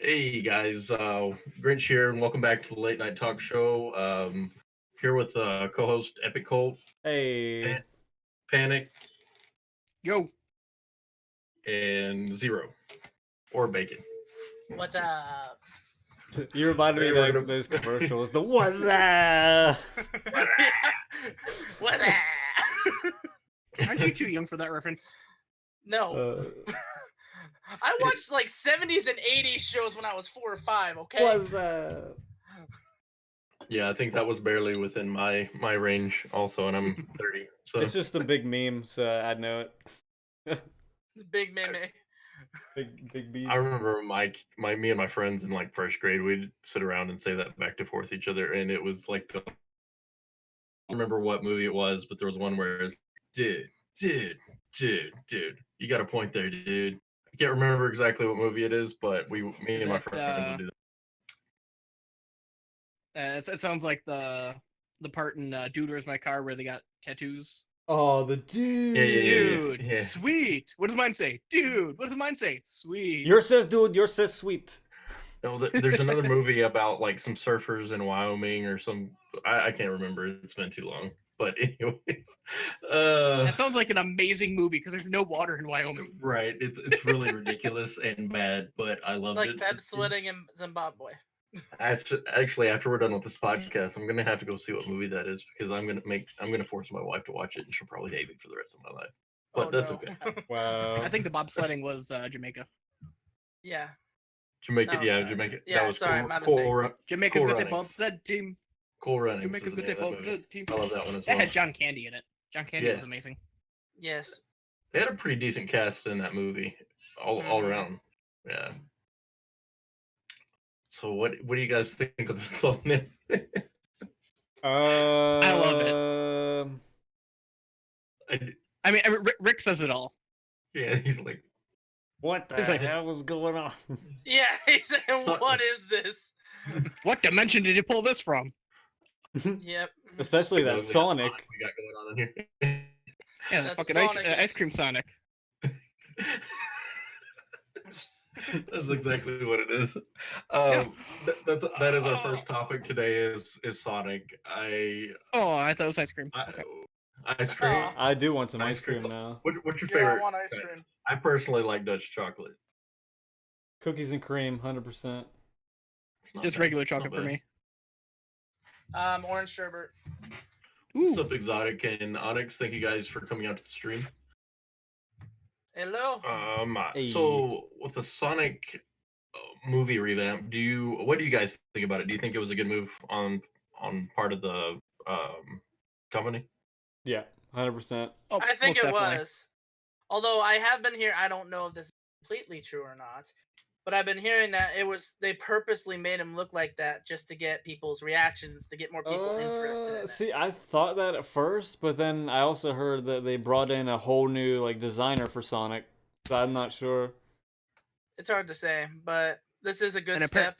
Hey guys, Grinch here, and welcome back to the Late Night Talk Show. Here with co-host Epic Colt, Hey, Panic, Yo, and Zero or Bacon. What's up? you reminded me Hey, of we're gonna- those commercials. The what's up? What's up? aren't you too young for that reference? No. I watched like 70s and 80s shows when I was 4 or 5, okay? What's up? Yeah, I think that was barely within my range, also, and I'm 30. So It's just a big meme, so I know it. Big meme. Big beat. I remember me and my friends in like first grade, we'd sit around and say that back to forth each other, and it was like I don't remember what movie it was, but there was one where it was, dude, you got a point there, dude. I can't remember exactly what movie it is, but me and my friends would do that. It sounds like the part in Dude, Where's My Car where they got tattoos. Oh, the dude. Yeah. Dude, sweet. What does mine say? Dude, what does mine say? Sweet. Yours says dude, yours says sweet. No, there's another movie about like some surfers in Wyoming or some. I can't remember. It's been too long. But anyways, That sounds like an amazing movie because there's no water in Wyoming. right. It's really ridiculous and bad, but I It's loved like it. Feb sweating in Zimbabwe. After we're done with this podcast, I'm gonna have to go see what movie that is because I'm gonna force my wife to watch it, and she'll probably hate me for the rest of my life. But that's no. okay. Wow. I think the bobsledding was Jamaica. Yeah. Jamaica, No, yeah, sorry. Jamaica. Yeah, that was sorry, cool. my Cool, Jamaica's Cool got the Runnings. bobsled team. Cool Runnings. Jamaica's is the got the name of that movie. bobsled team. I love that one as That well. had John Candy in it. John Candy Yeah. was amazing. Yes. They had a pretty decent cast in that movie, all around. Yeah. So what do you guys think of the thumbnail? I love it. I mean, Rick says it all. Yeah, he's like, What the It's like- hell was going on? Yeah, he said, So- what is this? What dimension did you pull this from? Yep. Especially that "Oh, Sonic. we got going on in here. Yeah, the That's fucking Sonic. ice cream Sonic. That's exactly what it is. That is our first topic today. Is Sonic? I thought it was ice cream. Okay. Ice cream. Aw. I do want some Ice ice cream cream. now. What's your Yeah, I favorite? want ice cream. I personally like Dutch chocolate. Cookies and cream, 100%. It's not Just bad. regular It's not chocolate for bad. me. Orange sherbet. What's Ooh. up, Exotic and Onyx? Thank you guys for coming out to the stream. Hello. Hey. So with the Sonic movie revamp, what do you guys think about it? Do you think it was a good move on part of the company? Yeah, 100%. Oh, I think most it definitely. was. Although I have been here, I don't know if this is completely true or not. But I've been hearing that they purposely made him look like that just to get people's reactions, to get more people interested in it. See, I thought that at first, but then I also heard that they brought in a whole new like designer for Sonic. So I'm not sure. It's hard to say, but this is a good And step.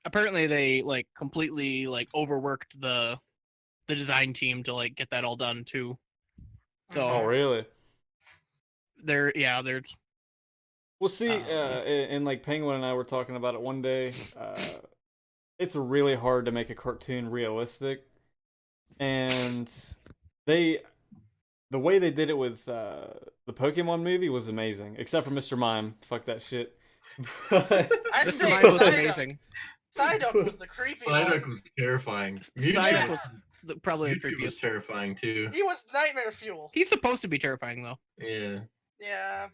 Apparently, they like completely like overworked the design team to like get that all done too. So Oh, really? they're Well, see, and like Penguin and I were talking about it one day. It's really hard to make a cartoon realistic, and the way they did it with the Pokemon movie was amazing, except for Mr. Mime. Fuck that shit. I'd Mr. say Mime was Psyduck. amazing. Psyduck was the creepy Psyduck one. was terrifying. Psyduck Mewtwo, was probably the Mewtwo was creepiest. terrifying too. He was nightmare fuel. He's supposed to be terrifying though. Yeah. Yeah.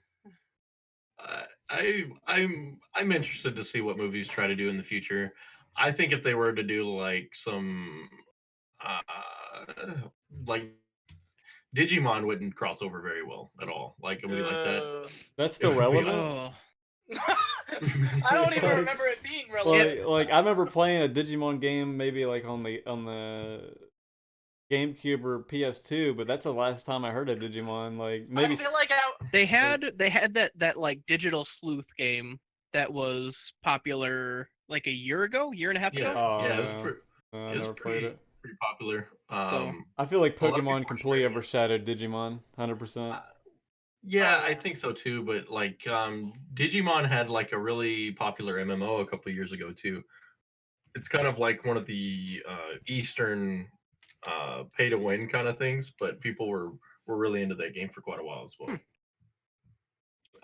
I'm interested to see what movies try to do in the future. I think if they were to do like some like Digimon wouldn't cross over very well at all. Like a movie like that. That's still Yeah. relevant. Oh, I don't even remember it being relevant. Like I remember playing a Digimon game maybe like on the GameCube or PS2, but that's the last time I heard of Digimon. Like maybe I feel like they had that like digital sleuth game that was popular like a year and a half Yeah. ago. Oh, Yeah, it no. was I it was never played it. pretty popular. So- I feel like a lot of Pokemon people completely are saying- overshadowed Digimon, 100%. Yeah, Oh, I yeah. think so too. But like, Digimon had like a really popular MMO a couple years ago too. It's kind of like one of the Eastern pay to win kind of things, but people were really into that game for quite a while as well.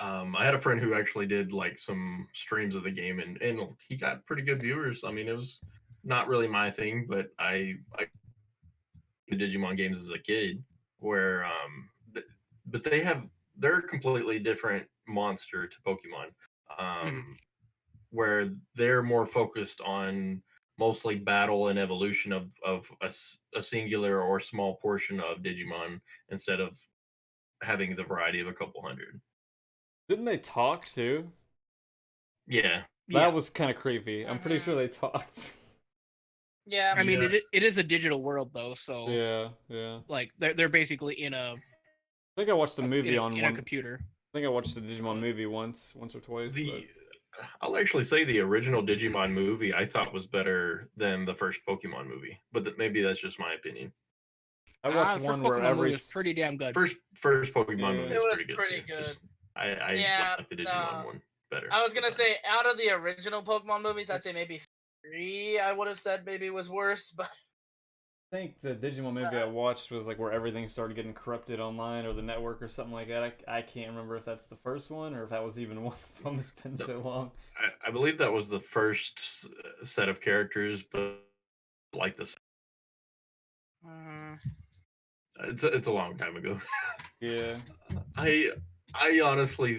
Hmm. I had a friend who actually did like some streams of the game, and he got pretty good viewers. I mean, it was not really my thing, but I the Digimon games as a kid, where but they're a completely different monster to Pokemon, Mhm. where they're more focused on mostly battle and evolution of a singular or small portion of Digimon instead of having the variety of a couple hundred. Didn't they talk too? Yeah, That Yeah. was kind of creepy. I'm pretty sure they talked. Yeah. I mean, yeah. it is a digital world though, so Yeah, yeah. like they're basically in I think I watched the movie on in a one. computer. I think I watched the Digimon movie once or twice. But The I'll actually say the original Digimon movie I thought was better than the first Pokemon movie, but maybe that's just my opinion. I watched The first one where Pokemon movie was pretty damn good. First Pokemon Yeah. movie It is was pretty good pretty too. good. Just I Yeah. like the Digimon one better. I was gonna but, say out of the original Pokemon movies, I'd say maybe 3. I would have said maybe was worse, but I think the Digimon movie I watched was like where everything started getting corrupted online or the network or something like that. I can't remember if that's the first one or if that was even one of them. It's been so long. I believe that was the first set of characters, but like this, mm, it's a long time ago. Yeah. I I honestly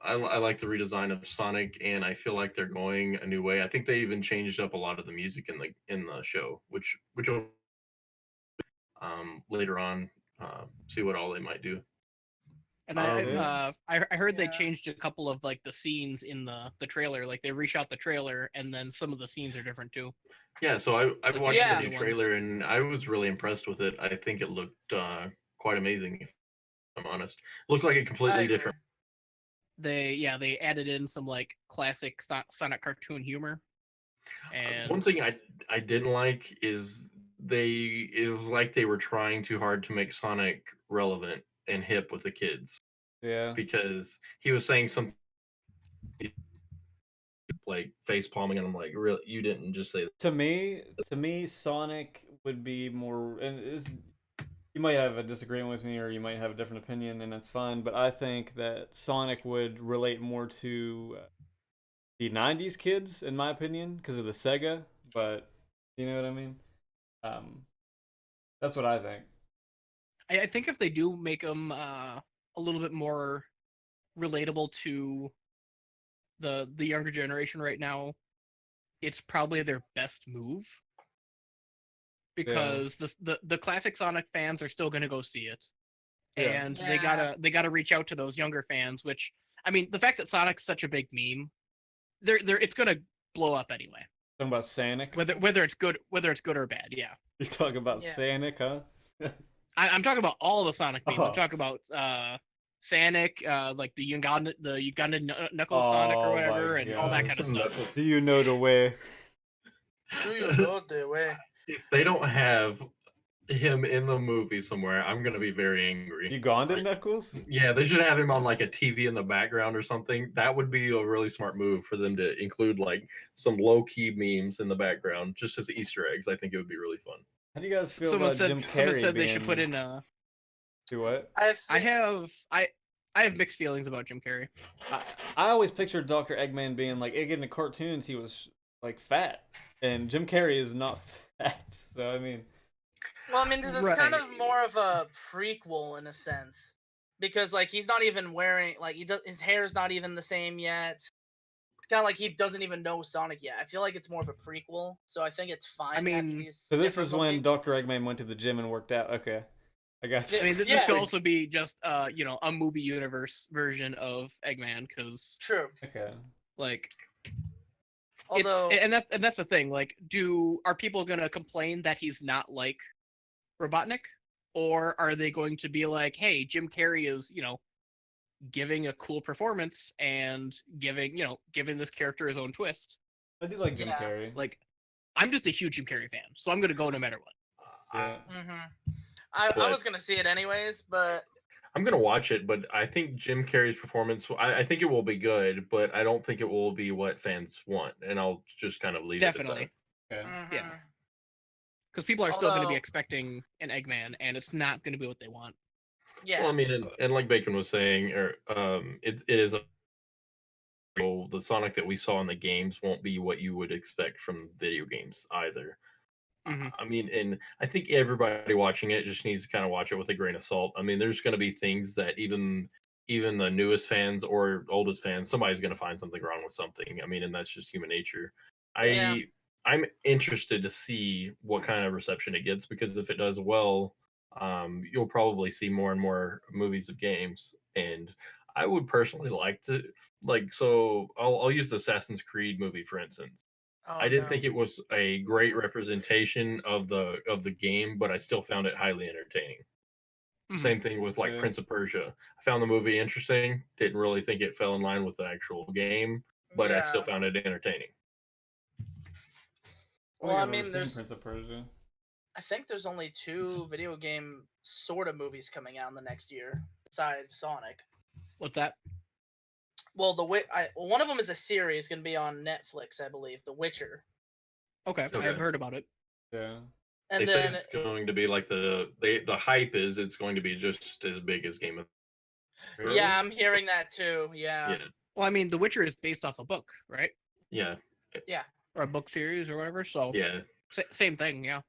I like the redesign of Sonic, and I feel like they're going a new way. I think they even changed up a lot of the music in the show, which will later on see what all they might do. And Yeah. I heard they Yeah. changed a couple of like the scenes in the trailer. Like they reshot the trailer, and then some of the scenes are different too. Yeah, so I Like watched Yeah. the new trailer and I was really impressed with it. I think it looked quite amazing, if I'm honest. Looked like a I completely agree. different. They added in some like classic Sonic cartoon humor, One and thing I didn't like is it was like they were trying too hard to make Sonic relevant and hip with the kids Yeah. because he was saying something like face palming, and I'm like, really, you didn't just say that. To me, Sonic would be more. And you might have a disagreement with me, or you might have a different opinion, and that's fine. But I think that Sonic would relate more to the '90s kids, in my opinion, because of the Sega. But you know what I mean. Um, that's what I think. I think if they do make them a little bit more relatable to the younger generation right now, it's probably their best move Yeah. because the classic Sonic fans are still going to go see it, Yeah. and Yeah. they gotta reach out to those younger fans. Which I mean, the fact that Sonic's such a big meme, they're it's going to blow up anyway. Talking about Sonic. Whether it's good or bad, yeah. You talking about Yeah. Sonic, huh? I'm talking about all the Sonic memes. Oh. I'm talking about Sonic, like the Uganda Knuckles Sonic or Oh whatever, my and all that God. kind of stuff. Do you know the way? Do you know the way? If they don't have him in the movie somewhere, I'm gonna be very angry. Uganda Like, Knuckles? yeah, they should have him on like a TV in the background or something. That would be a really smart move for them to include like some low key memes in the background, just as Easter eggs. I think it would be really fun. How do you guys feel Someone about said Jim someone Carrey said being they should put in do what? I have mixed feelings about Jim Carrey. I always pictured Dr. Eggman being like in the cartoons he was like fat, and Jim Carrey is not fat. So I mean, Well, I mean, this is kind of more of a prequel in a sense, because like he's not even wearing like his hair's not even the same yet. It's kind of like he doesn't even know Sonic yet. I feel like it's more of a prequel, so I think it's fine. I mean, that he's so this different is when looking. Dr. Eggman went to the gym and worked out. Okay, I got you. I mean, this Yeah. could also be just a movie universe version of Eggman, because True. Okay. like Although, and that's the thing. Like, are people gonna complain that he's not like Robotnik, or are they going to be like, hey, Jim Carrey is giving a cool performance and giving this character his own twist? I do like Jim Yeah. Carrey. Like, I'm just a huge Jim Carrey fan, so I'm gonna go no matter what. Yeah. I was gonna see it anyways, but I'm gonna watch it, but I think Jim Carrey's performance. I think it will be good, but I don't think it will be what fans want, and I'll just kind of leave it at Definitely. that. Okay. Yeah. Because people are still going to be Although- expecting an Eggman, and it's not going to be what they want. Yeah. Well, I mean, and like Bacon was saying, it is the Sonic that we saw in the games won't be what you would expect from video games either. Mhm. I mean, and I think everybody watching it just needs to kind of watch it with a grain of salt. I mean, there's going to be things that even the newest fans or oldest fans, somebody's going to find something wrong with something. I mean, and that's just human nature. Yeah. I'm interested to see what kind of reception it gets, because if it does well, you'll probably see more and more movies of games. And I would personally like to, like, so I'll use the Assassin's Creed movie for instance. Oh, I didn't no. think it was a great representation of the game, but I still found it highly entertaining. Mhm. Same thing with like Yeah. Prince of Persia. I found the movie interesting. Didn't really think it fell in line with the actual game, but I still Yeah. found it entertaining. Well, I I've never mean, seen there's. Prince of Persia. I think there's only 2 video game sort of movies coming out in the next year besides Sonic. What's that? Well, one of them is a series going to be on Netflix, I believe, The Witcher. Okay, Okay. I've heard about it. Yeah. And They then say it's going to be like the hype is it's going to be just as big as Game of Really? yeah, I'm hearing that too. Yeah. yeah Well, I mean, The Witcher is based off a book, right? yeah Yeah. Or a book series or whatever. So yeah. same thing, yeah.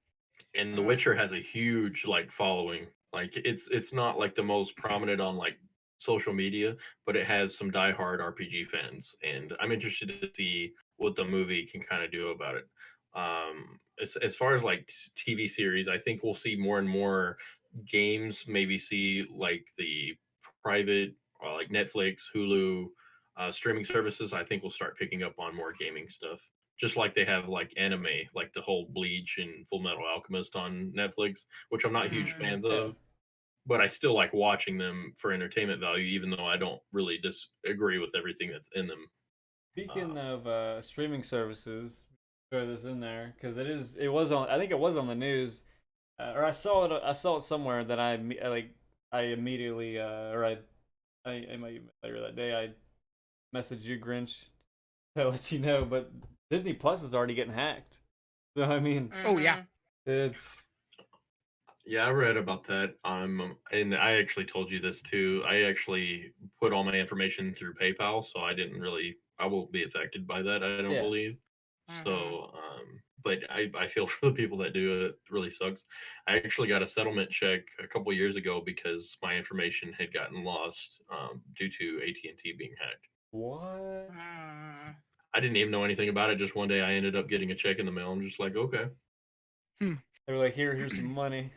And The Witcher has a huge like following. Like it's not like the most prominent on like social media, but it has some diehard RPG fans, and I'm interested to see what the movie can kind of do about it. As far as like TV series, I think we'll see more and more games. Maybe see like the private, like Netflix, Hulu, streaming services. I think we'll start picking up on more gaming stuff, just like they have like anime, like the whole Bleach and Full Metal Alchemist on Netflix, which I'm not huge fans Yeah. of, but I still like watching them for entertainment value, even though I don't really disagree with everything that's in them. Speaking of streaming services, throw this in there because it was on. I think it was on the news, or I saw it. I saw it somewhere that I immediately or I might even later that day I messaged you, Grinch, to let you know. But Disney Plus is already getting hacked. So I mean, Oh, yeah. it's Yeah, I read about that. And I actually told you this too. I actually put all my information through PayPal, so I won't be affected by that. I don't Yeah. believe. Mhm. So, but I feel for the people that do it. It really sucks. I actually got a settlement check a couple years ago because my information had gotten lost due to AT&T being hacked. what? Mm. I didn't even know anything about it. Just one day I ended up getting a check in the mail. I'm just like, okay, They were like, here's some money.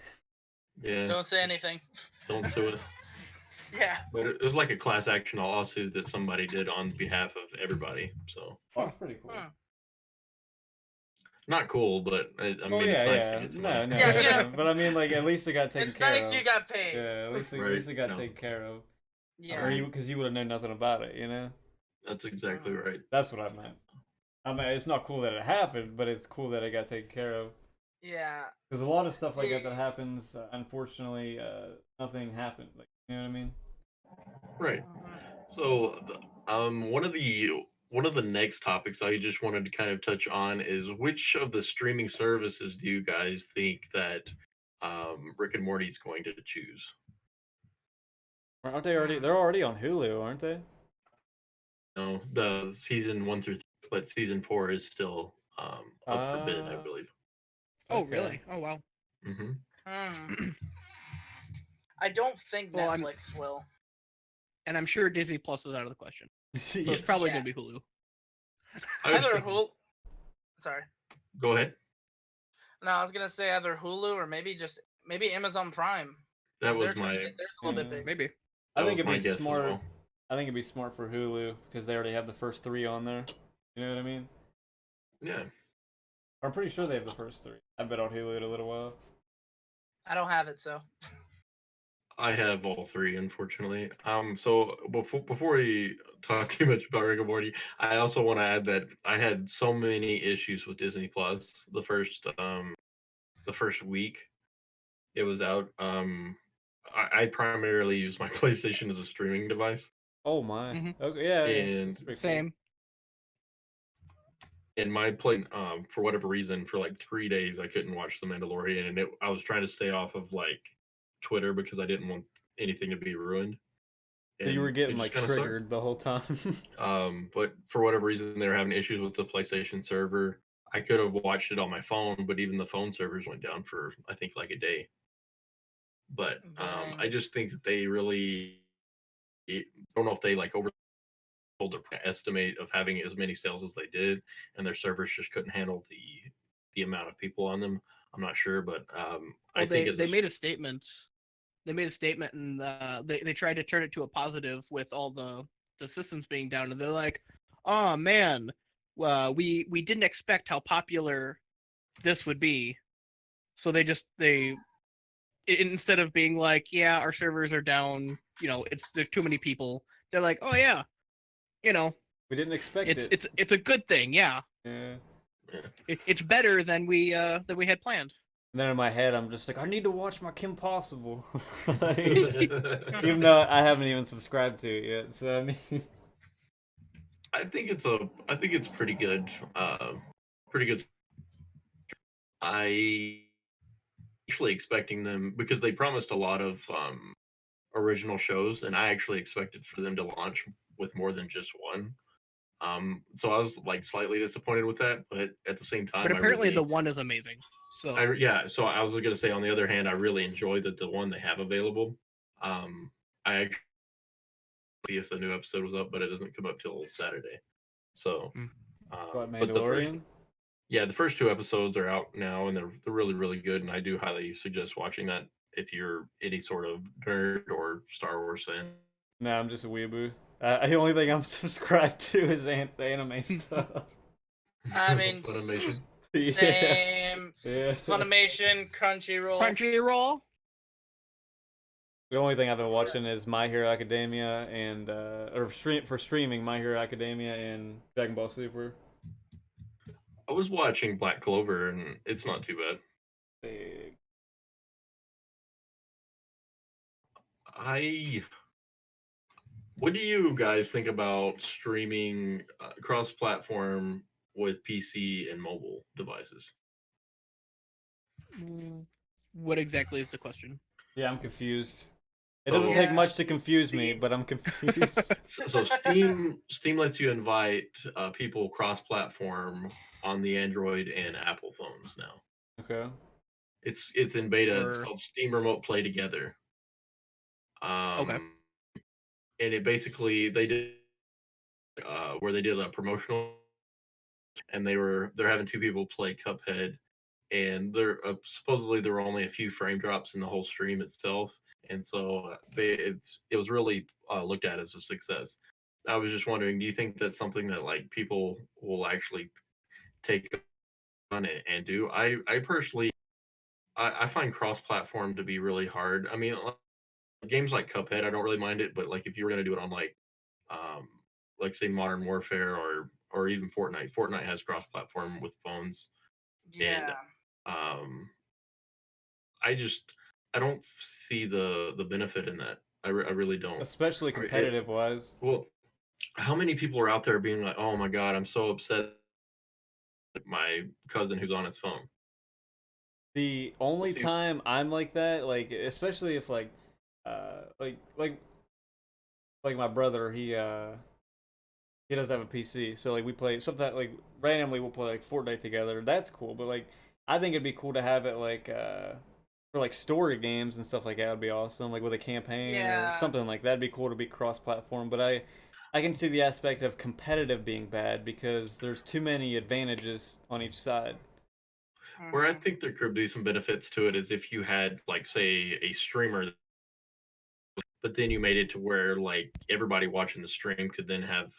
yeah, Don't say anything. don't sue us. Yeah. But it was like a class action lawsuit that somebody did on behalf of everybody. So Oh, that's pretty cool. Hmm. not cool, but I Oh mean, it's yeah, nice yeah. to get some No, money. no, Yeah, yeah. yeah. But I mean, like, at least it got taken It's care nice of. you got paid. Yeah, at least Right, it got no. taken care of. Yeah. Or because you would have known nothing about it, you know. That's exactly right. That's what I meant. I mean, it's not cool that it happened, but it's cool that it got taken care of. Yeah. Because a lot of stuff like that happens. Unfortunately, nothing happened. Like, you know what I mean? Right. So, one of the next topics I just wanted to kind of touch on is which of the streaming services do you guys think that Rick and Morty's going to choose? Aren't they already? They're already on Hulu, aren't they? No, the season 1 through 3, but season 4 is still up for bid, I believe. Oh, Okay. really? Oh, wow. Hmm. Hmm. I don't think Well, Netflix will. And I'm sure Disney Plus is out of the question. So Yeah. it's probably Yeah. going to be Hulu. Either Hulu. Sorry. Go ahead. No, I was gonna say either Hulu or maybe Amazon Prime. That 'Cause was my theirs a little bit big. Maybe. I that think was my it'd be guess as smart. well. I think it'd be smart for Hulu because they already have the first 3 on there. You know what I mean? Yeah. I'm pretty sure they have the first 3. I've been on Hulu in a little while. I don't have it, so. I have all 3, unfortunately. So before we talk too much about Rick and Morty, I also want to add that I had so many issues with Disney Plus the first week it was out. I primarily use my PlayStation as a streaming device. Oh my. Mhm. Okay, yeah. And That's pretty cool. Same. in my play, for whatever reason, for like 3 days, I couldn't watch The Mandalorian, and I was trying to stay off of like Twitter because I didn't want anything to be ruined, So you were and it getting just like kind of sucked. triggered the whole time. But for whatever reason, they were having issues with the PlayStation server. I could have watched it on my phone, but even the phone servers went down for I think like a day. But I Dang. just think that they really I don't know if they like over their estimate of having as many sales as they did, and their servers just couldn't handle the amount of people on them. I'm not sure, but I Well, think they as they made a statement. They made a statement, and they tried to turn it to a positive with all the systems being down, and they're like, "Oh man, we didn't expect how popular this would be." So instead of being like, "Yeah, our servers are down," there's too many people. They're like, "Oh yeah, you know, We didn't expect it's it. it's it's a good thing. Yeah, Yeah. it's better than we had planned." And then in my head, I'm just like, I need to watch my Kim Possible, like, even though I haven't even subscribed to it yet. So I mean, I think it's pretty good. Pretty good. I actually expecting them because they promised a lot of original shows, and I actually expected for them to launch with more than just one. So I was like slightly disappointed with that, but at the same But time, apparently, the one is amazing. So yeah. So I was gonna say, on the other hand, I really enjoy that the one they have available. I actually see if the new episode was up, but it doesn't come up till Saturday. So, Mm. what but Mandalorian? the first two episodes are out now, and they're really really good, and I do highly suggest watching that if you're any sort of nerd or Star Wars fan. No, I'm just a weeaboo. The only thing I'm subscribed to is the anime stuff. I mean, Funimation. Yeah. same. Yeah. Funimation, Crunchyroll. Crunchyroll. The only thing I've been watching is My Hero Academia and for streaming My Hero Academia and Dragon Ball Super. I was watching Black Clover, and it's not too bad. Big. What do you guys think about streaming cross-platform with PC and mobile devices? What exactly is the question? Yeah, I'm confused. It So, doesn't take Yeah. much to confuse me, Steam, but I'm confused. so Steam lets you invite people cross-platform on the Android and Apple phones now. Okay. It's in beta. It's For called Steam Remote Play Together. Okay. And it basically they did where they did a promotional, and they're having two people play Cuphead, and there supposedly there were only a few frame drops in the whole stream itself, and so it was really looked at as a success. I was just wondering, do you think that's something that like people will actually take on and do? I personally I find cross platform to be really hard. I mean, games like Cuphead, I don't really mind it, but like if you were gonna do it on um like say Modern Warfare or even Fortnite. Fortnite has cross platform with phones, and Yeah. um I just I don't see the benefit in that. I really don't. Especially competitive wise. Well, how many people are out there being like, "Oh my god, I'm so upset at my cousin who's on his phone." The only See, time I'm like that, like especially if like uh like like like my brother, he doesn't have a PC, so like we play sometimes like randomly we'll play like Fortnite together. That's cool, but like I think it'd be cool to have it like for like story games and stuff like that would be awesome, like with a campaign or Yeah. something like that. It'd be cool to be cross-platform. But I can see the aspect of competitive being bad because there's too many advantages on each side. where I Mhm. think there could be some benefits to it is if you had like say a streamer, but then you made it to where like everybody watching the stream could then have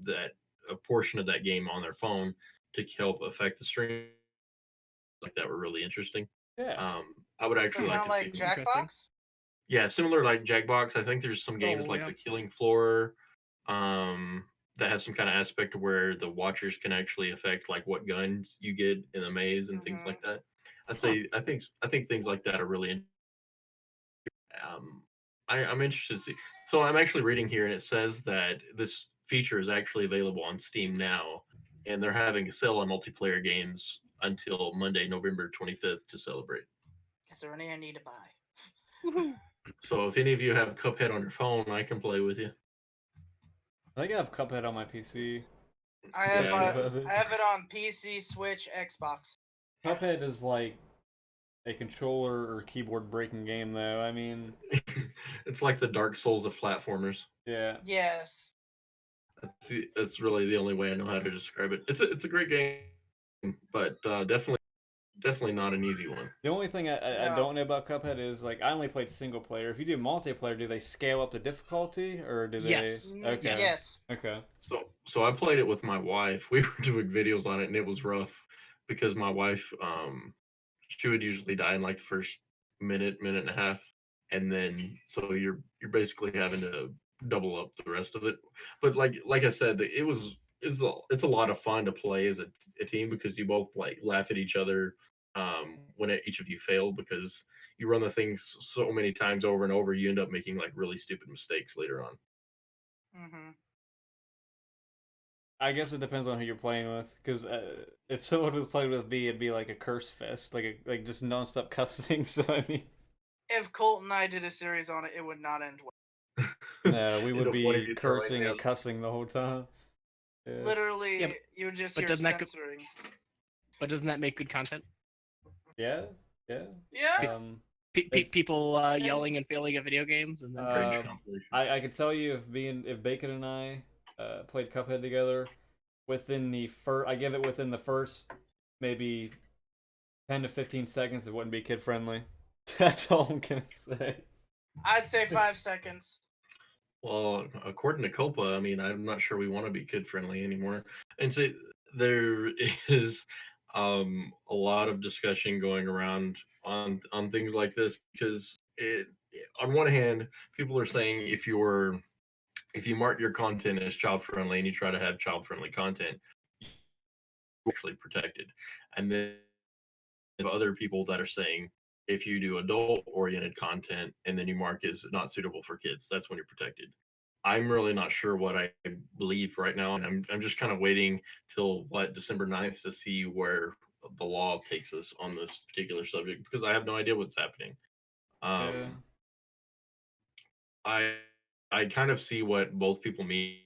that a portion of that game on their phone to help affect the stream, like that were really interesting. Yeah. I would So actually kind like of to see. like Interesting. Jackbox. Yeah, similar like Jackbox. I think there's some games Oh like yeah. the Killing Floor, um, that has some kind of aspect where the watchers can actually affect like what guns you get in the maze and things Mhm. like that. Huh. I think things like that are really I'm interested to see. So I'm actually reading here, and it says that this feature is actually available on Steam now, and they're having a sale on multiplayer games until Monday, November 25th to celebrate. Is there any I need to buy? Woohoo. So if any of you have Cuphead on your phone, I can play with you. I think I have Cuphead on my PC. I have Yeah. I have it on PC, Switch, Xbox. Cuphead is like a controller or keyboard breaking game, though. I mean, It's like the Dark Souls of platformers. yeah. Yes. That's really the only way I know how to describe it. It's a great game, but definitely not an easy one. The only thing I No. don't know about Cuphead is like I only played single player. If you do multiplayer, do they scale up the difficulty or do they? Yes. Okay. Yes. Okay. So I played it with my wife. We were doing videos on it, and it was rough because my wife she would usually die in like the first minute and a half, and then so you're basically having to double up the rest of it. But like I said, it's a lot of fun to play as a team because you both like laugh at each other when each of you fail because you run the things so many times over and over, you end up making like really stupid mistakes later on. Mm-hmm. I guess it depends on who you're playing with, because if someone was playing with me, it'd be like a curse fest, like just nonstop cussing. So I mean, If Colt and I did a series on it, it would not end well. no, we would End up one of be you throwing cursing the and cussing the whole time. Yeah. Literally, Yeah, you would just but hear doesn't that censoring. But doesn't that make good content? Yeah. Yeah. Yeah. It's- People yelling and failing at video games and then cursing. I can tell you if Bacon and I played Cuphead together, I give it within the first maybe 10 to 15 seconds, it wouldn't be kid friendly. That's all I'm gonna say. I'd say 5 seconds. Well, according to COPPA, I mean, I'm not sure we want to be kid friendly anymore. And so there is a lot of discussion going around on things like this because on one hand, people are saying if you mark your content as child friendly and you try to have child friendly content, you're actually protected. And then other people that are saying if you do adult oriented content and then you mark as not suitable for kids, that's when you're protected. I'm really not sure what I believe right now, and I'm just kind of waiting till December 9th to see where the law takes us on this particular subject because I have no idea what's happening. Yeah. I I kind of see what both people mean,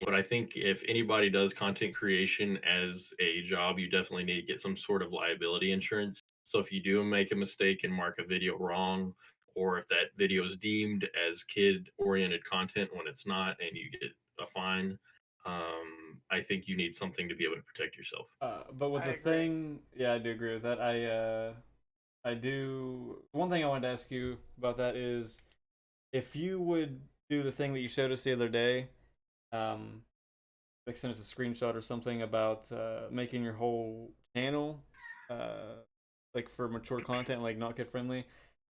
but I think if anybody does content creation as a job, you definitely need to get some sort of liability insurance. So if you do make a mistake and mark a video wrong, or if that video is deemed as kid-oriented content when it's not, and you get a fine, I think you need something to be able to protect yourself. But with I the agree. thing, yeah, I do agree with that. I do. One thing I wanted to ask you about that is if you would do the thing that you showed us the other day, um, like send us a screenshot or something about making your whole channel, like for mature content, like not kid friendly.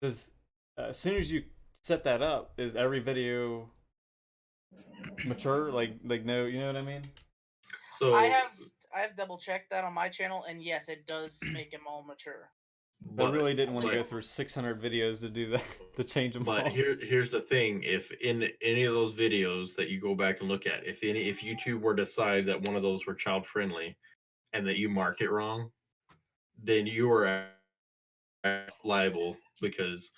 Does as soon as you set that up, is every video mature? Like no, you know what I mean? So I have double checked that on my channel, and yes, it does make him all mature. I really didn't want to but- go through 600 videos to do that to change them But all. here's the thing: if in any of those videos that you go back and look at, if YouTube were to decide that one of those were child friendly, and that you mark it wrong, then you are liable because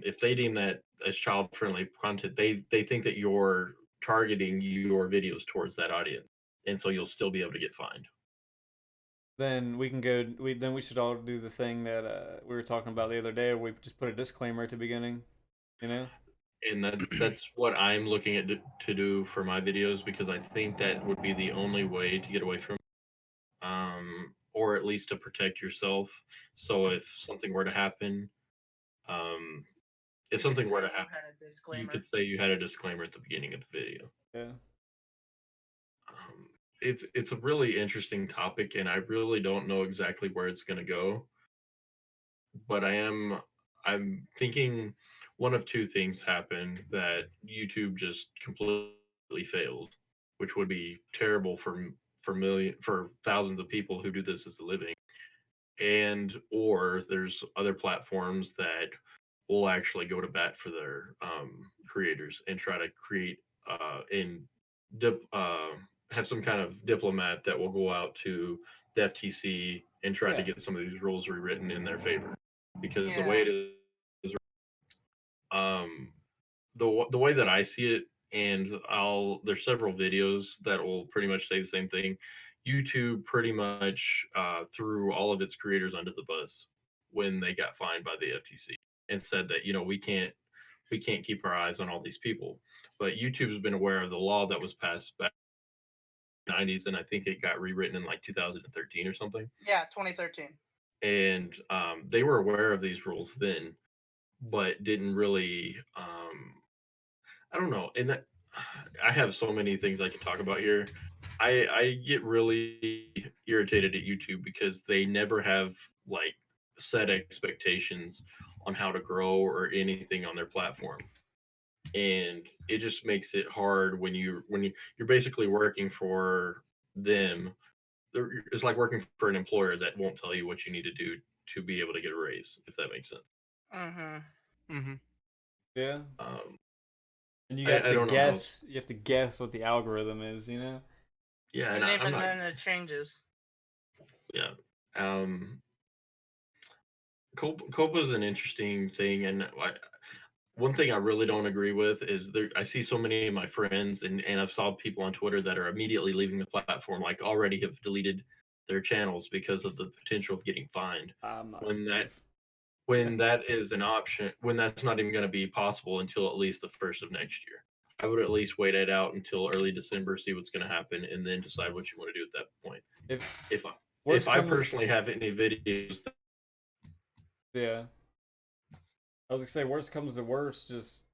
if they deem that as child friendly content, they think that you're targeting your videos towards that audience, and so you'll still be able to get fined. Then we can go. Then we should all do the thing that we were talking about the other day, where we just put a disclaimer at the beginning. You know. And that's what I'm looking at to do for my videos because I think that would be the only way to get away from or at least to protect yourself. So if something were to happen, um, if something were to happen, had a you disclaimer. could say you had a disclaimer at the beginning of the video. Yeah. It's a really interesting topic, and I really don't know exactly where it's going to go. But I'm thinking one of two things happened that YouTube just completely failed, which would be terrible for thousands of people who do this as a living, and or there's other platforms that will actually go to bat for their creators and try to create and have some kind of diplomat that will go out to the FTC and try to Yeah. get some of these rules rewritten in their favor. Because the Yeah. way it is, um, the way that I see it, and there's several videos that will pretty much say the same thing. YouTube pretty much threw all of its creators under the bus when they got fined by the FTC and said that we can't keep our eyes on all these people. But YouTube has been aware of the law that was passed back in the 90s, and I think it got rewritten in like 2013 or something. Yeah, 2013. And they were aware of these rules then, but didn't really. I don't know, and that, I have so many things I can talk about here. I get really irritated at YouTube because they never have like set expectations on how to grow or anything on their platform, and it just makes it hard when you're basically working for them. It's like working for an employer that won't tell you what you need to do to be able to get a raise, if that makes sense. Yeah. Um, And you have I to don't know how else. guess. You have to guess what the algorithm is. You know. Yeah, And I'm even not. then it changes. Yeah. Um, COPPA is an interesting thing, and one thing I really don't agree with is I see so many of my friends, and I've saw people on Twitter that are immediately leaving the platform, like already have deleted their channels because of the potential of getting fined. I'm not. When that when that is an option, when that's not even going to be possible until at least the first of next year. I would at least wait it out until early December, see what's going to happen, and then decide what you want to do at that point. If If I, if worst I comes, personally have any videos yeah. I was gonna say worst comes to worst, just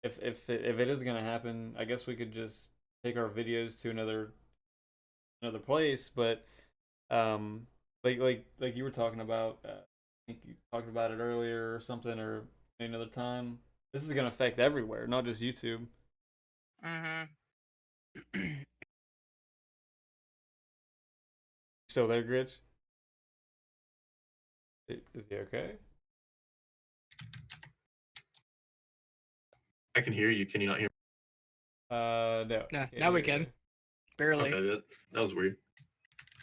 if it is gonna happen, I guess we could just take our videos to another place. But um, like you were talking about, I think you talked about it earlier or something, or another time. This is gonna affect everywhere, not just YouTube. Still there, Gritch? Is he okay? I can hear you. Can you not hear me? No. Nah, Can't now we hear can. you. Barely. Okay, that was weird.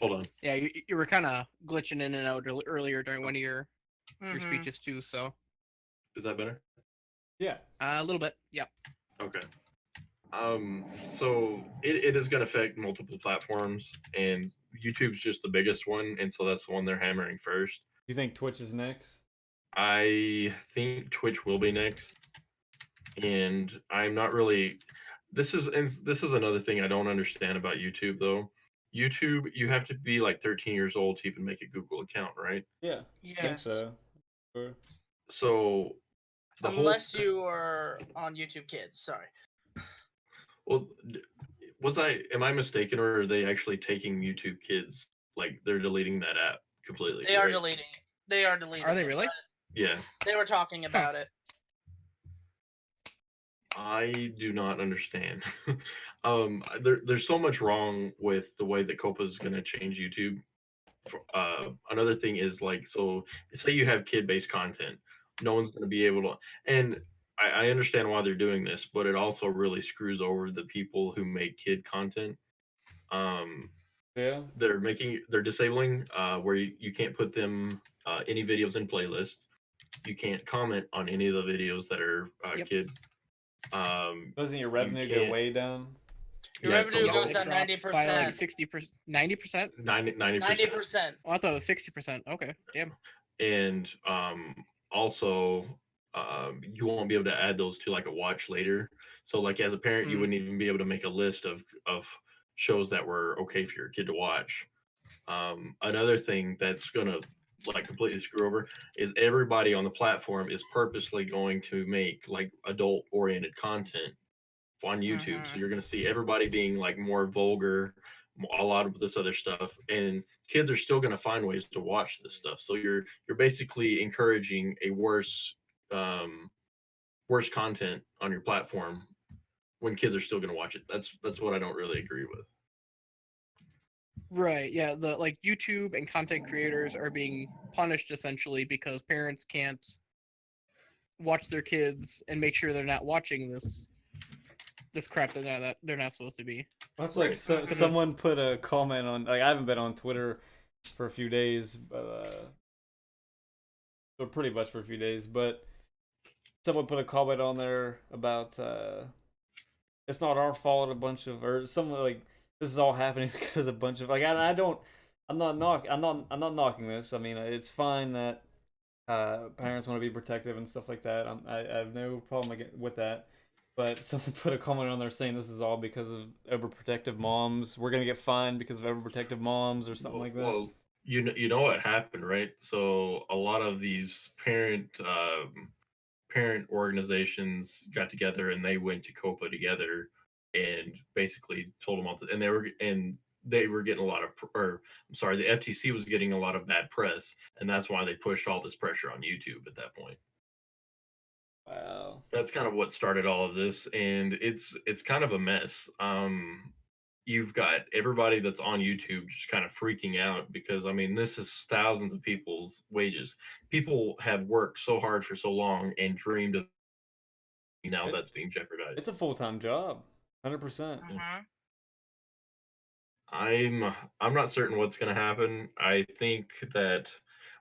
Hold on. Yeah, you were kind of glitching in and out earlier during one of your speeches too. So Is that better? Yeah. a little bit. Yep. Okay. So it is going to affect multiple platforms, and YouTube's just the biggest one, and so that's the one they're hammering first. You think Twitch is next? I think Twitch will be next, and I'm not really. This is another thing I don't understand about YouTube though. YouTube, you have to be like 13 years old to even make a Google account, right? Yeah. I think Yes. so. Sure. So the Unless whole you are on YouTube Kids. Sorry. well, am I mistaken, or are they actually taking YouTube Kids? Like they're deleting that app completely, They are right? deleting it. They are deleting it. Are they really? Yeah. They were talking about it. I do not understand. There's so much wrong with the way that COPPA is going to change YouTube. Another thing is like, so say you have kid-based content, no one's going to be able to, and I understand why they're doing this, but it also really screws over the people who make kid content. Um, Yeah. they're disabling where you can't put them any videos in playlists. You can't comment on any of the videos that are Yep. kid. Doesn't your You revenue go can't. way down? Your Yeah, revenue so goes It down drops by like 90%. 60%, 90%. 90%. 90%. Oh, I thought it was 60%. Okay, damn. And also, you won't be able to add those to like a watch later. So like as a parent, you Mm. wouldn't even be able to make a list of shows that were okay for your kid to watch. Another thing that's gonna like completely screw over is everybody on the platform is purposely going to make like adult oriented content on YouTube. So you're going to see everybody being like more vulgar, a lot of this other stuff, and kids are still going to find ways to watch this stuff. So you're basically encouraging a worse content on your platform when kids are still going to watch it. That's what I don't really agree with. Right. Yeah. The like YouTube and content creators are being punished essentially because parents can't watch their kids and make sure they're not watching this crap that they're not supposed to be. That's like someone put a comment on. Like I haven't been on Twitter for a few days, but pretty much for a few days. But someone put a comment on there about it's not our fault. A bunch of or something like this is all happening because a bunch of like I don't. I'm not knocking this. I mean, it's fine that parents want to be protective and stuff like that. I have no problem with that. But someone put a comment on there saying this is all because of overprotective moms. We're gonna get fined because of overprotective moms or something like that. Well, you know what happened, right? So a lot of these parent organizations got together and they went to COPPA together and basically told them all and they were getting a lot of or I'm sorry, the FTC was getting a lot of bad press, and that's why they pushed all this pressure on YouTube at that point. Wow. That's kind of what started all of this, and it's kind of a mess. You've got everybody that's on YouTube just kind of freaking out because I mean, this is thousands of people's wages. People have worked so hard for so long and dreamed of now that's being jeopardized. It's a full-time job, 100%. I'm not certain what's going to happen. I think that,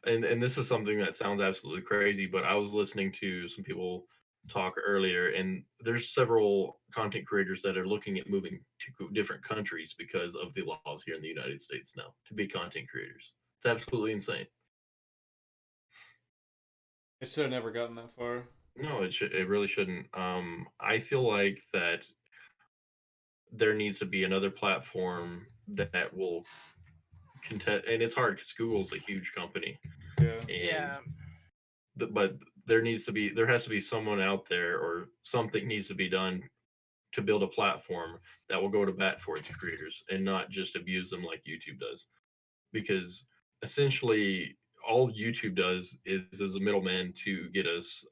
and this is something that sounds absolutely crazy, but I was listening to some people talk earlier, and there's several content creators that are looking at moving to different countries because of the laws here in the United States now to be content creators. It's absolutely insane. It should have never gotten that far. No, it really shouldn't. I feel like that there needs to be another platform that will contest, and it's hard because Google's a huge company. Yeah. But there has to be someone out there, or something needs to be done to build a platform that will go to bat for its creators and not just abuse them like YouTube does. Because essentially all YouTube does is as a middleman to get us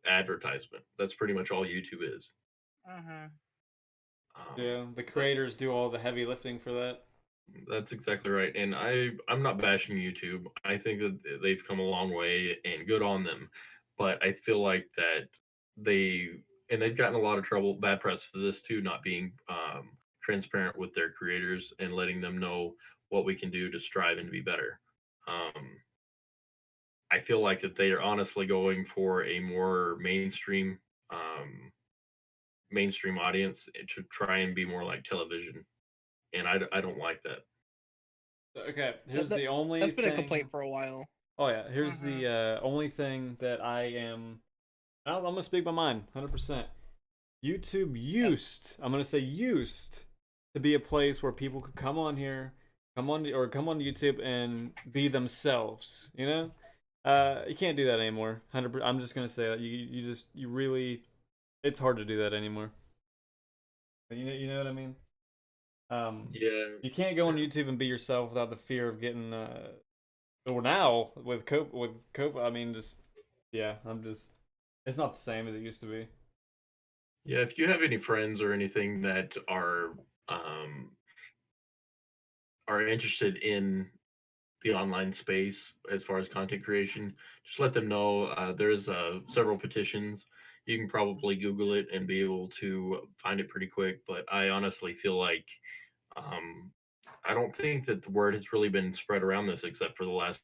advertisement. That's pretty much all YouTube is. Yeah, the creators do all the heavy lifting for that. That's exactly right. And I'm not bashing YouTube. I think that they've come a long way and good on them. But I feel like that they've gotten a lot of trouble, bad press for this too, not being transparent with their creators and letting them know what we can do to strive and to be better. I feel like that they are honestly going for a more mainstream audience to try and be more like television, and I don't like that. Okay, here's the only that's been thing... a complaint for a while. Oh yeah, here's the only thing that I'm gonna speak my mind 100%. YouTube used to be a place where people could come on YouTube and be themselves, you know. You can't do that anymore. 100%. I'm just gonna say that you really, it's hard to do that anymore. You know what I mean? Yeah. You can't go on YouTube and be yourself without the fear of getting or now with COPPA, I mean, just it's not the same as it used to be. Yeah, if you have any friends or anything that are interested in the online space as far as content creation, just let them know. There's several petitions. You can probably Google it and be able to find it pretty quick. But I honestly feel like I don't think that the word has really been spread around this except for the last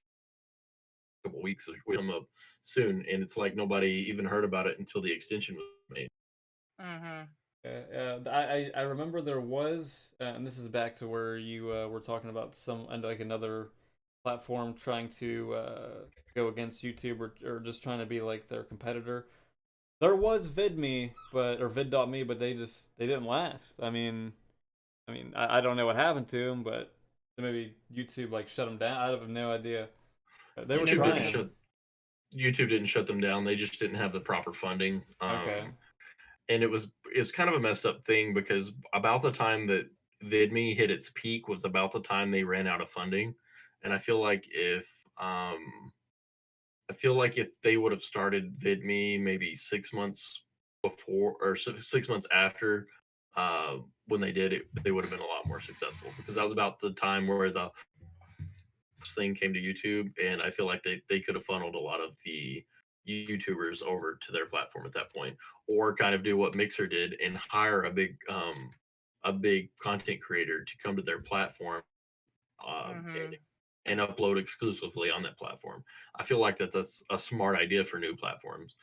couple weeks. It will come up soon, and it's like nobody even heard about it until the extension was made. I remember there was, and this is back to where you were talking about like another platform trying to go against YouTube or just trying to be like their competitor. There was VidMe, or vid.me, but they didn't last. I mean, I don't know what happened to them, but maybe YouTube like shut them down. I have no idea. They were trying. YouTube didn't shut them down. They just didn't have the proper funding. Okay. And it's kind of a messed up thing because about the time that VidMe hit its peak was about the time they ran out of funding. And I feel like if they would have started VidMe maybe 6 months before or 6 months after when they did it, they would have been a lot more successful because that was about the time where the thing came to YouTube, and I feel like they could have funneled a lot of the YouTubers over to their platform at that point, or kind of do what Mixer did and hire a big content creator to come to their platform Mhm. and upload exclusively on that platform. I feel like that's a smart idea for new platforms.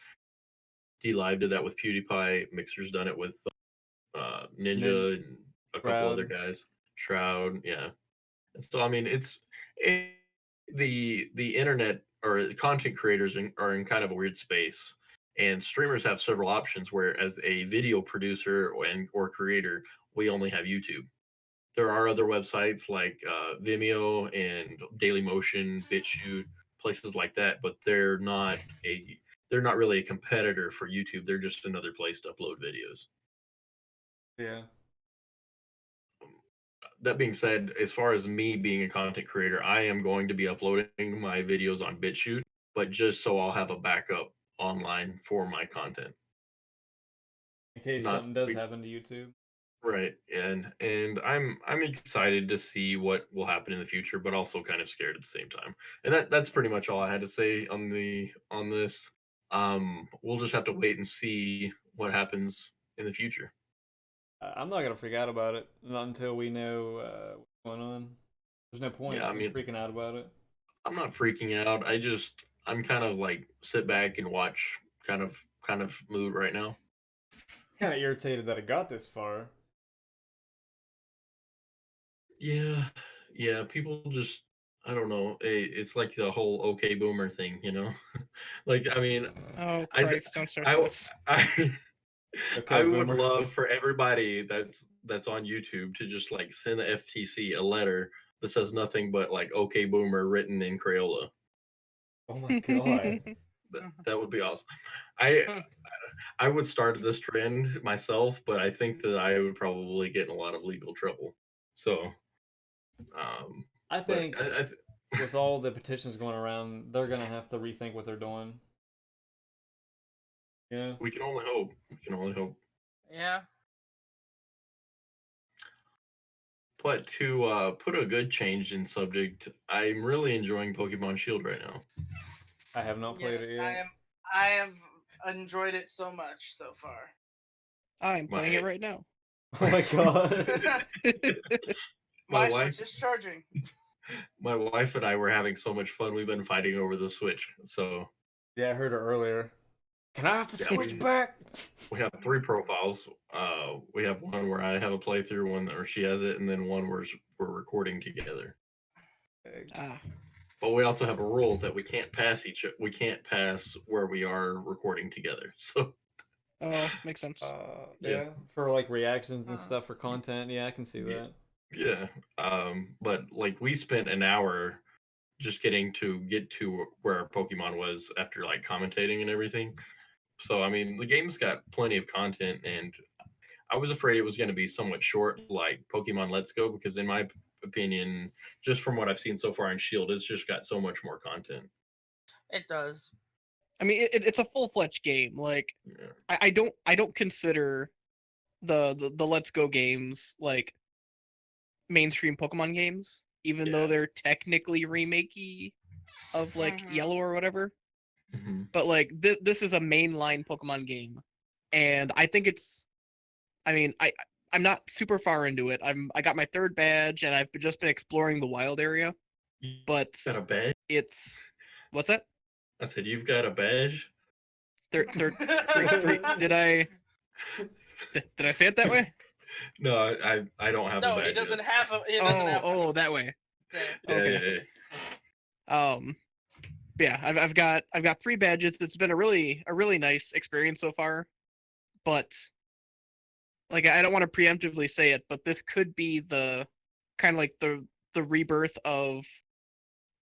D Live did that with PewDiePie. Mixer's done it with Ninja and a couple other Shroud. guys. Shroud, yeah. And so I mean, the internet or content creators are in kind of a weird space, and streamers have several options. Where as a video producer or creator, we only have YouTube. There are other websites like Vimeo and Dailymotion, BitChute, places like that, but they're not really a competitor for YouTube. They're just another place to upload videos. Yeah. That being said, as far as me being a content creator, I am going to be uploading my videos on BitChute, but just so I'll have a backup online for my content. In case Not something does happen to YouTube. right, and I'm excited to see what will happen in the future, but also kind of scared at the same time. And that's pretty much all I had to say on this. We'll just have to wait and see what happens in the future. I'm not gonna freak out about it, not until we know what's going on. There's no point Yeah, I in mean, freaking out about it. I'm not freaking out. I'm kind of like sit back and watch kind of mood right now. Kind of irritated that it got this far. Yeah, yeah. People just I don't know. It's like the whole okay boomer thing, you know. Like I mean, Oh I Christ! Don't start I this. I Okay, I would boomer. love for everybody that's on YouTube to just like send the FTC a letter that says nothing but like okay boomer written in Crayola. Oh my god. That would be awesome. I I would start this trend myself, but I think that I would probably get in a lot of legal trouble. So, I but think with all the petitions going around, they're gonna have to rethink what they're doing. Yeah. we can only hope. We can only hope. Yeah. But to put a good change in subject, I'm really enjoying Pokemon Shield right now. I have not played Yes, it yet. I have enjoyed it so much so far. I'm playing My it right now. Oh my god. my My wife, Switch is charging. my wife and I were having so much fun. We've been fighting over the Switch. So Yeah, I heard it earlier. Can I have the yeah, Switch back? we have 3 profiles. We have one where I have a playthrough, one where she has it, and then one where we're recording together. Ah, But we also have a rule that we can't pass where we are recording together. So oh, makes sense. Yeah, for like reactions and Uh, stuff for content. Yeah, I can see yeah, that. yeah. But like we spent an hour just getting to get to where our Pokemon was after like commentating and everything. So I mean, the game's got plenty of content, and I was afraid it was going to be somewhat short, like Pokemon Let's Go, because in my opinion, just from what I've seen so far in Shield, it's just got so much more content. it does. I mean, it's a full-fledged game. Like, Yeah. I don't consider the Let's Go games like mainstream Pokemon games, even though Yeah. they're technically remakey of like Mhm. Yellow or whatever. Mm-hmm. But like this is a mainline Pokemon game, and I think it's. I mean, I'm not super far into it. I got my 3rd badge, and I've just been exploring the wild area. But Got a badge? it's what's that? I said you've got a badge. Third, three. Did I say it that way? No, I don't have a No, badge. he doesn't yet. have a. He doesn't have one. That way. There. Yeah, Okay. yeah. Yeah, I've got 3 badges. It's been a really nice experience so far. But like I don't want to preemptively say it, but this could be the kind of like the rebirth of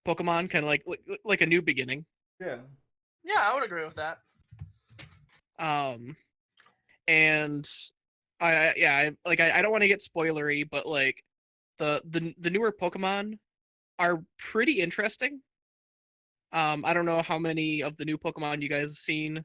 Pokemon, kind of like a new beginning. Yeah. Yeah, I would agree with that. And I don't want to get spoilery, but like the newer Pokemon are pretty interesting. I don't know how many of the new Pokemon you guys have seen.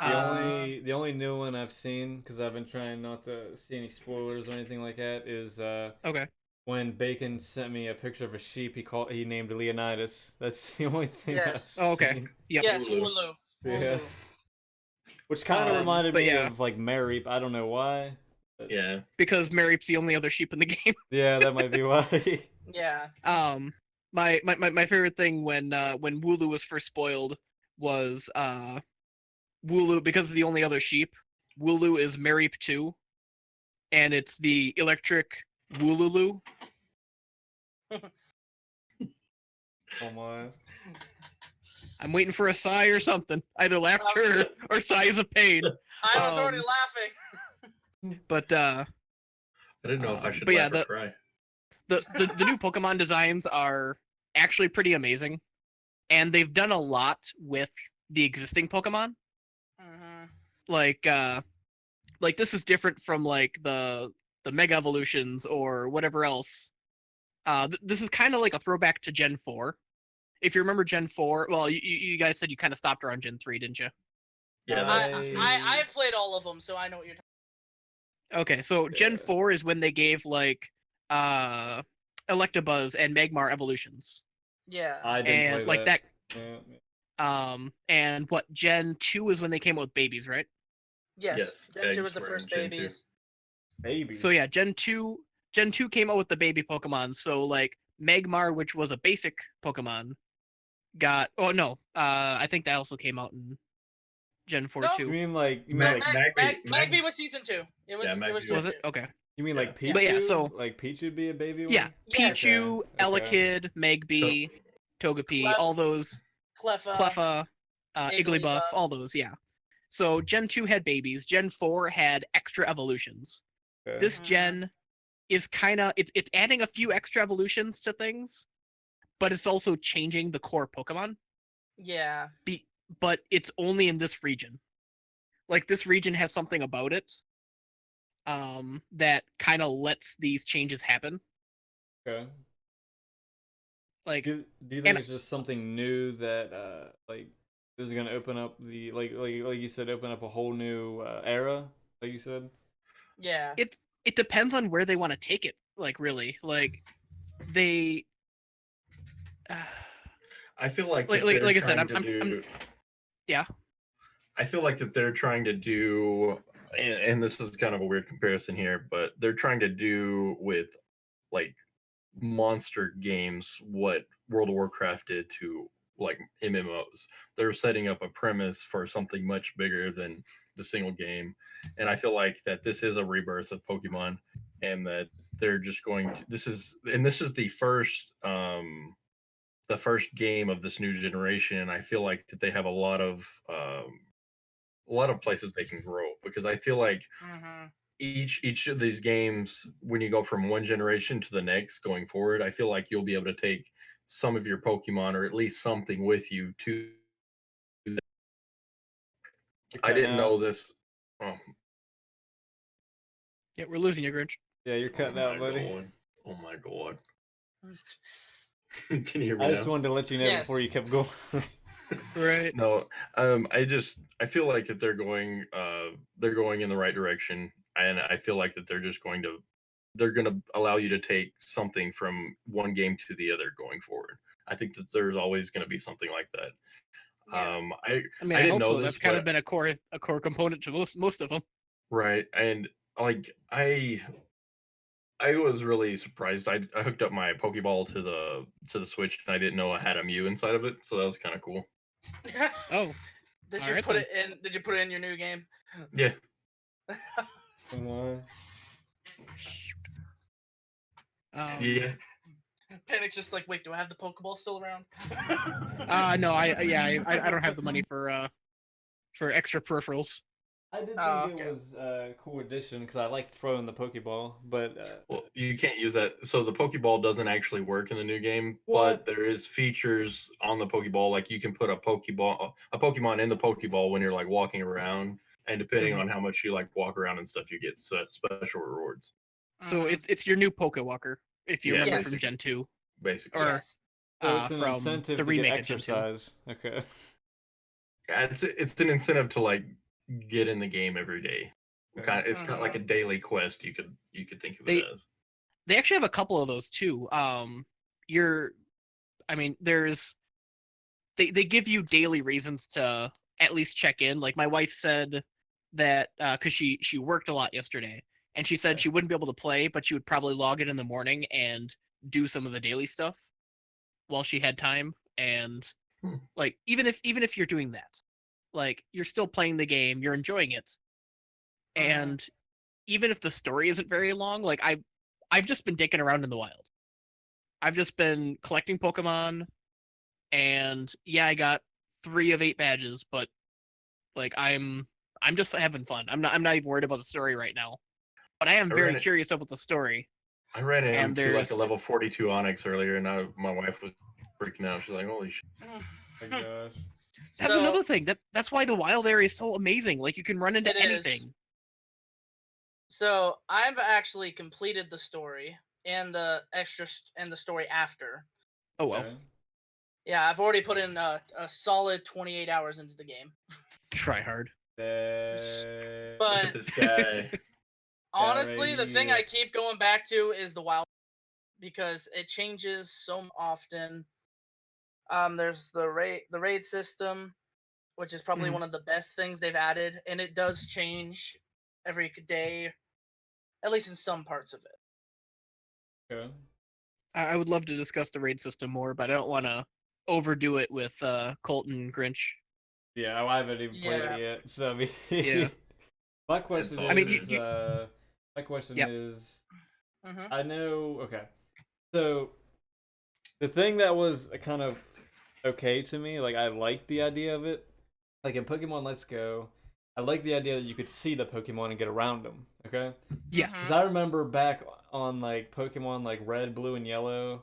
The only new one I've seen, because I've been trying not to see any spoilers or anything like that, is Okay. when Bacon sent me a picture of a sheep he named Leonidas. That's the only thing I've Yes. seen. Oh, okay. Yep. Yes, Wooloo. Wooloo. Yeah. Which kind of reminded but me yeah. of like Mareep. I don't know why. But... Yeah. Because Mareep's the only other sheep in the game. Yeah, that might be why. Yeah. My favorite thing when Wooloo was first spoiled was Wooloo, because it's the only other sheep. Wooloo is Mareep 2, and it's the electric Wooloo. Oh my. I'm waiting for a sigh or something. Either laughter or sighs of pain. I was already laughing. But I didn't know if I should but yeah, laugh or cry. the new Pokemon designs are actually pretty amazing, and they've done a lot with the existing Pokemon. Mm-hmm. Like this is different from like the Mega Evolutions or whatever else. This is kind of like a throwback to Gen 4. If you remember Gen 4, well, you guys said you kind of stopped around Gen 3, didn't you? Yeah. I've played all of them, so I know what you're talking. Okay, so Gen 4 is when they gave like Electabuzz and Magmar evolutions. Yeah. I didn't And play like that. Yeah. And what Gen 2 is when they came out with babies, right? Yes. Gen 2 was the eggs were first in Gen 2. babies. Babies. So yeah, Gen 2 came out with the baby Pokemon. So like Magmar, which was a basic Pokemon, got I think that also came out in Gen 4 No. too. You mean like Magby was season 2. It was. Yeah, it was. Magby Gen Was 2. it? Okay. You mean like Yeah. Pichu? But yeah, so- like Pichu would be a baby one? Yeah, Yeah. Pichu, Okay. Elekid, Magby, Togepi, all those, Cleffa, Igglybuff, all those, yeah. So Gen 2 had babies. Gen 4 had extra evolutions. Okay. This gen is kind of it's adding a few extra evolutions to things, but it's also changing the core Pokemon. Yeah. But it's only in this region. Like this region has something about it that kind of lets these changes happen. Okay. Like, Do you think it's just something new that like this is gonna open up the like you said, open up a whole new era, like you said? Yeah. it depends on where they want to take it. Like really, like they. I feel like Like I said, I'm yeah. I feel like that they're trying to do, and this is kind of a weird comparison here, but they're trying to do with like monster games what World of Warcraft did to like MMOs. They're setting up a premise for something much bigger than the single game, and I feel like that this is a rebirth of Pokemon, and that they're just going to. This is the first game of this new generation, and I feel like that they have a lot of places they can grow, because I feel like each of these games, when you go from one generation to the next going forward, I feel like you'll be able to take some of your Pokemon or at least something with you to. I didn't know this. Oh, Yeah, we're losing you, Grinch. Yeah, you're cutting out, buddy. God. Oh my god. Can you hear me I now? just wanted to let you know before you kept going. Right. No, I feel like that they're going in the right direction, and I feel like that they're going to allow you to take something from one game to the other going forward. I think that there's always going to be something like that. Yeah. I mean, I didn't hope know so. this, That's kind but- of been a core component to most of them. Right, and like I was really surprised. I hooked up my Pokeball to the Switch, and I didn't know I had a Mew inside of it, so that was kind of cool. Oh, Did All you right, put then. it in? Did you put it in your new game? Yeah. Yeah. Panic's just like, wait, do I have the Pokeball still around? no, I don't have the money for extra peripherals. I did think okay. it was a cool addition because I like throwing the Pokeball, but Well, you can't use that. So the Pokeball doesn't actually work in the new game, What? but there is features on the Pokeball, like you can put a Pokemon in the Pokeball when you're like walking around, and depending on how much you like walk around and stuff, you get special rewards. So it's your new Pokewalker, if you Yeah, remember from basically. Gen 2. Basically, Or Yes. so it's an from incentive the to get remake of Gen 2. exercise. Okay. yeah, it's an incentive to like get in the game every day. Okay. It's kind of like a daily quest. You could think of They- it as. They actually have a couple of those too. There's they give you daily reasons to at least check in. Like my wife said that because she worked a lot yesterday, and she said she wouldn't be able to play, but she would probably log in the morning and do some of the daily stuff while she had time. And like even if you're doing that, like you're still playing the game, you're enjoying it, and even if the story isn't very long, like I've just been dicking around in the wild. I've just been collecting Pokemon, and yeah, I got 3 of 8 badges, but like I'm just having fun. I'm not even worried about the story right now, but I am very curious about the story. I ran into like a there's- level 42 Onyx earlier, and my wife was freaking out. She's like, "Holy shit!" Oh my gosh. That's another thing. That's why the wild area is so amazing. Like you can run into anything. So I've actually completed the story and the story after. Oh well. Okay. Yeah, I've already put in a solid 28 hours into the game. Try hard. Look But at this guy. honestly, right the thing here. I keep going back to is the wild, because it changes so often. There's the raid system, which is probably one of the best things they've added, and it does change every day, at least in some parts of it. Okay. I would love to discuss the raid system more, but I don't want to overdo it with Colton Grinch. Yeah, I haven't even played it yet. So I mean, Yeah. my question is, I mean, my question Yep. is, I know. Okay, so the thing that was kind of okay to me, like I liked the idea of it, like in Pokemon Let's Go, I like the idea that you could see the Pokemon and get around them. Okay. Yes. Because I remember back on like Pokemon like Red, Blue, and Yellow,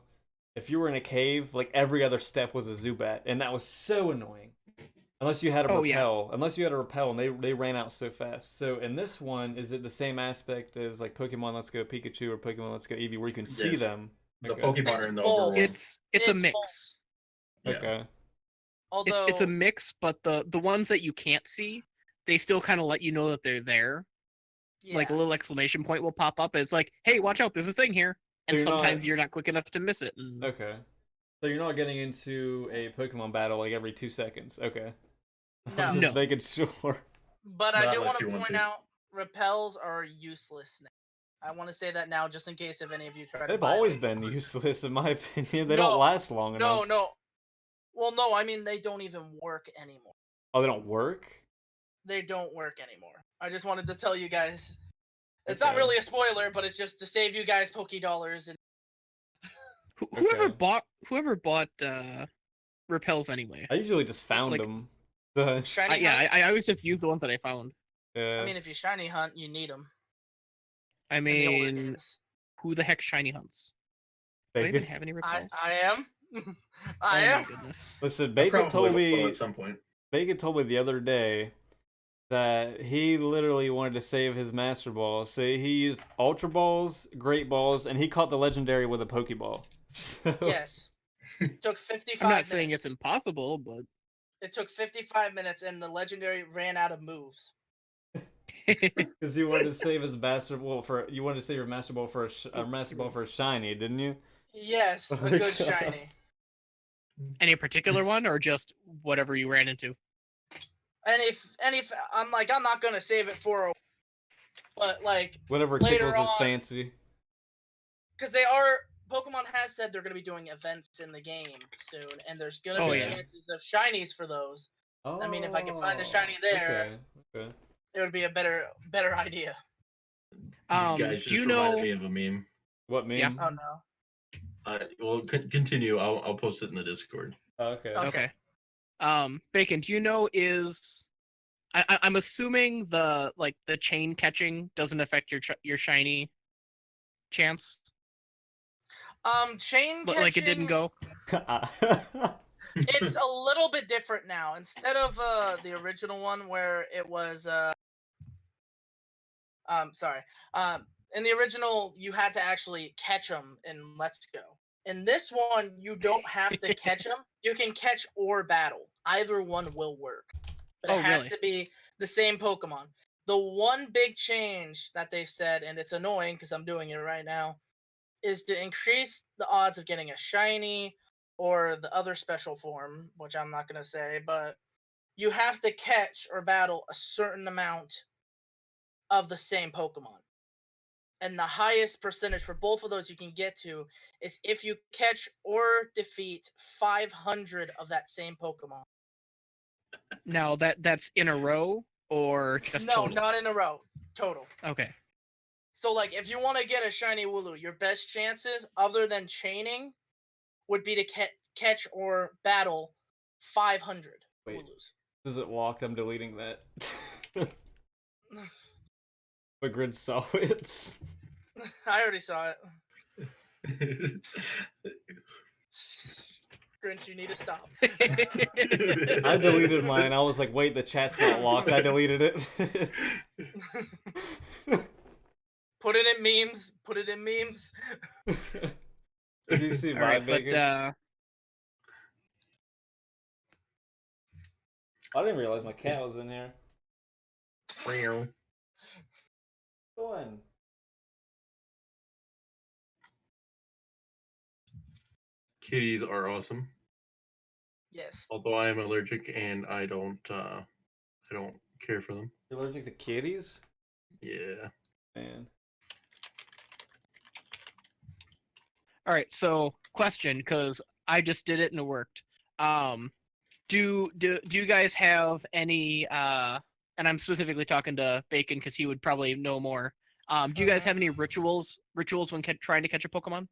if you were in a cave, like every other step was a Zubat, and that was so annoying. Unless you had a repel, unless you had a repel, and they ran out so fast. So in this one, is it the same aspect as like Pokemon Let's Go Pikachu or Pokemon Let's Go Eevee, where you can see them? The Pokemon are in the overworld. It's a mix. Okay. Although It's a mix, but the ones that you can't see, they still kind of let you know that they're there. Like a little exclamation point will pop up, and it's like, "Hey, watch out! There's a thing here." And So sometimes you're not quick enough to miss it. And... Okay. So you're not getting into a Pokemon battle like every 2 seconds. Okay. No. I'm just making sure. But I do want to point out, repels are useless now. I want to say that now, just in case if any of you try to. They've always been useless, in my opinion. They don't last long enough. No. Well, no, I mean they don't even work anymore. Oh, they don't work? They don't work anymore. I just wanted to tell you guys. It's not really a spoiler, but it's just to save you guys $Poké and. Whoever bought repels anyway. I usually just found them. Shiny I always just use the ones that I found. Yeah. I mean, if you shiny hunt, you need them. I mean, who the heck shiny hunts? Do I even have any repels? I am. I am. My goodness. Listen, Bacon told me at some point. Bacon told me the other day that he literally wanted to save his Master Ball. So he used Ultra Balls, Great Balls, and he caught the Legendary with a Pokeball. So... Yes. It took 55 I'm not minutes. saying it's impossible, but... It took 55 minutes, and the Legendary ran out of moves. Because you wanted to save his Master Ball for... You wanted to save your Master Ball for a Master Ball for a Shiny, didn't you? Yes, a good Shiny. Any particular one, or just whatever you ran into? And if I'm like, I'm not gonna save it for, but like whatever later tickles his fancy. Because Pokemon has said they're gonna be doing events in the game soon, and there's gonna be chances of shinies for those. I mean, if I can find a shiny there, okay. It would be a better idea. You guys just reminded me of a meme. What meme? Yeah. Oh no. Well, continue. I'll post it in the Discord. Okay. Bacon, do you know I'm assuming the chain catching doesn't affect your shiny chance? Chain catching, like it didn't go. It's a little bit different now. Instead of the original one where it was in the original you had to actually catch them in Let's Go. In this one, you don't have to catch them. You can catch or battle. Either one will work. But it has to be the same Pokemon. The one big change that they've said, and it's annoying because I'm doing it right now, is to increase the odds of getting a shiny or the other special form, which I'm not going to say, but you have to catch or battle a certain amount of the same Pokemon. And the highest percentage for both of those you can get to is if you catch or defeat 500 of that same Pokemon. Now that's in a row or just No, total? not in a row. Total. Okay. So, like, if you want to get a shiny Wooloo, your best chances, other than chaining, would be to catch or battle 500 Wait. Wooloos. Does it walk? I'm deleting that. But Grid saw it. I already saw it. Grinch, you need to stop. I deleted mine. I was like, wait, the chat's not locked. I deleted it. Put it in memes. Put it in memes. Did you see All my right, bacon? but I didn't realize my cat was in here. Go in. Kitties are awesome. Yes. Although I am allergic and I don't care for them. You're allergic to kitties? Yeah. Man. all right, so question, because I just did it and it worked. Do you guys have any and I'm specifically talking to Bacon because he would probably know more. Do you guys have any rituals when trying to catch a Pokemon?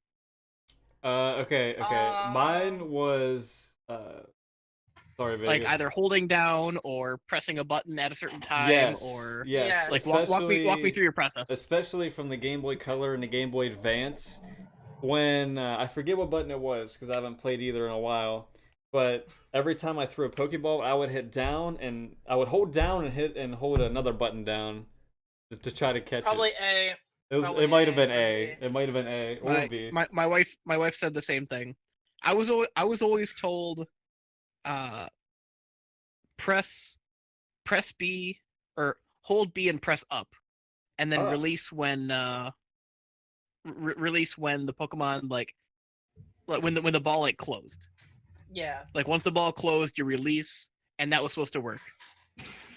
Okay. Mine was sorry, baby. Like either holding down or pressing a button at a certain time, yes, or yes. like walk me through your process. Especially from the Game Boy Color and the Game Boy Advance, when I forget what button it was because I haven't played either in a while. But every time I threw a Pokeball, I would hit down and I would hold down and hit and hold another button down to try to catch Probably it. A. It might have been A. A. It might have been A or B. My wife said the same thing. I was always told, press B or hold B and press up, and then release when release when the Pokemon like when the ball like closed. Yeah. Like once the ball closed, you release, and that was supposed to work.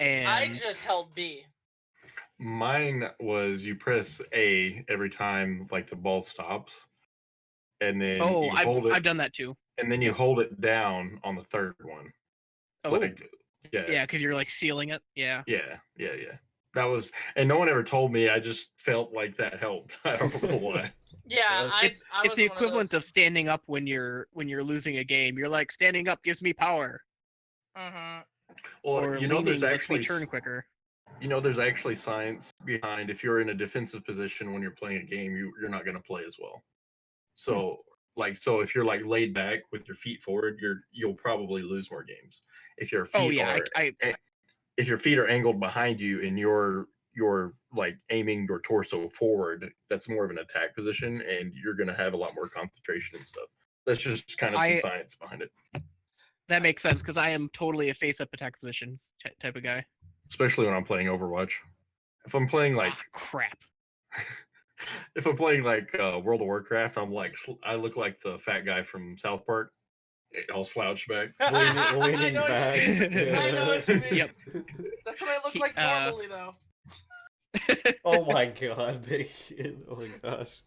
And I just held B. Mine was you press A every time like the ball stops, and then you hold it, I've done that too. and then you hold it down on the third one. Oh, Like, yeah, because you're like sealing it. Yeah. Yeah. That was, and no one ever told me. I just felt like that helped. I don't know why. Yeah, it's the equivalent of standing up when you're losing a game. You're like, standing up gives me power. Mm-hmm. Well, or you know, leaning there's lets me actually turn quicker. You know, there's actually science behind if you're in a defensive position when you're playing a game, you're not going to play as well. So, so if you're like laid back with your feet forward, you'll probably lose more games. If your feet if your feet are angled behind you and you're like aiming your torso forward, that's more of an attack position, and you're going to have a lot more concentration and stuff. That's just kind of some science behind it. That makes sense because I am totally a face-up attack position type of guy. Especially when I'm playing Overwatch. If I'm playing like crap. If I'm playing like World of Warcraft, I look like the fat guy from South Park, all slouched back, leaning back. I know what you mean. Yep. That's what I look like normally, though. Oh my god, Bacon. Oh my gosh.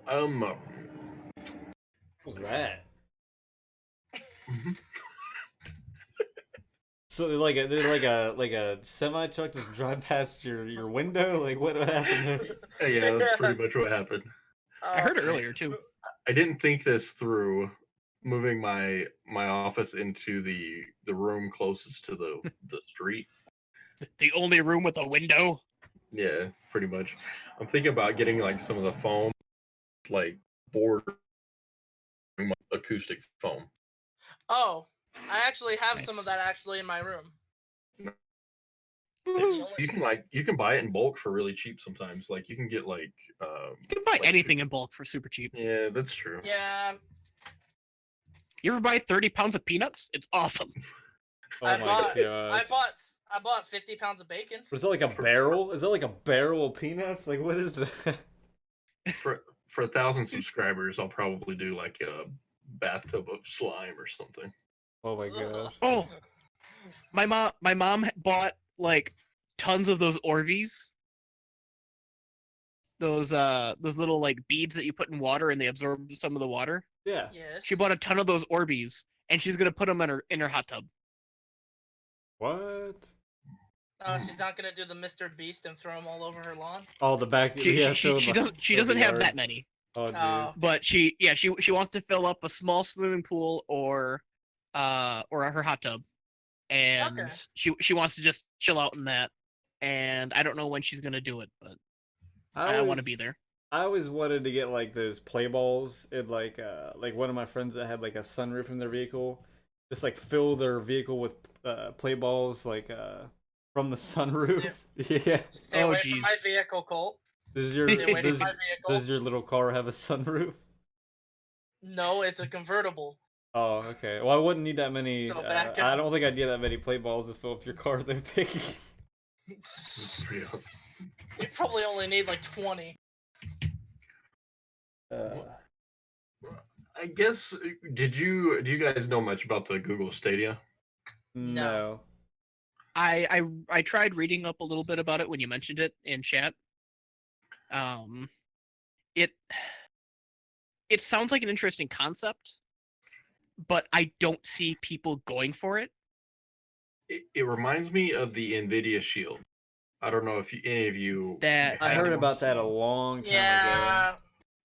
What was that? Mm-hmm. So like a semi truck just drive past your window? Like what happened there? Yeah, that's pretty much what happened. I heard it earlier too. I didn't think this through. Moving my office into the room closest to the street. The only room with a window. Yeah, pretty much. I'm thinking about getting like some of the foam, like board acoustic foam. Oh, I actually have some of that actually in my room. You can buy it in bulk for really cheap sometimes. Like you can get like you can buy anything in bulk for super cheap. Yeah, that's true. Yeah. You ever buy 30 pounds of peanuts? It's awesome. Oh my god! I bought 50 pounds of bacon. Was it like a barrel? Is it like a barrel of peanuts? Like what is that? For 1,000 subscribers, I'll probably do like bathtub of slime or something. Oh my god. Oh, my mom bought like tons of those Orbeez. Those little like beads that you put in water and they absorb some of the water. Yeah. Yes. She bought a ton of those Orbeez and she's gonna put them in her hot tub. What? Oh, she's not gonna do the Mr. Beast and throw them all over her lawn. Oh, the back. She fill the- doesn't fill the have yard. that many. Oh jeez. But she wants to fill up a small swimming pool or her hot tub, and Okay. she wants to just chill out in that. And I don't know when she's gonna do it, but I want to be there. I always wanted to get like those play balls and like one of my friends that had like a sunroof in their vehicle, just like fill their vehicle with play balls like from the sunroof. Yeah. Stay Oh, away from my jeez. vehicle, Colt. Does your Stay away from does, my vehicle. does your little car have a sunroof? No, it's a convertible. Oh, okay. Well, I wouldn't need that many. So back I up. don't think I'd need that many play balls to fill up your car though, Piggy. It's pretty awesome. You probably only need like 20. I guess. Do you guys know much about the Google Stadia? No. I tried reading up a little bit about it when you mentioned it in chat. It sounds like an interesting concept, but I don't see people going for it. It reminds me of the Nvidia Shield. I don't know if any of you. That I had heard one. about that a long time ago. Yeah.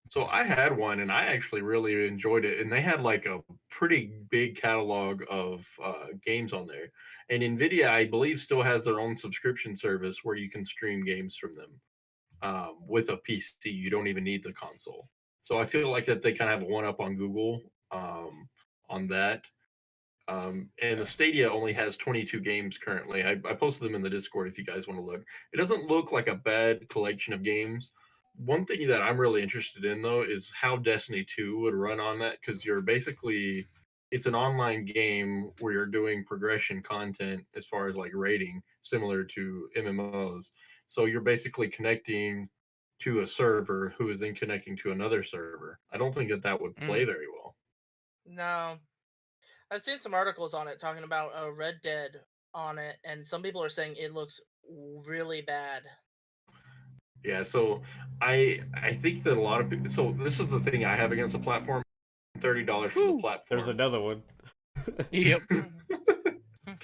So I had one, and I actually really enjoyed it. And they had like a pretty big catalog of games on there. And Nvidia, I believe, still has their own subscription service where you can stream games from them with a PC. You don't even need the console. So I feel like that they kind of have one up on Google on that. And the Stadia only has 22 games currently. I posted them in the Discord if you guys want to look. It doesn't look like a bad collection of games. One thing that I'm really interested in though is how Destiny 2 would run on that, because it's an online game where you're doing progression content as far as like raiding, similar to MMOs. So you're basically connecting to a server who is then connecting to another server. I don't think that would play very well. No. I've seen some articles on it talking about Red Dead on it, and some people are saying it looks really bad. Yeah, so I think that a lot of people. So this is the thing I have against the platform: $30 for the platform. There's another one. Yep.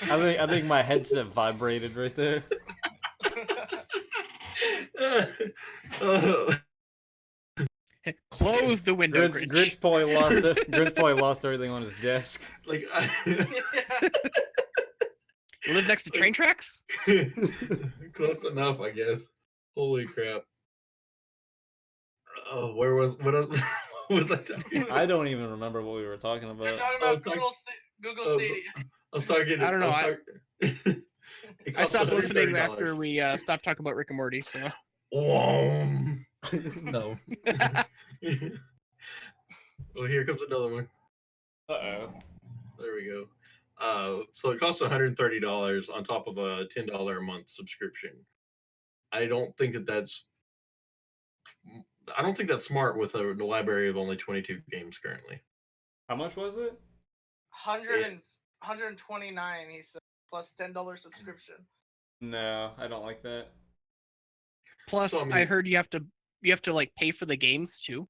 I think my headset vibrated right there. Close the window, Grinch. Grinch probably lost it. Grinch probably lost everything on his desk. Like Live next to train tracks? close enough, I guess. Holy crap! Oh, what else? What was I talking? I don't even remember what we were talking You're about. talking about Google Stadia. I was talking. I don't know, It I cost stopped listening $130. after we stopped talking about Rick and Morty, so. No. Well, here comes another one. Uh-oh. There we go. So it costs $130 on top of a $10 a month subscription. I don't think that's smart with a library of only 22 games currently. How much was it? 129, he said, plus $10 subscription. No, I don't like that. Plus, So, I mean- I heard you have to like pay for the games too.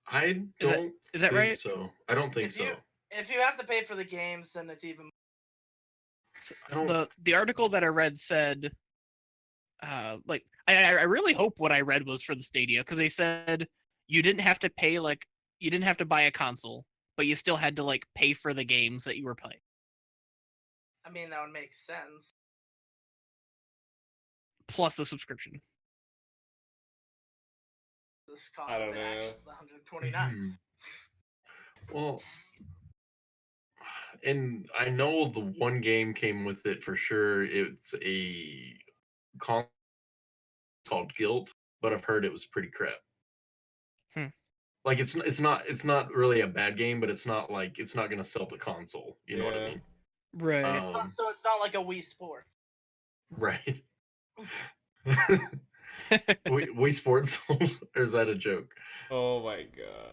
I don't. Is that think right? So I don't think so. If you have to pay for the games, then it's even. I don't. The article that I read said, like I really hope what I read was for the Stadia, because they said you didn't have to pay, like you didn't have to buy a console, but you still had to like pay for the games that you were playing. I mean, that would make sense. Plus the subscription. This cost I don't of the know. actual 129. Well, and I know the one game came with it for sure. It's a console called Guilt, but I've heard it was pretty crap. Like it's not really a bad game, but it's not gonna sell the console. You know what I mean? Right. So it's not like a Wii Sport. Right. Wii Sports, or is that a joke? Oh my god.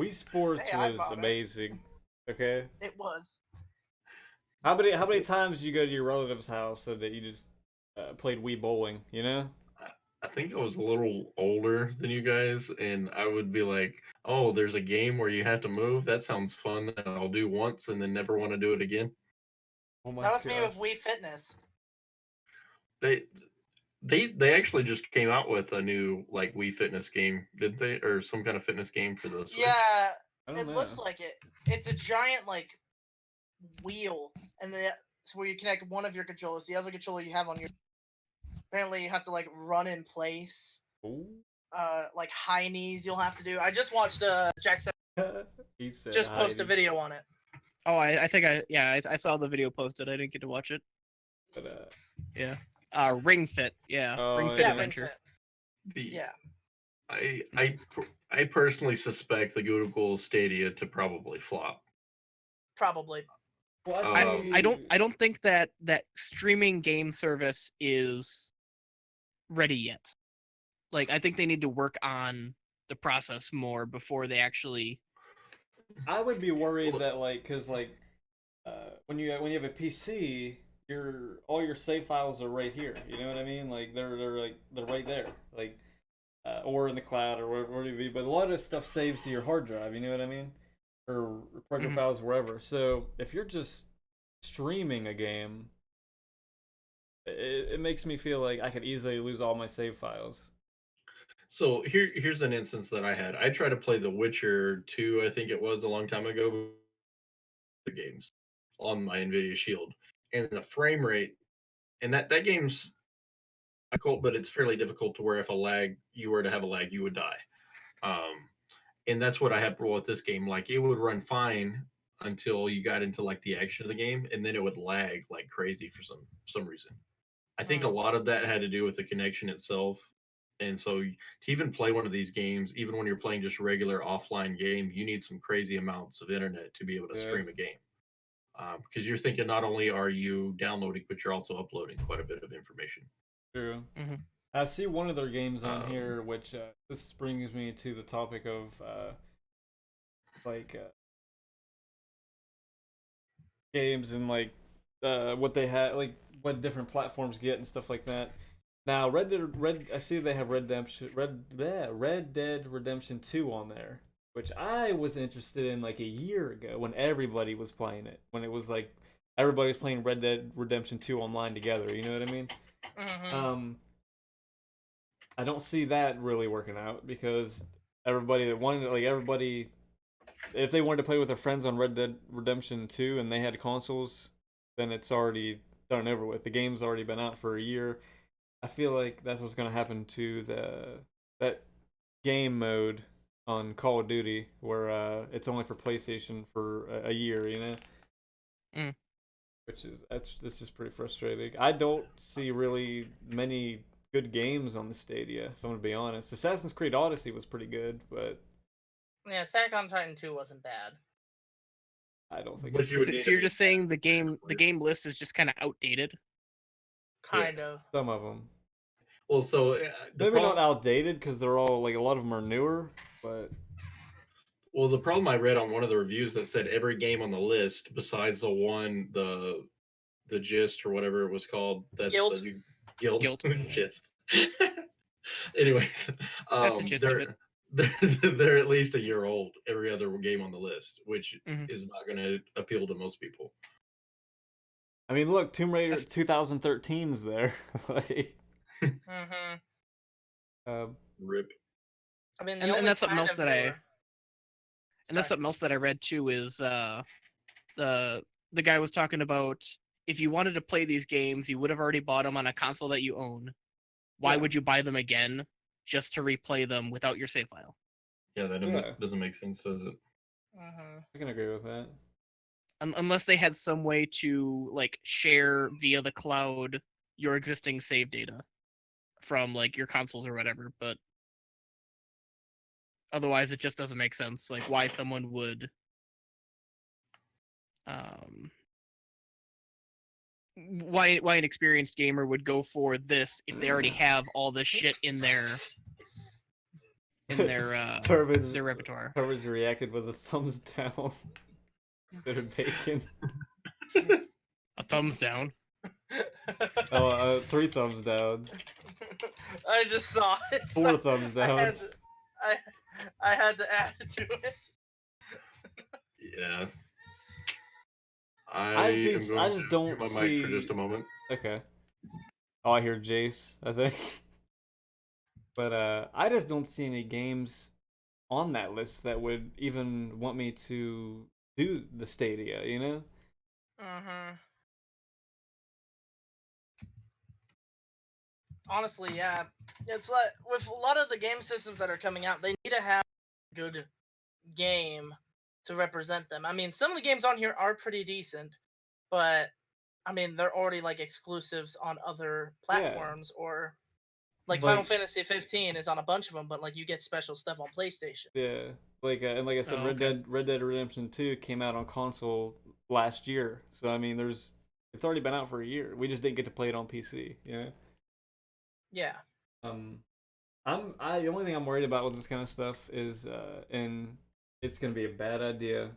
Wii Sports Hey, I was bought it. amazing. Okay. It was. How many times did you go to your relative's house so that you just played Wii bowling? You know. I think I was a little older than you guys, and I would be like, "Oh, there's a game where you have to move. That sounds fun. That I'll do once and then never want to do it again." Oh my That was god. me with Wii Fitness. They they actually just came out with a new like Wii Fitness game, didn't they? Or some kind of fitness game for the Switch. Yeah, I don't it know. looks like it. It's a giant like wheel, and then it's where you connect one of your controllers. The other controller you have on your. Apparently, you have to like run in place. Ooh. Like high knees you'll have to do. I just watched Jack He said just post a Heidi, video on it. Oh, I think I saw the video posted. I didn't get to watch it. but, Yeah. Ring Fit. Yeah. Oh, Ring Fit yeah. Yeah, Adventure. Yeah. I personally suspect the Google Stadia to probably flop. Probably. well, I don't think that streaming game service is ready yet. Like, I think they need to work on the process more before they actually. I would be worried that like, cause like, when you have a PC, all your save files are right here. You know what I mean? Like they're right there. Like, or in the cloud or wherever it be. But a lot of stuff saves to your hard drive. You know what I mean? Or project files wherever. So if you're just streaming a game, it makes me feel like I could easily lose all my save files. So here's an instance that I had. I tried to play The Witcher 2, I think it was a long time ago, the games on my Nvidia Shield, and the frame rate, and that game's difficult, but it's fairly difficult to where if you were to have a lag, you would die. And that's what I had with this game. Like it would run fine until you got into like the action of the game, and then it would lag like crazy for some reason. I think a lot of that had to do with the connection itself. And so to even play one of these games, even when you're playing just regular offline game, you need some crazy amounts of internet to be able to stream a game. Because you're thinking not only are you downloading, but you're also uploading quite a bit of information. True. Mm-hmm. I see one of their games on here, which this brings me to the topic of like games and like what they have, like what different platforms get and stuff like that. Now, I see they have Red Dead Redemption 2 on there, which I was interested in like a year ago when everybody was playing it. When it was like everybody was playing Red Dead Redemption 2 online together. You know what I mean? Mm-hmm. I don't see that really working out because everybody that wanted, like everybody, if they wanted to play with their friends on Red Dead Redemption 2 and they had consoles, then it's already done and over with. The game's already been out for a year. I feel like that's what's going to happen to that game mode on Call of Duty, where it's only for PlayStation for a year, you know. Which is that's just pretty frustrating. I don't see really many good games on the Stadia, if I'm gonna be honest. Assassin's Creed Odyssey was pretty good, but yeah, Attack on Titan 2 wasn't bad. I don't think. So you're just saying the game list is just kind of outdated? Kind of. Some of them. Well, so maybe not outdated because they're all like a lot of them are newer, but. Well, the problem I read on one of the reviews that said every game on the list, besides the gist or whatever it was called, that's Guild. Guild. Gist. Anyways, That's the gist of it. They're at least a year old. Every other game on the list, which is not going to appeal to most people. I mean, look, Tomb Raider 2013's there. Like, Rip. I mean, and that's something else that that's something else that I read too. Is the guy was talking about if you wanted to play these games, you would have already bought them on a console that you own. Why would you buy them again just to replay them without your save file? Yeah, that doesn't make sense, does it? I can agree with that. Unless they had some way to like share via the cloud your existing save data from like your consoles or whatever, but otherwise it just doesn't make sense. Like why someone would why an experienced gamer would go for this if they already have all this shit in their in their repertoire. Turbans reacted with a thumbs down. They're bacon. A thumbs down. Oh, 3 thumbs down. I just saw it. 4 thumbs down. I had to add to it. Yeah. I just don't my see. mic for just a moment. Okay. Oh, I hear Jace, I think. But I just don't see any games on that list that would even want me to do the Stadia, you know? Mm-hmm. Honestly, yeah. It's like with a lot of the game systems that are coming out, they need to have a good game to represent them. I mean, some of the games on here are pretty decent, but I mean, they're already like exclusives on other platforms, or like Final Fantasy 15 is on a bunch of them, but like you get special stuff on PlayStation. Yeah, and like I said, Red Dead Redemption 2 came out on console last year, so I mean, it's already been out for a year. We just didn't get to play it on PC, you know? Yeah. The only thing I'm worried about with this kind of stuff is, and it's gonna be a bad idea,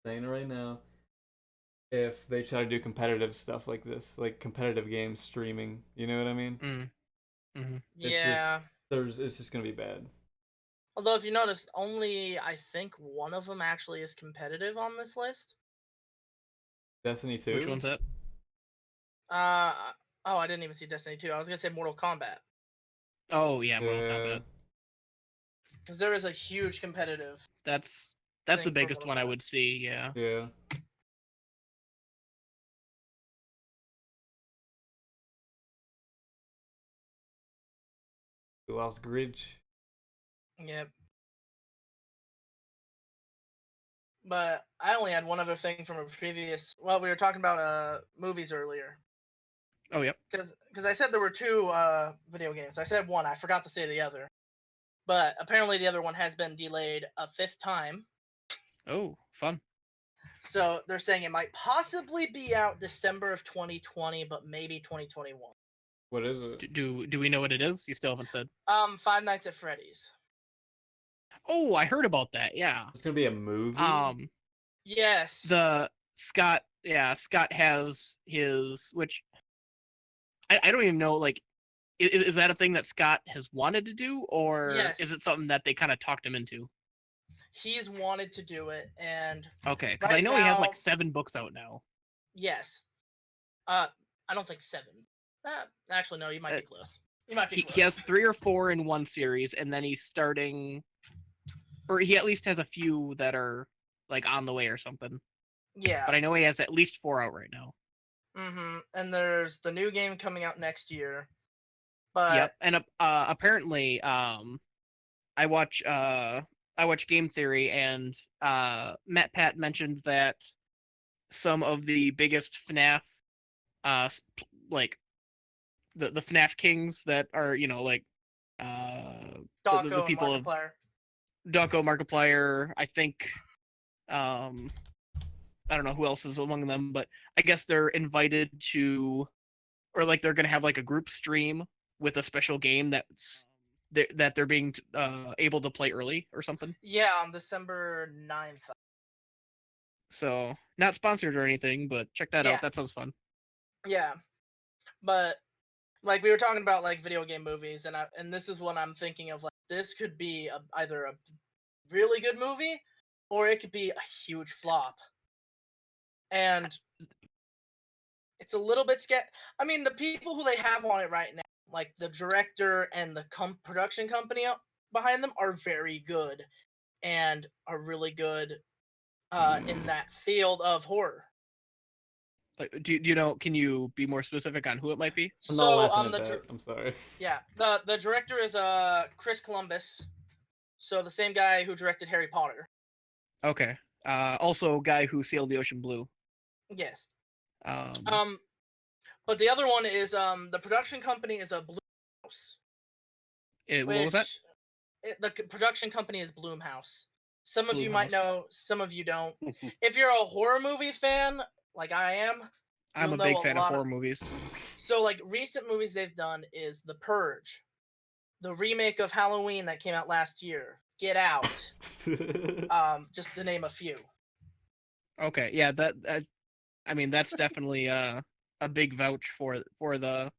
saying it right now, if they try to do competitive stuff like this, like competitive games streaming. You know what I mean? Yeah. It's just gonna be bad. Although, if you notice, only I think one of them actually is competitive on this list. Destiny 2. Which one's that? Oh, I didn't even see Destiny 2. I was gonna say Mortal Kombat. Oh yeah, Mortal Kombat. Because there is a huge competitive. That's the biggest one I would see. Yeah. Yeah. Who else? Gridge. Yep. But I only had one other thing from a previous. Well, we were talking about movies earlier. Oh yep. Because I said there were 2 video games. I said one. I forgot to say the other. But apparently the other one has been delayed a 5th time. Oh, fun. So they're saying it might possibly be out December of 2020, but maybe 2021. What is it? Do we know what it is? You still haven't said. Five Nights at Freddy's. Oh, I heard about that. Yeah. It's gonna be a movie. Yes. Scott has his, which I don't even know. Like, is that a thing that Scott has wanted to do, or is it something that they kind of talked him into? He's wanted to do it, and okay, because I know he has like 7 books out now. Yes. I don't think 7. Actually, no, you might be close. You might be close. He has 3 or 4 in one series, and then he's starting, or he at least has a few that are like on the way or something. Yeah. But I know he has at least 4 out right now. And there's the new game coming out next year. But yep, and apparently, I watch Game Theory, and Matt Pat mentioned that some of the biggest FNAF, like the FNAF kings that are, you know, like the people of Dawko, Markiplier, I think, I don't know who else is among them, but I guess they're invited to, or like they're gonna have like a group stream with a special game that they're being able to play early or something. Yeah, on December 9th. So, not sponsored or anything, but check that out. That sounds fun. Yeah, but like we were talking about like video game movies, and this is what I'm thinking of. Like, this could be either a really good movie, or it could be a huge flop. And it's a little bit scary. I mean, the people who they have on it right now, like the director and the production company behind them, are very good and are really good in that field of horror. Do you know? Can you be more specific on who it might be? I'm not laughing at that. I'm sorry. Yeah, the director is Chris Columbus, so the same guy who directed Harry Potter. Okay. Also, guy who sailed the ocean blue. Yes. But the other one is the production company is a Blumhouse. What was that? The production company is Blumhouse. Some of you might know, some of you don't. If you're a horror movie fan, like I am, I'm a big fan of horror movies. So, like, recent movies they've done is The Purge, the remake of Halloween that came out last year, Get Out, just to name a few. Okay, yeah, I mean that's definitely a big vouch for the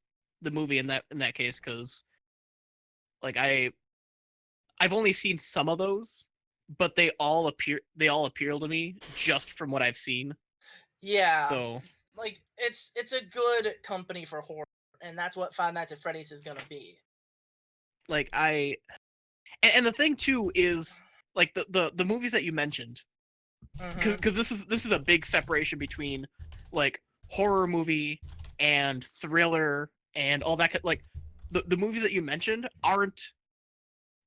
movie in that case, because like I've only seen some of those, but they all appeal to me just from what I've seen. Yeah. So like it's a good company for horror, and that's what Five Nights at Freddy's is gonna be. like and the thing too is like the movies that you mentioned, because this is a big separation between like horror movie and thriller and all that. Like the movies that you mentioned aren't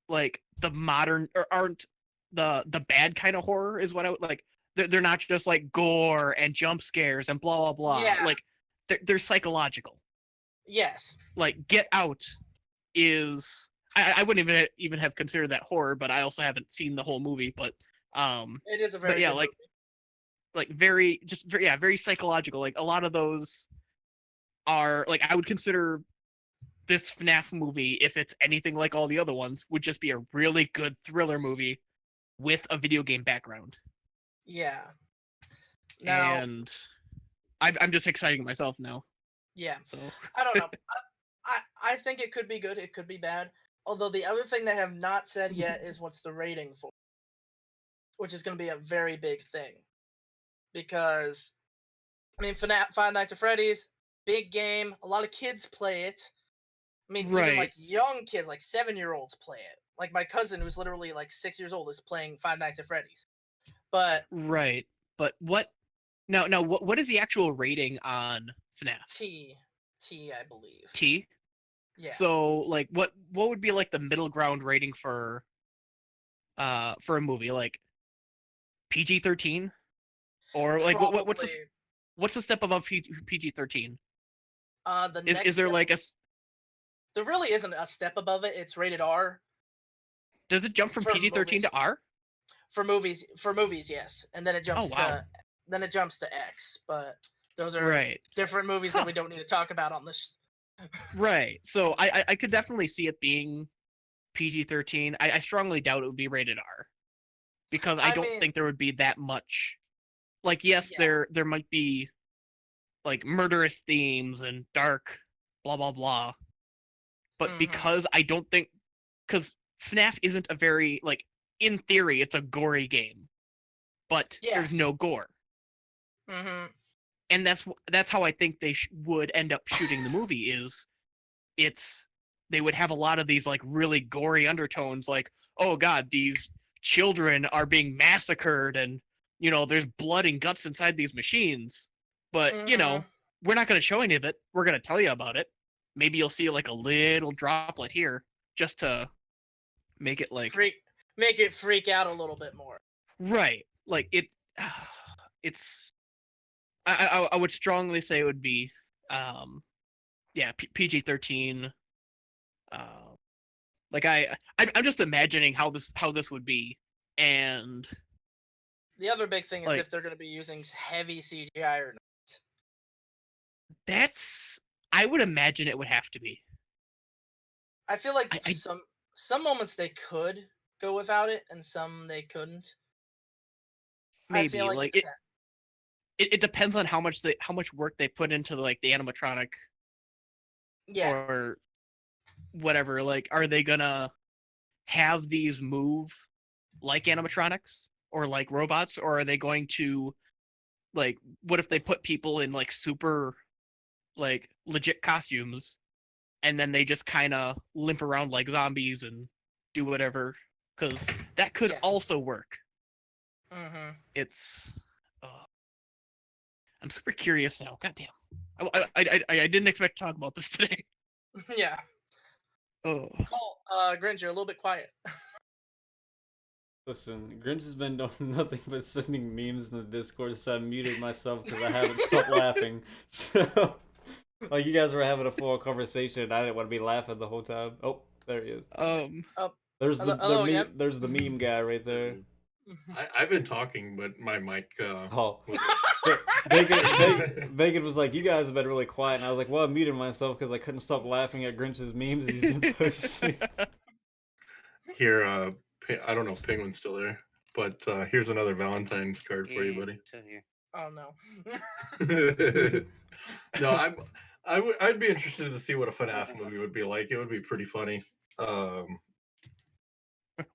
like the modern, or aren't the bad kind of horror, is what I would like. They're not just like gore and jump scares and blah blah blah. Yeah. Like they're psychological. Yes. Like Get Out is, I wouldn't even have considered that horror, but I also haven't seen the whole movie. But it is a very yeah, good like movie. like very psychological. Like a lot of those are like, I would consider this FNAF movie, if it's anything like all the other ones, would just be a really good thriller movie with a video game background. Yeah. Now, and I'm just exciting myself now. Yeah. So I don't know. I think it could be good. It could be bad. Although the other thing they have not said yet is what's the rating for, which is going to be a very big thing. Because, I mean, Five Nights at Freddy's, big game. A lot of kids play it. I mean, even like young kids, like 7-year-olds play it. Like my cousin, who's literally like 6 years old, is playing Five Nights at Freddy's. But but what? Now, what is the actual rating on FNAF? T, I believe. T. Yeah. So, like, what would be like the middle ground rating for a movie, like PG-13, or like what's the step above PG-13? Is there like a? There really isn't a step above it. It's rated R. Does it jump from PG-13 to R? For movies, yes, and then it jumps to X. But those are different movies that we don't need to talk about on this. Right. So I could definitely see it being PG-13. I strongly doubt it would be rated R, because I don't think there would be that much. Like, yes, there might be like murderous themes and dark blah blah blah, but because I don't think, because FNAF isn't a very, like, in theory it's a gory game, but there's no gore. And that's how I think they would end up shooting the movie. They would have a lot of these like really gory undertones, like, oh god, these children are being massacred, and there's blood and guts inside these machines, but we're not going to show any of it. We're going to tell you about it. Maybe you'll see like a little droplet here, just to make it like freak out a little bit more. Right. Like it's I would strongly say it would be PG-13. Like I'm just imagining how this would be. And the other big thing is if they're going to be using heavy CGI or not. I would imagine it would have to be. I feel like some moments they could go without it, and some they couldn't. Maybe, I feel like it depends on how much work they put into like the animatronic. Yeah. Or whatever. Like, are they gonna have these move like animatronics or like robots, or are they going to, like, what if they put people in like super like legit costumes, and then they just kind of limp around like zombies and do whatever? Because that could also work. It's I'm super curious now. Goddamn. I didn't expect to talk about this today. Yeah. Oh. Cole, Grinch, you're a little bit quiet. Listen, Grinch has been doing nothing but sending memes in the Discord, so I muted myself because I haven't stopped laughing. So, like, you guys were having a full conversation, and I didn't want to be laughing the whole time. Oh, there he is. Oh. There's the meme guy right there. I've been talking, but my mic. Oh, was- Vegan was like, "You guys have been really quiet," and I was like, "Well, I muted myself because I couldn't stop laughing at Grinch's memes he's been posting." Here, I don't know if Penguin's still there, but here's another Valentine's card for you, buddy. Still here. Oh no. No, I'd be interested to see what a FNAF movie would be like. It would be pretty funny.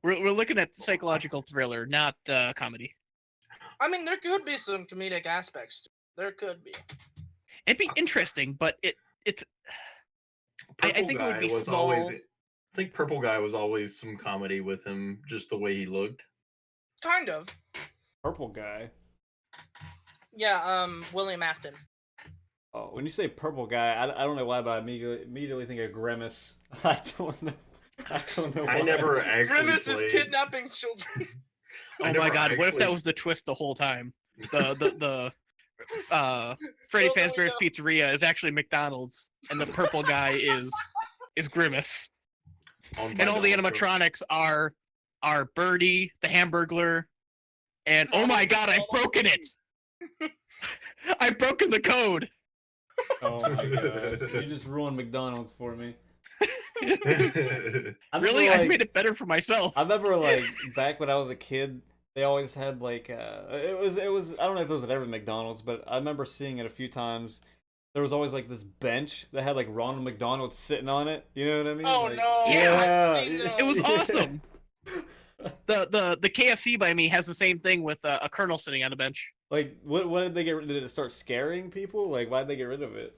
We're looking at psychological thriller, not comedy. I mean, there could be some comedic aspects. There could be. It'd be interesting, but it's. I think it would be small. I think Purple Guy was always some comedy with him, just the way he looked. Kind of. Purple guy. Yeah, William Afton. Oh, when you say purple guy, I don't know why, but I immediately think of Grimace. I don't know. I don't know. I why. never actually Grimace played. is kidnapping children. Oh my god! What if that was the twist the whole time? The Freddy Fazbear's Pizzeria is actually McDonald's, and the purple guy is Grimace, and all the animatronics are Birdie, the Hamburglar, and oh my god, I've broken it! I've broken the code. Oh my gosh! You just ruined McDonald's for me. Really? Like, I made it better for myself. I remember like back when I was a kid, they always had like it was I don't know if it was at every McDonald's, but I remember seeing it a few times. There was always like this bench that had like Ronald McDonald sitting on it. You know what I mean? Oh like, no! Yeah. I've seen It was those. awesome. The KFC by me has the same thing with a Colonel sitting on a bench. Like what did they get rid of? Did it start scaring people? Like why did they get rid of it?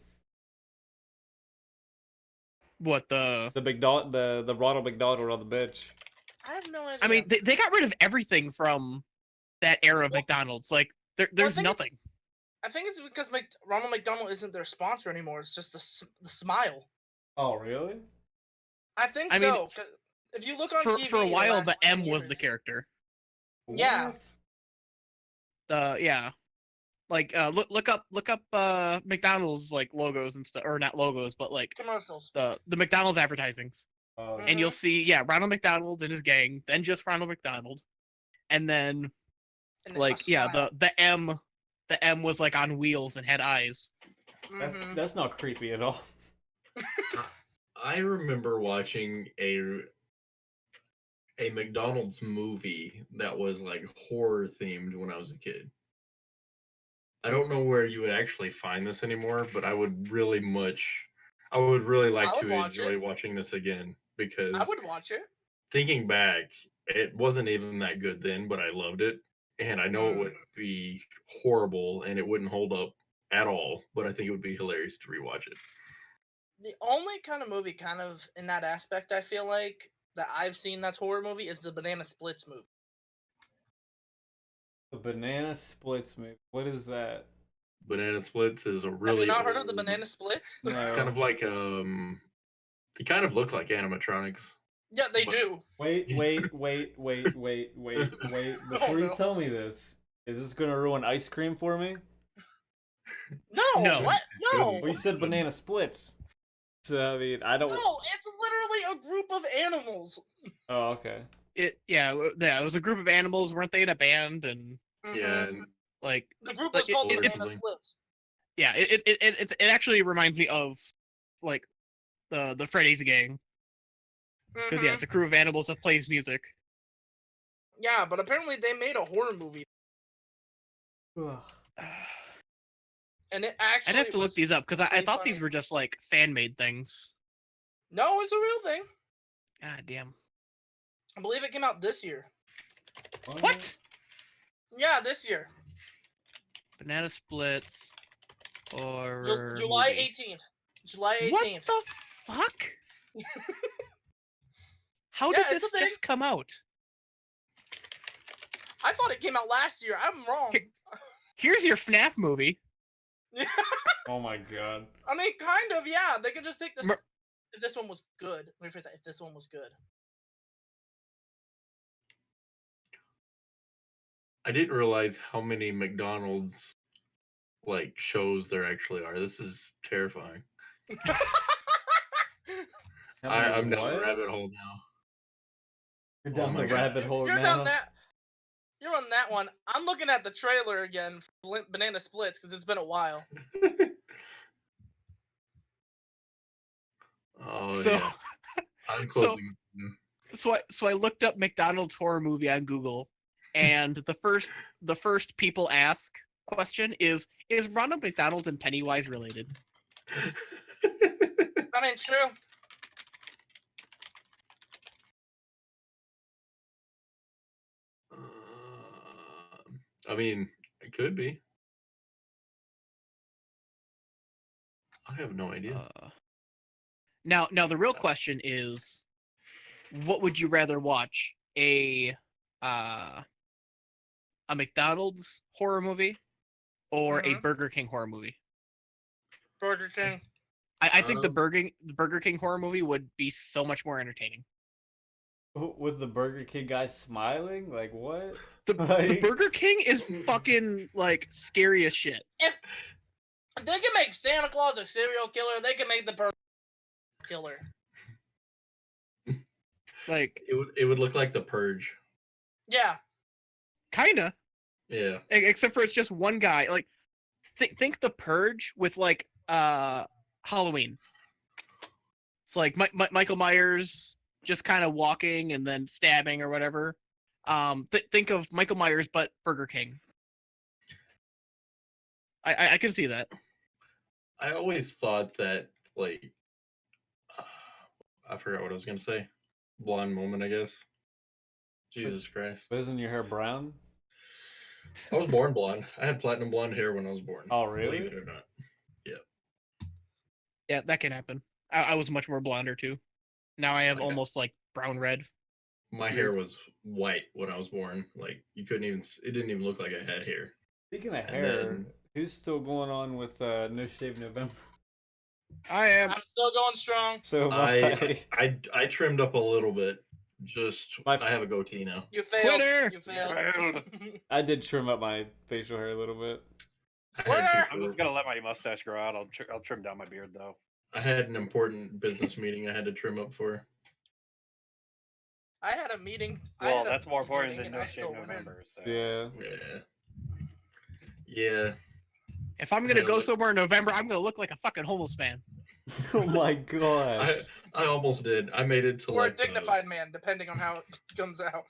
What the The Ronald McDonald on the bench. I have no idea. I mean, they got rid of everything from that era of McDonald's. Like there's think nothing. I think it's because Ronald McDonald isn't their sponsor anymore. It's just the smile. Oh really? I think I so. mean, 'Cause if you look on For TV a while, last the 10 M was the years- character. Yeah. What? Yeah. Like look up McDonald's like logos and stuff, or not logos, but like commercials. the McDonald's advertisings, Oh, and you'll see Ronald McDonald and his gang, then just Ronald McDonald, and then And like a smile. the M was like on wheels and had eyes. Mhm. that's not creepy at all. I remember watching a McDonald's movie that was like horror themed when I was a kid. I don't know where you would actually find this anymore, but I would really like I would to watch enjoy it. watching this again because I would watch it. thinking back, it wasn't even that good then, but I loved it. And I know it would be horrible and it wouldn't hold up at all, but I think it would be hilarious to rewatch it. The only kind of movie, kind of in that aspect, I feel like that I've seen that's horror movie is the Banana Splits movie. The Banana Splits movie. What is that? Banana Splits is a really Have you not heard of the old- Banana Splits? No. It's kind of like they kind of look like animatronics. Yeah, they But- do. Wait. Before you no. tell me this, is this gonna ruin ice cream for me? No, No. what? No, Well, you said banana splits. So I mean, I don't. no, it's literally a group of animals. Oh, okay. It was a group of animals, weren't they in a band? And Yeah, Mhm. and like The group Like, was called the it's- Banana Splits. yeah, it actually reminds me of like the Freddy's gang, because Mhm. it's a crew of animals that plays music. Yeah, but apparently they made a horror movie, and it actually. I'd have to look was- these up because I pretty thought these funny. were just like fan made things. No, it's a real thing. God damn. I believe it came out this year. What? Yeah, this year, Banana Splits or July movie. 18th. July What 18th. the fuck? How Yeah, did it's this a thing. just come out? I thought it came out last year. I'm wrong. Here's your FNAF movie. Oh my god. I mean, kind of. Yeah, they could just take this. Mer- If this one was good, let me phrase that. If this one was good. I didn't realize how many McDonald's like shows there actually are. This is terrifying. I'm down the What? rabbit hole now. You're Oh down my the God. rabbit hole You're now. down that. on that one, I'm looking at the trailer again for Banana Splits because it's been a while. Oh So, yeah. I'm so, closing. so I looked up McDonald's horror movie on Google, and the first people ask question is Ronald McDonald and Pennywise related? I mean, true. I mean, it could be. I have no idea. Now the real question is, what would you rather watch? A McDonald's horror movie or a Burger King horror movie? Burger King. I think the Burger King horror movie would be so much more entertaining. With the Burger King guy smiling? Like, what? The Burger King is fucking, like, scary as shit. If they can make Santa Claus a serial killer, they can make the Burger Killer. Like, it would look like The Purge. Yeah. Kinda. Yeah. Except for it's just one guy. Like, think The Purge with, like, Halloween. It's like Michael Myers just kind of walking and then stabbing or whatever. Think of Michael Myers but Burger King. I can see that. I always thought that, like, I forgot what I was gonna say. Blonde moment, I guess. Jesus Christ. Isn't your hair brown? I was born blonde. I had platinum blonde hair when I was born. Oh, really? Believe it or not. Yeah. Yeah, that can happen. I was much more blonder too. Now I have almost like brown red. My hair was white when I was born. Like, you couldn't even, it didn't even look like I had hair. Speaking of hair, who's still going on with No Shave November? I am. I'm still going strong. So I trimmed up a little bit. I have a goatee now. You failed. Quitter! You failed. I did trim up my facial hair a little bit. I'm just gonna let my mustache grow out. I'll trim down my beard though. I had an important business meeting I had to trim up for. I had a meeting. Well, that's more important than No Shave November. So. Yeah. Yeah. If I'm gonna go somewhere in November, I'm gonna look like a fucking homeless man. Oh my gosh. I almost did. I made it to or a dignified man, depending on how it comes out.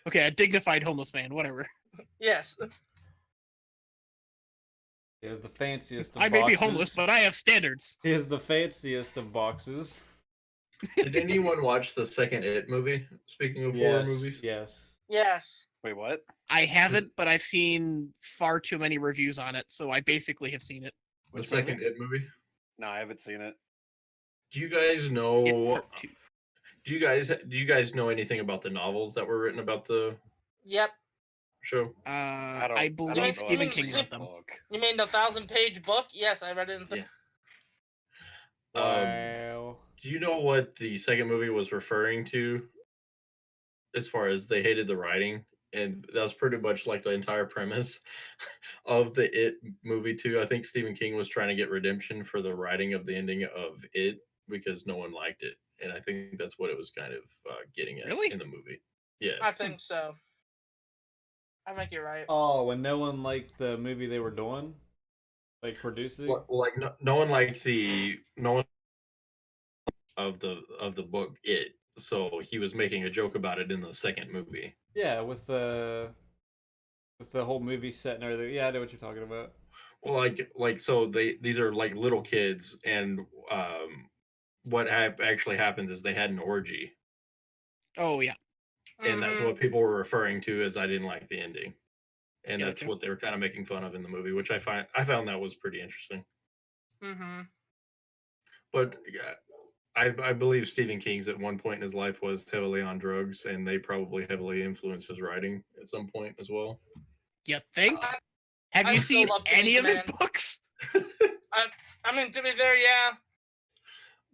Okay, a dignified homeless man, whatever. Yes. He has the fanciest of I boxes. may be homeless, but I have standards. He has the fanciest of boxes. Did anyone watch the second It movie? Speaking of horror movies? Yes. Yes. Wait, what? I haven't, but I've seen far too many reviews on it, so I basically have seen it. The second It movie? No, I haven't seen it. Do you guys know? Do you guys know anything about the novels that were written about the Yep. show? I believe Stephen King wrote them. You mean the 1,000-page book? Yes, I read it in. Wow. Do you know what the second movie was referring to? As far as they hated the writing, and that was pretty much like the entire premise of the It movie too. I think Stephen King was trying to get redemption for the writing of the ending of It because no one liked it, and I think that's what it was kind of getting at in the movie. Yeah, I think so. I think you're right. Oh, when no one liked the movie they were doing, like producing. Well, like no one liked of the book It, so he was making a joke about it in the second movie. Yeah, with the whole movie set and everything. Yeah, I know what you're talking about. Well, like so these are like little kids, and what actually happens is they had an orgy. Oh yeah. And that's what people were referring to as I didn't like the ending. And that's Gotcha. what they were kind of making fun of in the movie, which I found that was pretty interesting. Mm-hmm. But yeah, I believe Stephen King's at one point in his life was heavily on drugs, and they probably heavily influenced his writing at some point as well. You think? Have you seen any of his books? I mean, to be fair, yeah.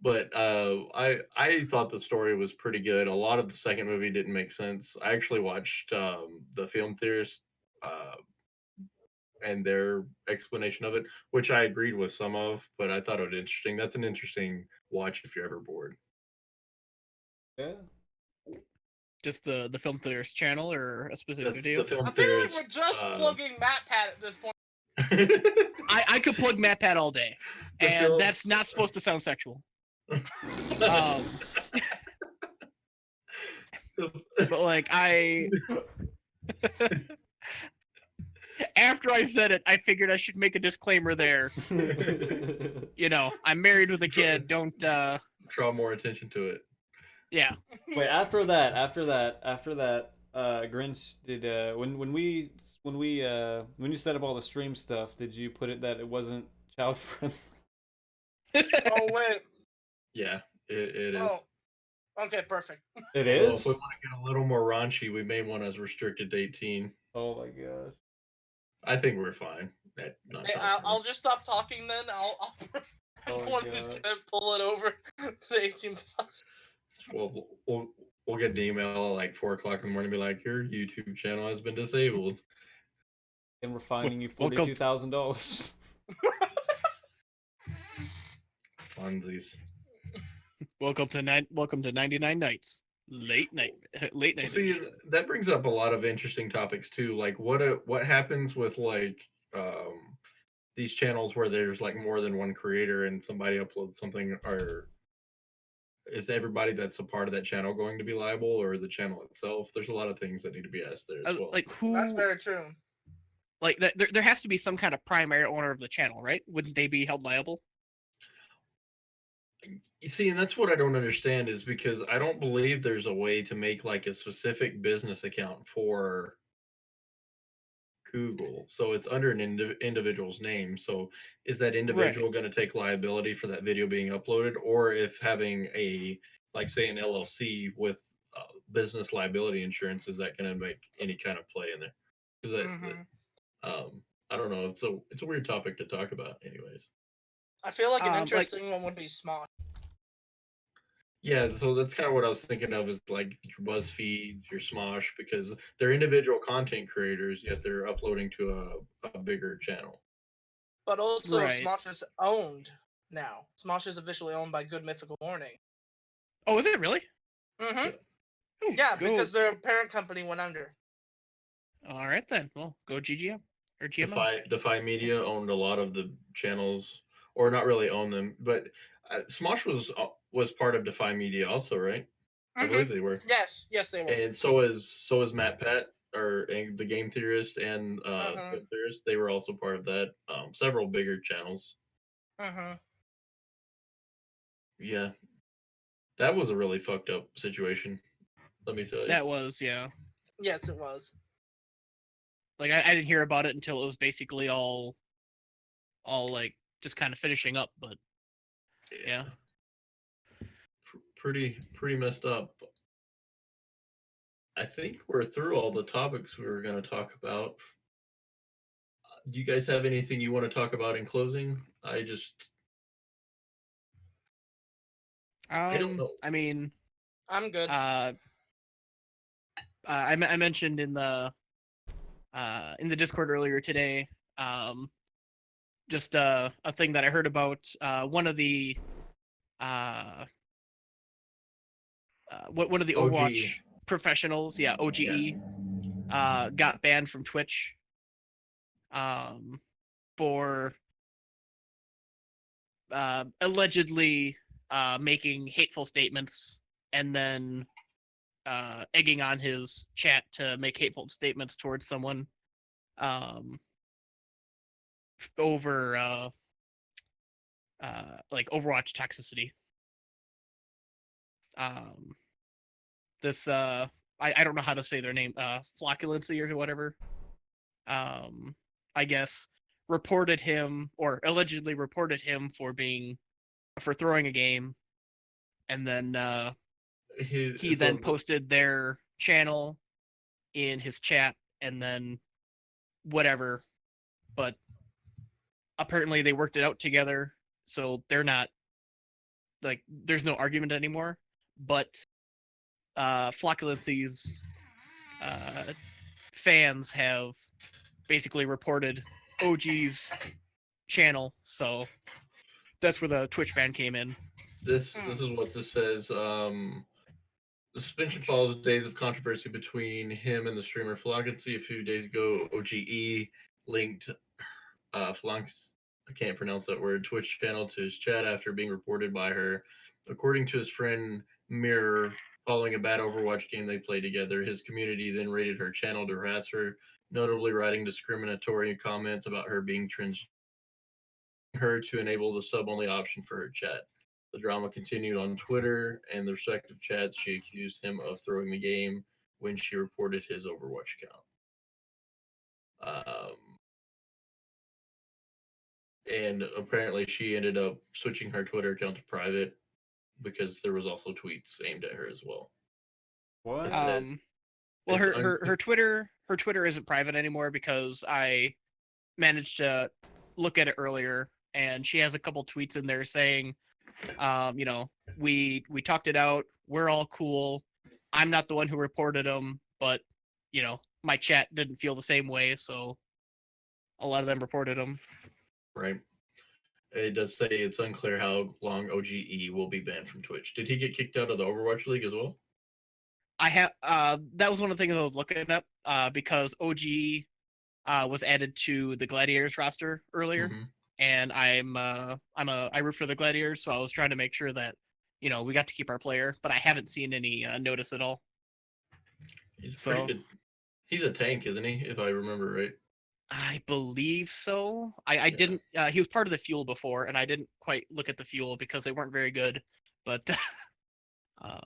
But I thought the story was pretty good. A lot of the second movie didn't make sense. I actually watched the film theorist and their explanation of it, which I agreed with some of, but I thought it was interesting. That's an interesting watch if you're ever bored. Yeah. Just the Film Theorist channel or a specific video? The Film I feel like Theorist. we're just plugging MatPat at this point. I could plug MatPat all day, and that's not supposed to sound sexual. But like after I said it, I figured I should make a disclaimer there. You know, I'm married with a kid. Don't draw more attention to it. Yeah. Wait, after that, Grinch, did when you set up all the stream stuff, did you put it that it wasn't child friendly? Oh wait. Yeah, it is. Oh. Okay, perfect. It Well, is. if we want to get a little more raunchy, we made one as restricted to 18. Oh my gosh. I think we're fine. Hey, I'll just stop talking then. I'll Oh the one my who's God. gonna pull it over to the 18 plus. Well, we'll get an email at like 4 o'clock in the morning and be like, your YouTube channel has been disabled. And we're fining you Welcome- $42,000. Funsies. Welcome to 99 Nights. Late night. See, that brings up a lot of interesting topics too. Like what happens with like these channels where there's like more than one creator and somebody uploads something, or is everybody that's a part of that channel going to be liable, or the channel itself? There's a lot of things that need to be asked there as well. Like who? That's very true. Like there has to be some kind of primary owner of the channel, right? Wouldn't they be held liable? You see, and that's what I don't understand, is because I don't believe there's a way to make like a specific business account for Google. So it's under an individual's name. So is that individual going to take liability for that video being uploaded, or if having a, like say an LLC with business liability insurance, is that going to make any kind of play in there? Because I don't know. It's a weird topic to talk about, anyways. I feel like an interesting one would be Smosh. Yeah, so that's kind of what I was thinking of, is like your BuzzFeed, your Smosh, because they're individual content creators, yet they're uploading to a bigger channel. But also, Right. Smosh is owned now. Smosh is officially owned by Good Mythical Morning. Oh, is it really? Mm-hmm. Ooh, Yeah, go- because their parent company went under. All right then. Well, go GGM or GMO. Defy Media owned a lot of the channels, or not really own them, but Smosh was part of Defy Media also, right? I believe they were. Yes, they were. And so is Matt Pat, and the Game Theorist, and Film Theorist. They were also part of that. Several bigger channels. Yeah, that was a really fucked up situation. Let me tell you. That was, yeah. Yes, it was. Like I didn't hear about it until it was basically all like just kind of finishing up, but yeah. Pretty messed up. I think we're through all the topics we were going to talk about. Do you guys have anything you want to talk about in closing? I don't know. I mean, I'm good. I mentioned in the Discord earlier today, just a thing that I heard about. One of the one of the OG. Overwatch professionals, yeah, OGE, got banned from Twitch for allegedly making hateful statements and then egging on his chat to make hateful statements towards someone over like Overwatch toxicity. This I don't know how to say their name, flocculency or whatever, I guess reported him, or allegedly reported him for throwing a game, and then he then posted their channel in his chat, and then whatever, but apparently they worked it out together, so they're not, like, there's no argument anymore. But Flocculency's fans have basically reported OG's channel, so that's where the Twitch ban came in. This is what this says. The suspension follows days of controversy between him and the streamer Flogancy. A few days ago, OGE linked Flunks, I can't pronounce that word, Twitch channel to his chat after being reported by her. According to his friend Mirror, following a bad Overwatch game they played together, his community then raided her channel to harass her, notably writing discriminatory comments about her being trans, her to enable the sub-only option for her chat. The drama continued on Twitter, and the respective chats she accused him of throwing the game when she reported his Overwatch account. And apparently she ended up switching her Twitter account to private because there was also tweets aimed at her as well. What? Well, her Twitter isn't private anymore because I managed to look at it earlier, and she has a couple tweets in there saying, we talked it out, we're all cool. I'm not the one who reported them, but my chat didn't feel the same way, so a lot of them reported them. Right. It does say it's unclear how long OGE will be banned from Twitch. Did he get kicked out of the Overwatch League as well? I have that was one of the things I was looking up because OGE was added to the Gladiators roster earlier, and I root for the Gladiators, so I was trying to make sure that we got to keep our player, but I haven't seen any notice at all. He's pretty good. He's a tank, isn't he? If I remember right. I believe so. I didn't. He was part of the fuel before, and I didn't quite look at the fuel because they weren't very good. But I'm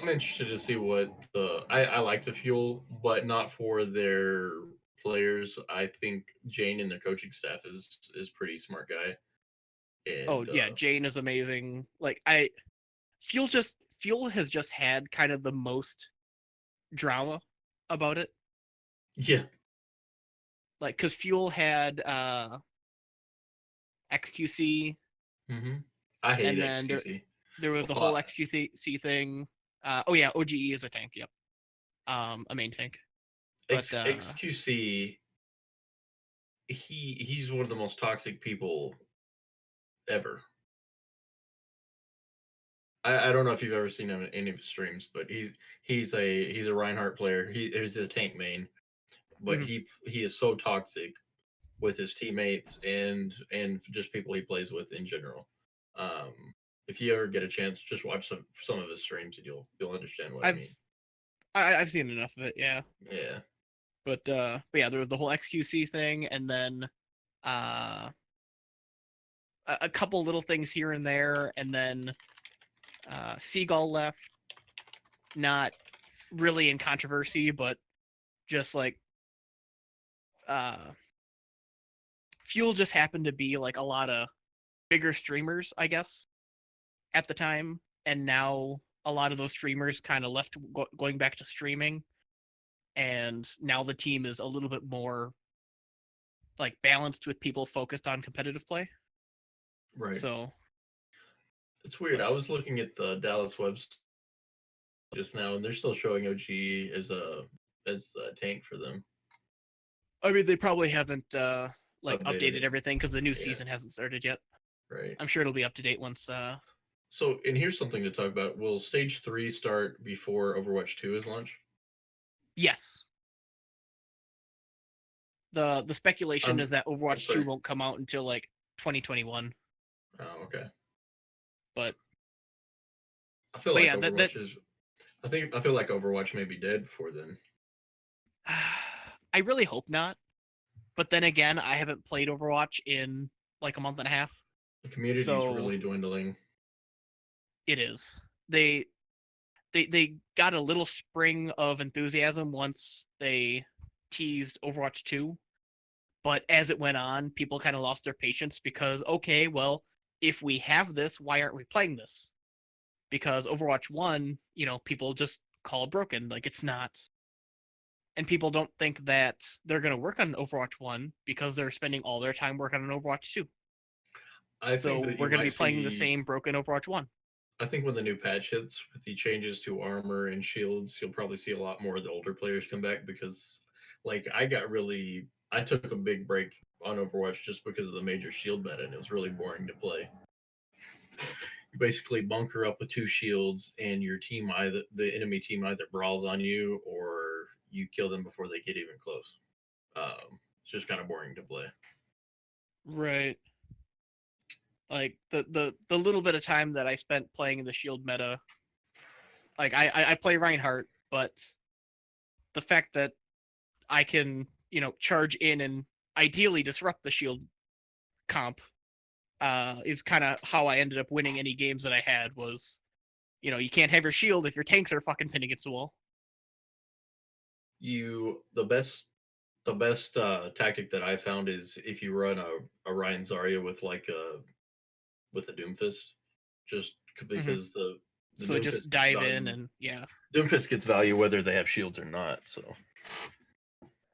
interested to see what the. I like the fuel, but not for their players. I think Jane and their coaching staff is pretty smart guy. And, Jane is amazing. Like Fuel has just had kind of the most drama about it. Yeah. Like, because Fuel had XQC. I hate XQC. There was the whole XQC thing. OGE is a tank. Yep. A main tank. But XQC, he's one of the most toxic people ever. I don't know if you've ever seen him in any of his streams, but he's a Reinhardt player. He's a tank main, but he is so toxic with his teammates and just people he plays with in general. If you ever get a chance, just watch some of his streams and you'll understand what I mean. I've seen enough of it, yeah. Yeah. But yeah, there was the whole XQC thing, and then a couple little things here and there, and then Seagull left, not really in controversy, but just like Fuel just happened to be like a lot of bigger streamers, I guess, at the time, and now a lot of those streamers kind of left going back to streaming, and now the team is a little bit more like balanced with people focused on competitive play. Right. So it's weird. I was looking at the Dallas website just now, and they're still showing OG as a tank for them. I mean, they probably haven't updated everything because the new season hasn't started yet. Right. I'm sure it'll be up to date once. So, and here's something to talk about. Will Stage 3 start before Overwatch 2 is launched? Yes. The speculation is that Overwatch 2 won't come out until like 2021. Oh, okay. But I feel like Overwatch I feel like Overwatch may be dead before then. I really hope not. But then again, I haven't played Overwatch in like a month and a half. The community is really dwindling. It is. They got a little spring of enthusiasm once they teased Overwatch 2. But as it went on, people kind of lost their patience because, okay, well, if we have this, why aren't we playing this? Because Overwatch 1, people just call it broken. Like, it's not. And people don't think that they're going to work on Overwatch 1 because they're spending all their time working on Overwatch 2. So we're going to be playing the same broken Overwatch 1. I think when the new patch hits with the changes to armor and shields, you'll probably see a lot more of the older players come back because, like, I took a big break on Overwatch just because of the major shield meta, and it was really boring to play. You basically bunker up with 2 shields, and your team the enemy team either brawls on you or you kill them before they get even close. It's just kind of boring to play. Right. Like the little bit of time that I spent playing in the shield meta, like I play Reinhardt, but the fact that I can, charge in and ideally disrupt the shield comp is kind of how I ended up winning any games that I had. Was, you can't have your shield if your tanks are fucking pinning against the wall. The best tactic that I found is if you run a Ryan Zarya with a Doomfist, just because the So Doomfist just dive in and yeah, Doomfist gets value whether they have shields or not. So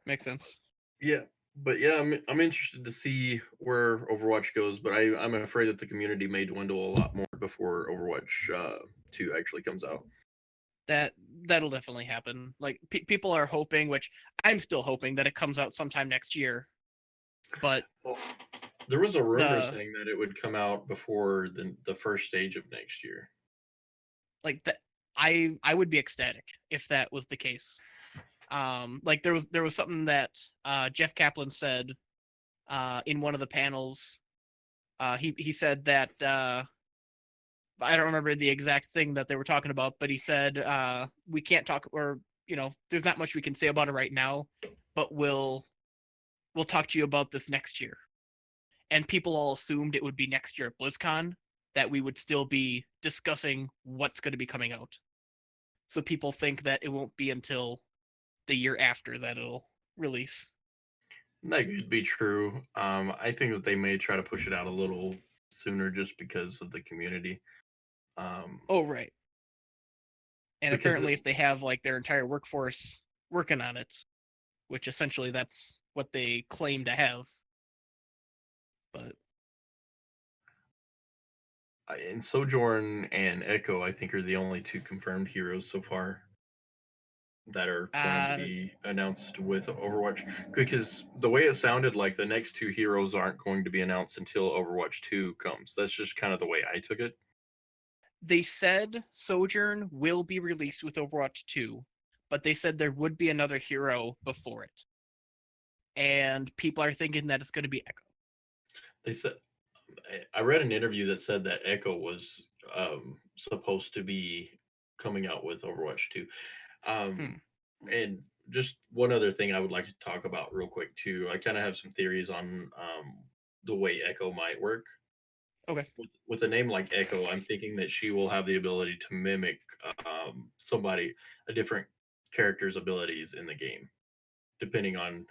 makes sense. yeah, but yeah, I'm interested to see where Overwatch goes, but I'm afraid that the community may dwindle a lot more before Overwatch 2 actually comes out. That'll definitely happen. Like people are hoping, which I'm still hoping, that it comes out sometime next year. But well, there was a rumor saying that it would come out before the first stage of next year. Like that, I would be ecstatic if that was the case. Like there was something that Jeff Kaplan said in one of the panels. He said that I don't remember the exact thing that they were talking about, but he said we can't talk, or there's not much we can say about it right now, but we'll talk to you about this next year. And people all assumed it would be next year at BlizzCon, that we would still be discussing what's going to be coming out. So people think that it won't be until the year after that it'll release. That could be true. I think that they may try to push it out a little sooner just because of the community. Oh, right. And apparently if they have like their entire workforce working on it, which essentially that's what they claim to have. But and Sojourn and Echo, I think, are the only 2 confirmed heroes so far that are going to be announced with Overwatch. Because the way it sounded like the next 2 heroes aren't going to be announced until Overwatch 2 comes. That's just kind of the way I took it. They said Sojourn will be released with Overwatch 2, but they said there would be another hero before it. And people are thinking that it's going to be Echo. They said, I read an interview that said that Echo was supposed to be coming out with Overwatch 2. And just one other thing I would like to talk about real quick too. I kind of have some theories on the way Echo might work. Okay. With a name like Echo, I'm thinking that she will have the ability to mimic a different character's abilities in the game, depending on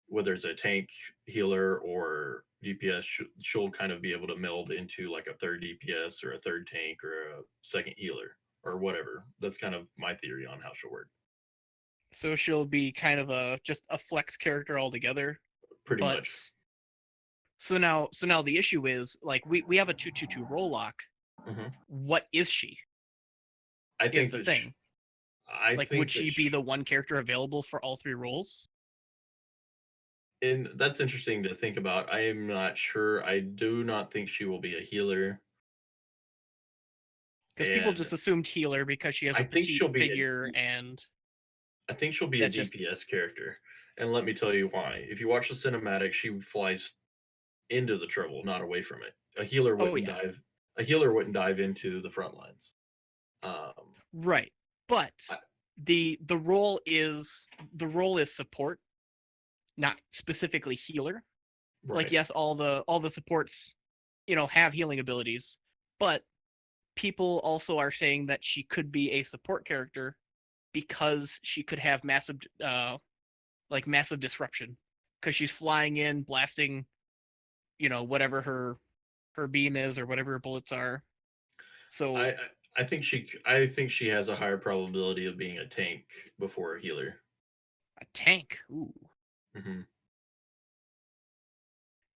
whether it's a tank, healer, or DPS. She'll kind of be able to meld into like a third DPS or a third tank or a second healer or whatever. That's kind of my theory on how she'll work. So she'll be kind of just a flex character altogether. Pretty much. So now the issue is, like, we have a 2-2-2 role lock. Mm-hmm. What is she? I think is the thing. Would she be the one character available for all 3 roles? And that's interesting to think about. I am not sure. I do not think she will be a healer. Because people just assumed healer because she has a petite figure, and I think she'll be a DPS character. And let me tell you why. If you watch the cinematic, she flies into the trouble, not away from it. A healer wouldn't dive. A healer wouldn't dive into the front lines. Right, but the role is support, not specifically healer. Right. Like, yes, all the supports, have healing abilities, but people also are saying that she could be a support character because she could have massive disruption, because she's flying in, blasting, whatever her beam is or whatever her bullets are. So I think she has a higher probability of being a tank before a healer. A tank? Ooh. Mm-hmm.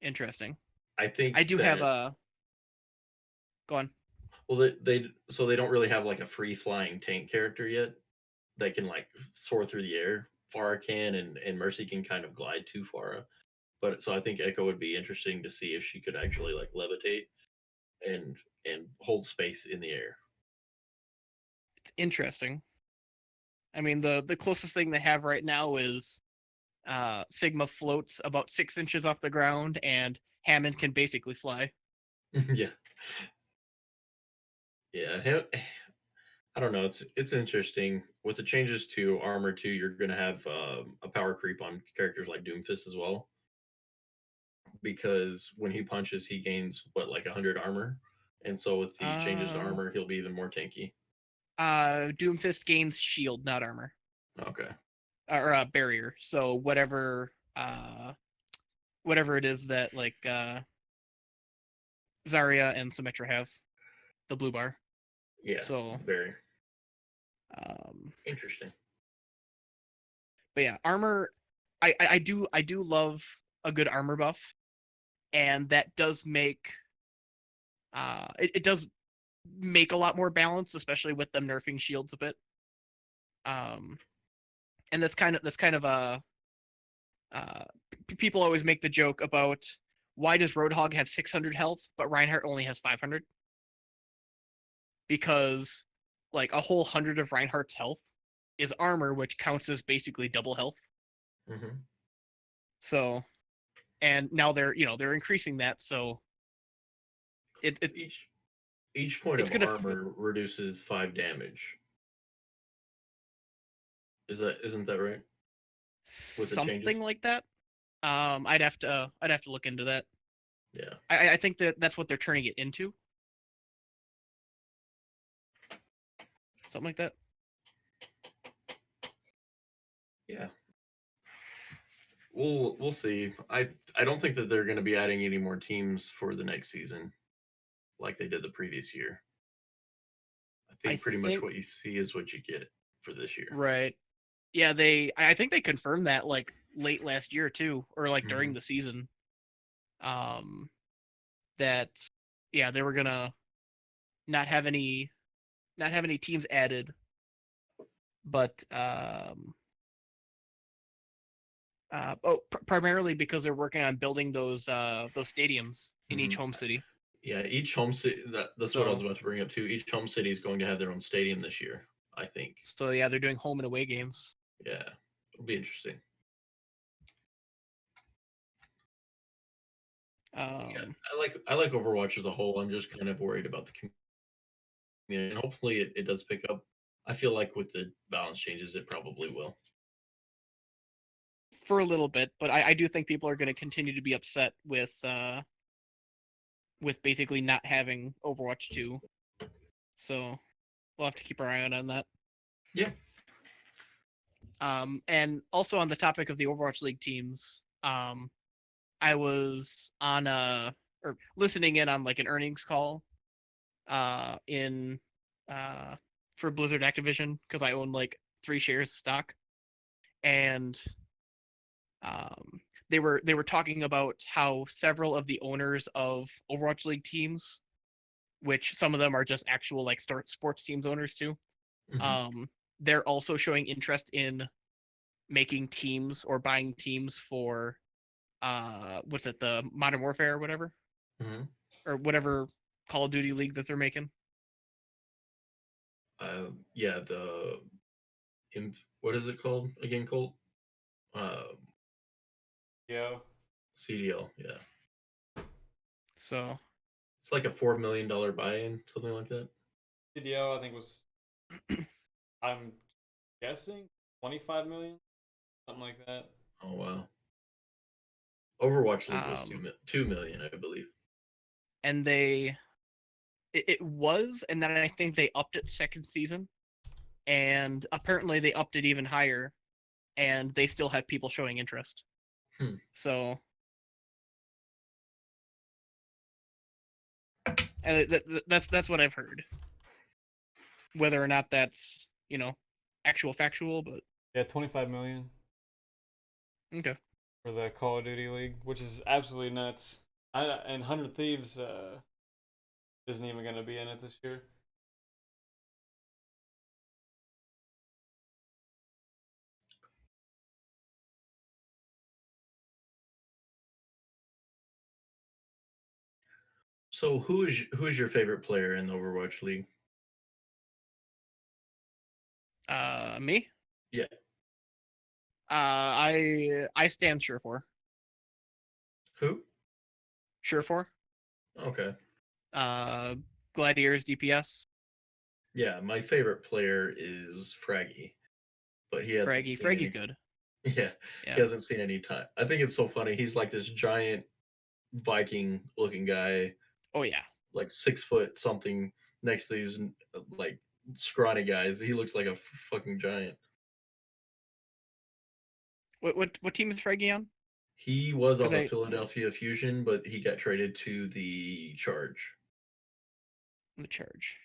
Interesting. I think I do have a. Go on. Well, they don't really have like a free flying tank character yet that can like soar through the air. Pharah can, and Mercy can kind of glide to Pharah. But so I think Echo would be interesting to see if she could actually like levitate and hold space in the air. It's interesting. I mean, the closest thing they have right now is Sigma floats about 6 inches off the ground, and Hammond can basically fly. Yeah. Yeah. I don't know. It's interesting with the changes to armor too. You're gonna have a power creep on characters like Doomfist as well, because when he punches, he gains what, like 100 armor, and so with the changes to armor, he'll be even more tanky. Doomfist gains shield, not armor. Okay. Or barrier. So whatever it is that like Zarya and Symmetra have, the blue bar. Yeah. So very um interesting. but yeah, armor I do love a good armor buff, and that does make it does make a lot more balance, especially with them nerfing shields a bit. And that's kind of a people always make the joke about why does Roadhog have 600 health but Reinhardt only has 500? Because like a whole 100 of Reinhardt's health is armor, which counts as basically double health. Mm-hmm. So, and now they're increasing that, so each point of armor reduces 5 damage. Isn't that right? With something like that. I'd have to look into that. Yeah. I think that's what they're turning it into. Something like that. Yeah. We'll see. I don't think that they're going to be adding any more teams for the next season, like they did the previous year. I think pretty much what you see is what you get for this year. Right. Yeah, I think they confirmed that like late last year too, or like during the season. That yeah, they were gonna not have any teams added, but primarily because they're working on building those stadiums in each home city. Yeah, each home city. That's what I was about to bring up too. Each home city is going to have their own stadium this year, I think. So yeah, they're doing home and away games. Yeah, it'll be interesting. Yeah, I like Overwatch as a whole. I'm just kind of worried about the community, and hopefully it does pick up. I feel like with the balance changes, it probably will. For a little bit, but I do think people are going to continue to be upset with basically not having Overwatch 2. So we'll have to keep our eye on that. Yeah. And also on the topic of the Overwatch League teams, I was on or listening in on like an earnings call in for Blizzard Activision, because I own like 3 shares of stock, and they were talking about how several of the owners of Overwatch League teams, which some of them are just actual like sports teams owners too, they're also showing interest in making teams or buying teams for what's it, the Modern Warfare or whatever, or whatever Call of Duty league that they're making. Yeah, what is it called again, Colt? Yeah. CDL, yeah. So it's like a $4 million buy-in, something like that. CDL, I think was, I'm guessing 25 million, something like that. Oh wow. Overwatch League was 2 million, I believe. And it was, and then I think they upped it second season, and apparently they upped it even higher, and they still have people showing interest. So, and that's what I've heard. Whether or not that's actual factual, but yeah, 25 million. Okay. For the Call of Duty League, which is absolutely nuts. And 100 Thieves isn't even going to be in it this year. So who is your favorite player in the Overwatch League? Me? Yeah. I stand Surefour. Who? Surefour. Okay. Gladiators DPS. Yeah, my favorite player is Fraggy, but he hasn't seen Fraggy's any. good. Yeah, Yeah. he hasn't seen any time. I think it's so funny. He's like this giant Viking-looking guy, Oh yeah. like 6 foot something, next to these like scrawny guys. He looks like a fucking giant. What team is Fraggy on? He was on 'Cause the I- Philadelphia Fusion, but he got traded to the Charge. The Charge.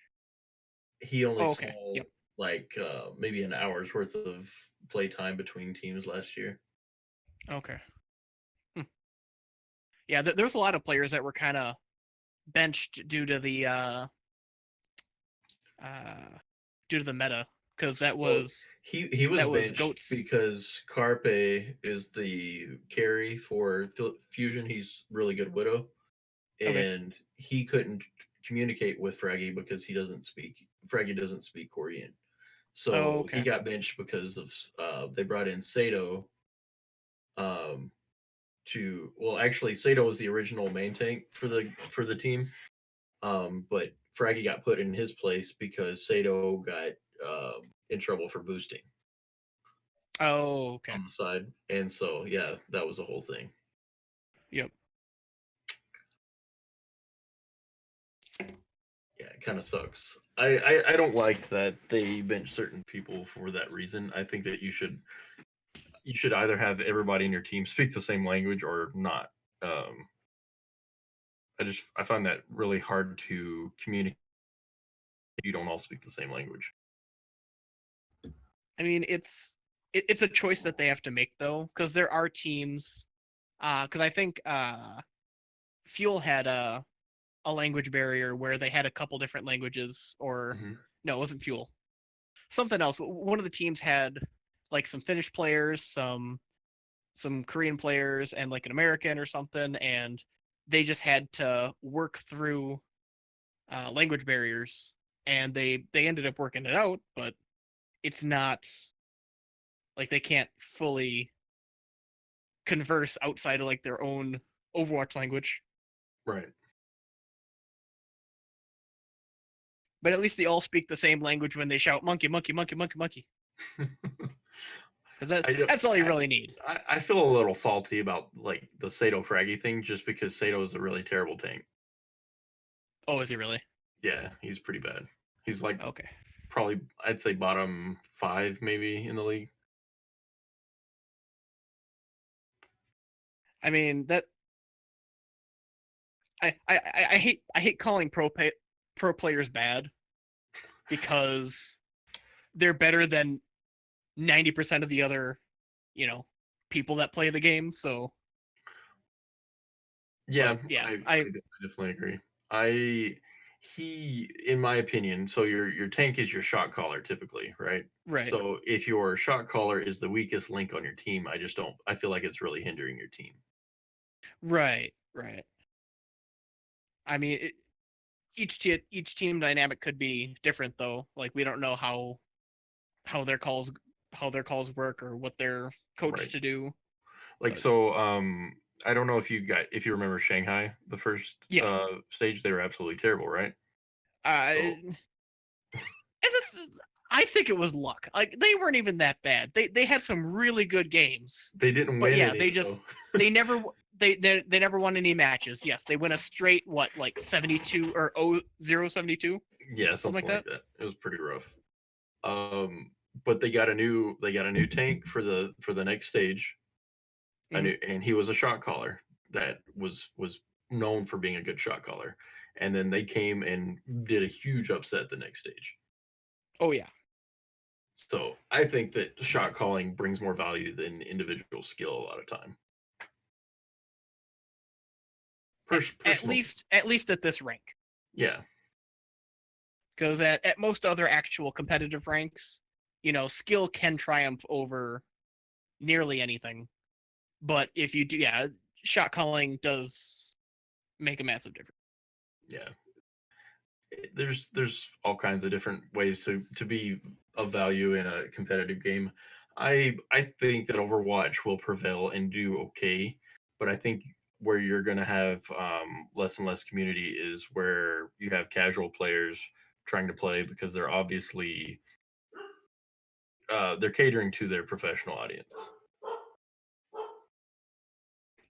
He only Oh, okay. saw Yep. like maybe an hour's worth of play time between teams last year. Okay. Yeah, there's a lot of players that were kind of benched due to the meta, because that Well, was he was that was benched Goats. because Carpe is the carry for Fusion. He's really good Widow, Okay. and he couldn't communicate with Fraggy because Fraggy doesn't speak Korean. Oh, So he okay. got benched because of they brought in Sato um actually Sato was the original main tank for the team. But Fraggy got put in his place because Sato got in trouble for boosting Oh, okay. on the side. And so yeah, that was the whole thing. Yep. Yeah, it kind of sucks. I don't like that they bench certain people for that reason. I think that you should either have everybody in your team speak the same language or not. Um, I find that really hard to communicate if you don't all speak the same language. I mean, it's a choice that they have to make though, because there are teams. Because I think Fuel had a language barrier where they had a couple different languages, or Mm-hmm. no, it wasn't Fuel. Something else. One of the teams had like some Finnish players, some Korean players, and like an American or something, and they just had to work through language barriers, and they ended up working it out, but it's not like they can't fully converse outside of like their own Overwatch language. Right. But at least they all speak the same language when they shout monkey, monkey, monkey, monkey, monkey. Because that's all you really need. I feel a little salty about like the Sato Fraggy thing just because Sato is a really terrible tank. Oh, is he really? Yeah, he's pretty bad. He's like Okay. probably I'd say bottom 5 maybe in the league. I mean that I hate calling pro players bad because they're better than 90% of the other, people that play the game. So Yeah, yeah, I definitely agree. In my opinion, so your tank is your shot caller typically, right? right. So if your shot caller is the weakest link on your team, I feel like it's really hindering your team. Right. I mean, each team dynamic could be different though. Like we don't know how their calls work or what they're coached Right. to do. Like But- so I don't know if you remember Shanghai, the first Yeah. stage, they were absolutely terrible, right? I think it was luck. Like they weren't even that bad. They had some really good games. They didn't But win yeah, any, they just though. they never won any matches. Yes, they win a straight like 72 or 072. Yeah, something like that. It was pretty rough. But they got a new tank for the next stage. And he was a shot caller that was known for being a good shot caller. And then they came and did a huge upset the next stage. Oh yeah. So I think that shot calling brings more value than individual skill a lot of time. At least at this rank. Yeah. Because at most other actual competitive ranks, skill can triumph over nearly anything. But if you do, shot calling does make a massive difference. yeah, there's all kinds of different ways to be of value in a competitive game. I think that Overwatch will prevail and do okay, but I think where you're going to have less and less community is where you have casual players trying to play because they're obviously they're catering to their professional audience.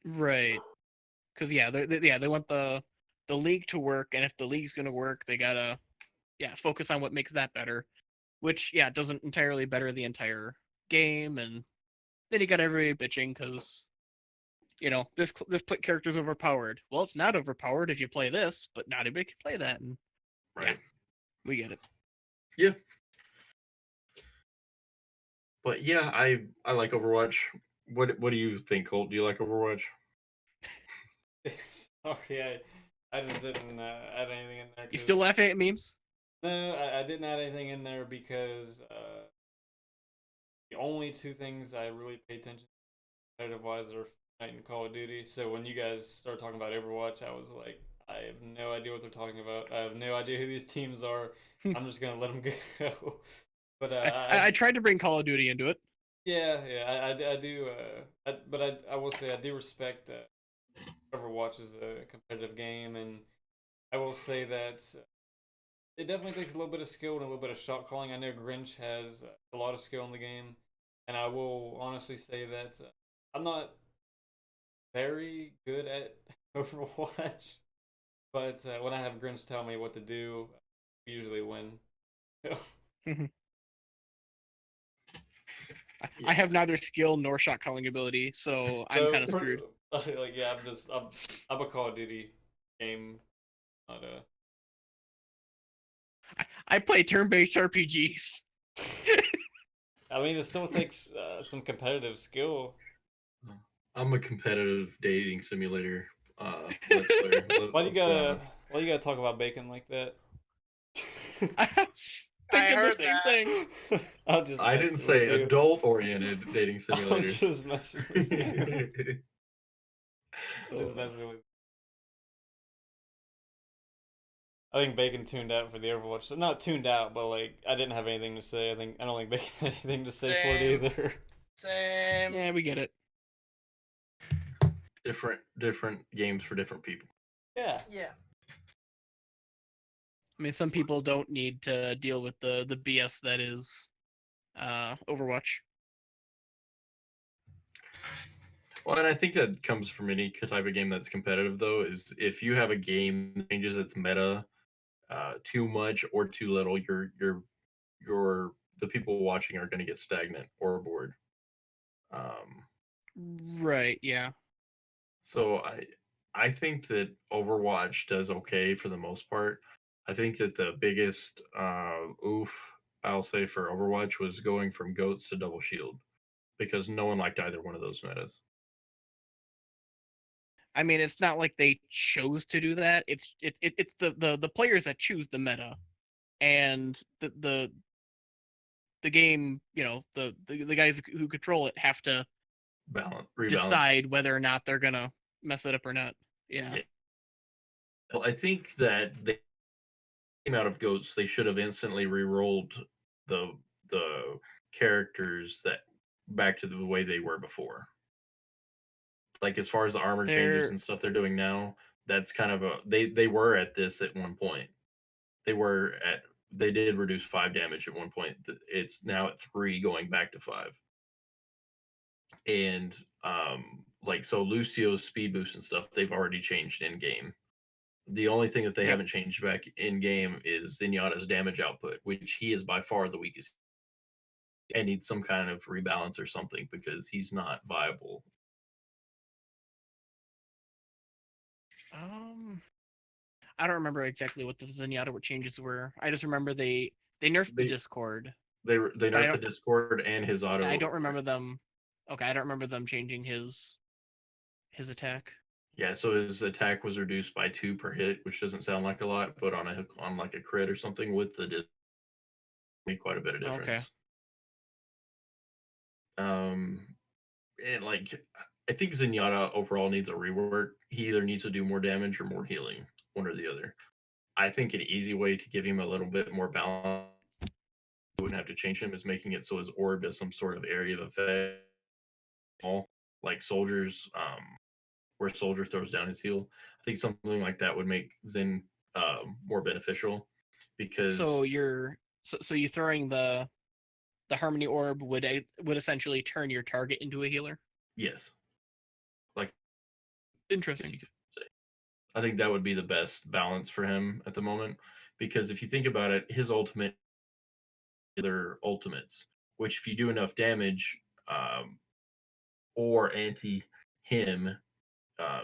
Right. Because yeah, they want the league to work, and if the league's gonna work, they gotta focus on what makes that better, which doesn't entirely better the entire game, and then you got everybody bitching because this character's overpowered. Well, it's not overpowered if you play this, but not everybody can play that, and Right. we get it. Yeah. But yeah, I like Overwatch. What do you think, Colt? Do you like Overwatch? Sorry, I just didn't add anything in there. You still laughing at memes? No, I didn't add anything in there because the only two things I really pay attention to competitive wise are Fortnite and Call of Duty. So when you guys start talking about Overwatch, I was like, I have no idea what they're talking about. I have no idea who these teams are. I'm just gonna let them go. But I tried to bring Call of Duty into it. Yeah, I do. But I will say I do respect Overwatch is a competitive game, and I will say that it definitely takes a little bit of skill and a little bit of shot calling. I know Grinch has a lot of skill in the game, and I will honestly say that I'm not very good at Overwatch, but when I have Grinch tell me what to do, I usually win. I have neither skill nor shot calling ability, so I'm kind of screwed. Like yeah, I'm a Call of Duty game, not a. I play turn-based RPGs. I mean, it still takes some competitive skill. I'm a competitive dating simulator. Why do you gotta talk about bacon like that? Thinking the same thing. I didn't say adult-oriented dating simulators. I'm just messing with you. Just messing with. I think Bacon tuned out for the Overwatch. So not tuned out, but like I didn't have anything to say. I don't think Bacon had anything to say for it either. Same. Yeah, we get it. Different games for different people. Yeah. I mean, some people don't need to deal with the BS that is Overwatch. Well, and I think that comes from any type of game that's competitive, though, is if you have a game that changes its meta too much or too little, the people watching are going to get stagnant or bored. Right. Yeah. So I think that Overwatch does okay for the most part. I think that the biggest oof I'll say for Overwatch was going from goats to double shield because no one liked either one of those metas. I mean, it's not like they chose to do that. It's the players that choose the meta, and the game. The guys who control it have to Rebalance. decide whether or not they're gonna mess it up or not. Yeah. Well, I think that they came out of goats. They should have instantly re-rolled the characters that back to the way they were before. Like as far as the armor changes and stuff they're doing now, that's kind of they were at this at one point. They did reduce 5 damage at one point. It's now at 3 going back to 5. And like so Lucio's speed boost and stuff, they've already changed in game. The only thing that they haven't changed back in game is Zenyatta's damage output, which he is by far the weakest. And needs some kind of rebalance or something because he's not viable. I don't remember exactly what the Zenyatta changes were. I just remember they nerfed the Discord. They nerfed the Discord and his auto. I don't remember them. Okay, I don't remember them changing his attack. Yeah, so his attack was reduced by 2 per hit, which doesn't sound like a lot, but on like a crit or something with the made quite a bit of difference. Okay. And like I think Zenyatta overall needs a rework. He either needs to do more damage or more healing, one or the other. I think an easy way to give him a little bit more balance, you wouldn't have to change him, is making it so his orb does some sort of area of effect, like soldiers, where soldier throws down his heal. I think something like that would make Zen more beneficial, because So you're so you throwing the harmony orb would essentially turn your target into a healer. yes, like Interesting. you could say. I think that would be the best balance for him at the moment, because if you think about it, his ultimate, other ultimates, which if you do enough damage, or anti him,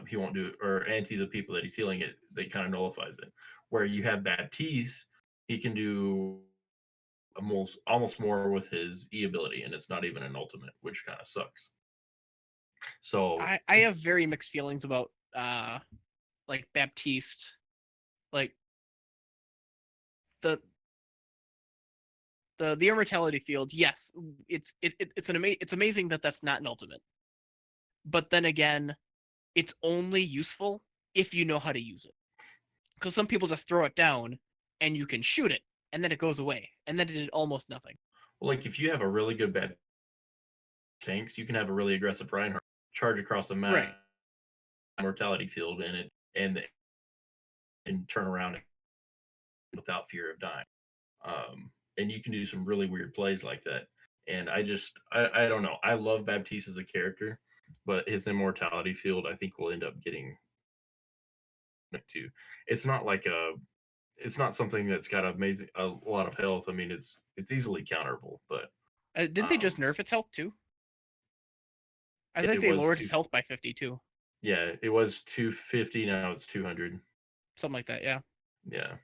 he won't do, or anti the people that he's healing it, they kind of nullifies it. Where you have Baptiste, he can do almost more with his E ability, and it's not even an ultimate, which kind of sucks. So I have very mixed feelings about like Baptiste, like the immortality field. Yes, it's amazing that that's not an ultimate. But then again, it's only useful if you know how to use it. Because some people just throw it down and you can shoot it, and then it goes away, and then it did almost nothing. like if you have a really good bad tanks, you can have a really aggressive Reinhardt charge across the map, Right. mortality field in it, and turn around without fear of dying. And you can do some really weird plays like that. And I don't know. I love Baptiste as a character, but his immortality field I think will end up getting to. It's not like it's not something that's got a lot of health. I mean, it's easily counterable, but Didn't they just nerf its health too? I think they lowered its health by 50 too. Yeah, it was 250. Now it's 200. Something like that. Yeah. Yeah.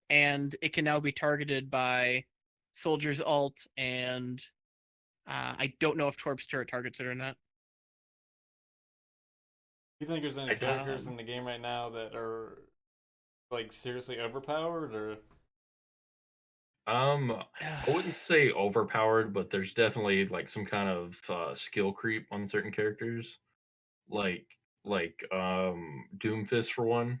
And it can now be targeted by Soldier's ult, and I don't know if Torp's turret targets it or not. Do you think there's any characters in the game right now that are like seriously overpowered, or? I wouldn't say overpowered, but there's definitely like some kind of skill creep on certain characters, like Doomfist for one.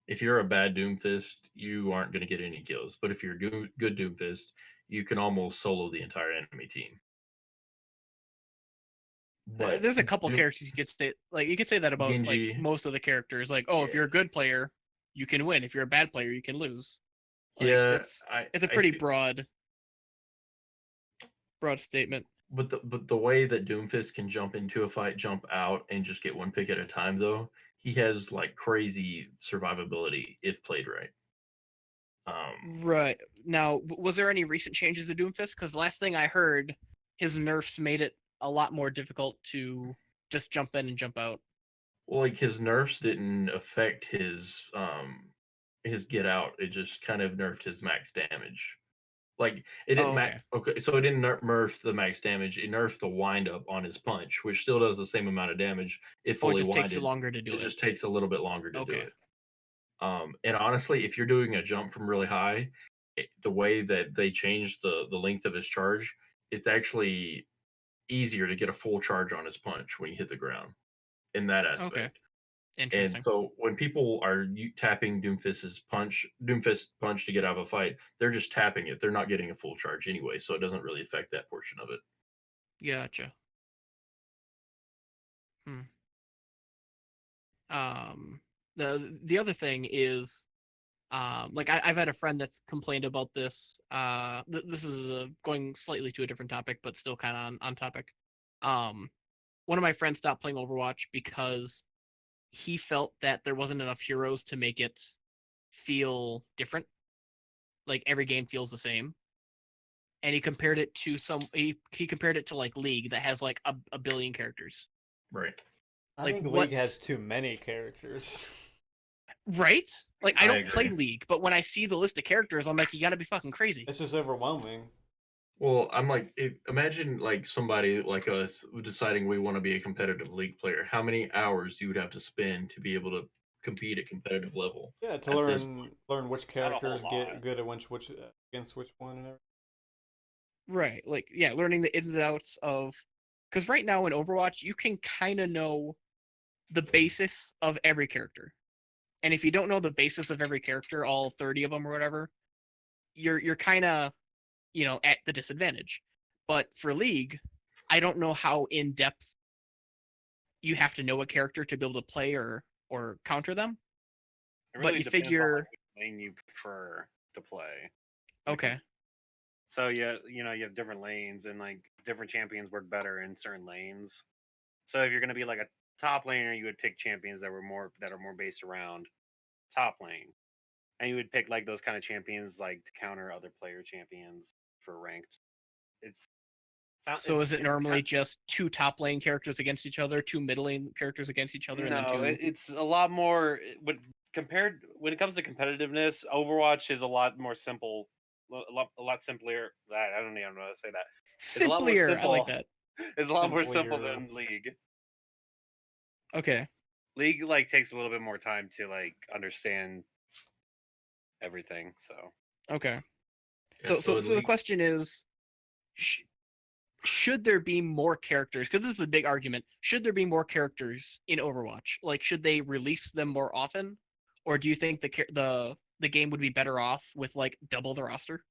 If you're a bad Doomfist, you aren't going to get any kills. But if you're good Doomfist, you can almost solo the entire enemy team. But there's a couple characters you could say, like you could say that about Genji, like most of the characters. Like, oh, if you're a good player, you can win. If you're a bad player, you can lose. Like, yeah, it's a pretty broad statement. But the way that Doomfist can jump into a fight, jump out, and just get one pick at a time, though, he has like crazy survivability if played right. Right. Now, was there any recent changes to Doomfist? Because last thing I heard, his nerfs made it a lot more difficult to just jump in and jump out. Well, like his nerfs didn't affect his get out. It just kind of nerfed his max damage. Like it didn't okay, so it didn't nerf the max damage. It nerfed the wind up on his punch, which still does the same amount of damage if fully it just winded. Takes longer to do it. It just takes a little bit longer to do it. And honestly, if you're doing a jump from really high, the way that they changed the length of his charge, it's actually easier to get a full charge on his punch when you hit the ground in that aspect. Okay. Interesting. And so when people are tapping Doomfist punch to get out of a fight, they're just tapping it. They're not getting a full charge anyway, so it doesn't really affect that portion of it. Gotcha. The other thing is, like I've had a friend that's complained about this. This is going slightly to a different topic, but still kind of on topic. One of my friends stopped playing Overwatch because he felt that there wasn't enough heroes to make it feel different. Like every game feels the same. And he compared it to he compared it to like League that has like a billion characters. Right. I think League has too many characters. Right? Like I don't play League, but when I see the list of characters, I'm like, you gotta be fucking crazy. It's just overwhelming. Well, I'm like, imagine like somebody like us deciding we want to be a competitive League player. How many hours you would have to spend to be able to compete at competitive level? Yeah, to learn which characters get good at which against which one and everything. Right, like yeah, learning the ins and outs of, because right now in Overwatch you can kind of know the basis of every character. And if you don't know the basis of every character, all 30 of them or whatever, you're kind of, at the disadvantage. But for League, I don't know how in depth you have to know a character to be able to play or counter them. It really But you depends on figure, like, which lane you prefer to play. okay, So you have different lanes, and like different champions work better in certain lanes. So if you're gonna be like a top laner, you would pick champions that are more based around top lane, and you would pick like those kind of champions like to counter other player champions for ranked. So is it it's normally just 2 top lane characters against each other, 2 mid lane characters against each other, and then no, 2? it's a lot more. Compared when it comes to competitiveness, Overwatch is a lot more simple, a lot simpler. I don't even know how to say that. It's a lot more Simpler, I like simple. that. It's a lot more Simpler. simple than League. Okay. League like takes a little bit more time to like understand everything. So Okay. Yeah, So in the League, question is, should there be more characters? Because this is a big argument. Should there be more characters in Overwatch? Like, should they release them more often, or do you think the game would be better off with like double the roster?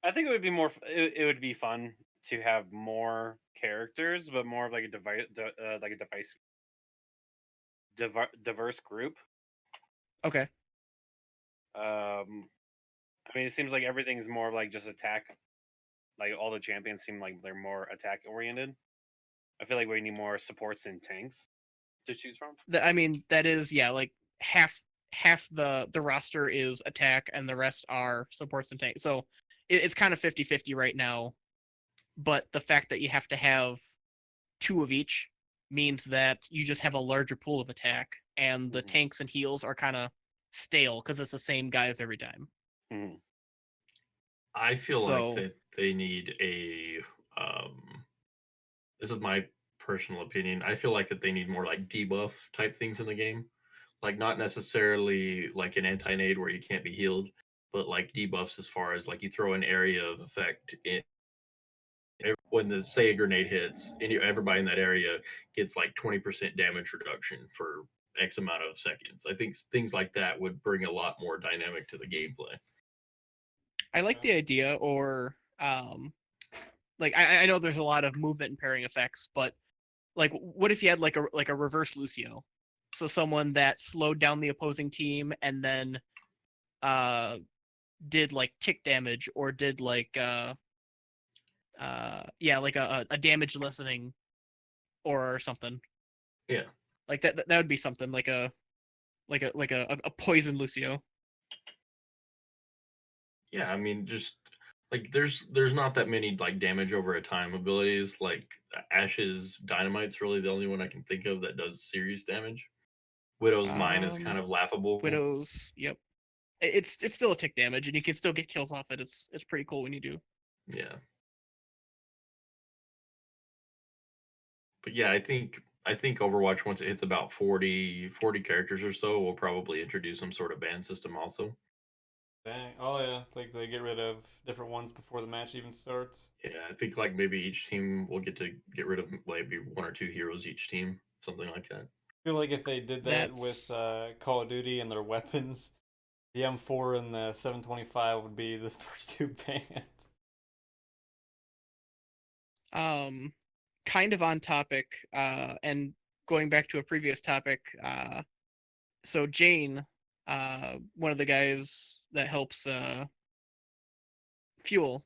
I think it would be more. It would be fun to have more characters, but more of like a diverse group. Okay. I mean, it seems like everything's more like just attack. Like all the champions seem like they're more attack oriented. I feel like we need more supports and tanks to choose from. I mean, that is, yeah, like half the roster is attack and the rest are supports and tanks. So it's kind of 50-50 right now. But the fact that you have to have 2 of each means that you just have a larger pool of attack, and the tanks and heals are kind of stale because it's the same guys every time. Mm-hmm. I feel like that they need a. This is my personal opinion. I feel like that they need more like debuff type things in the game, like not necessarily like an anti-nade where you can't be healed, but like debuffs as far as like you throw an area of effect in when the say a grenade hits, everybody in that area gets like 20% damage reduction for X amount of seconds. I think things like that would bring a lot more dynamic to the gameplay. I like the idea, or like I know there's a lot of movement and pairing effects, but like what if you had like a reverse Lucio, so someone that slowed down the opposing team and then did like tick damage, or did like yeah, like a damage lessening or something. Yeah, like that would be something like a poison Lucio. yeah. I mean, just like there's not that many like damage over a time abilities. Like Ash's Dynamite's really the only one I can think of that does serious damage. Widow's Mine is kind of laughable. Widow's, yep. It's still a tick damage, and you can still get kills off it. It's pretty cool when you do. Yeah. But yeah, I think Overwatch, once it hits about 40 characters or so, will probably introduce some sort of ban system also. Dang. Oh yeah, like they get rid of different ones before the match even starts. Yeah, I think like maybe each team will get to get rid of maybe 1 or 2 heroes each team, something like that. I feel like if they did that with Call of Duty and their weapons, the M4 and the 725 would be the first 2 banned. Kind of on topic, and going back to a previous topic, so Jane, one of the guys that helps Fuel,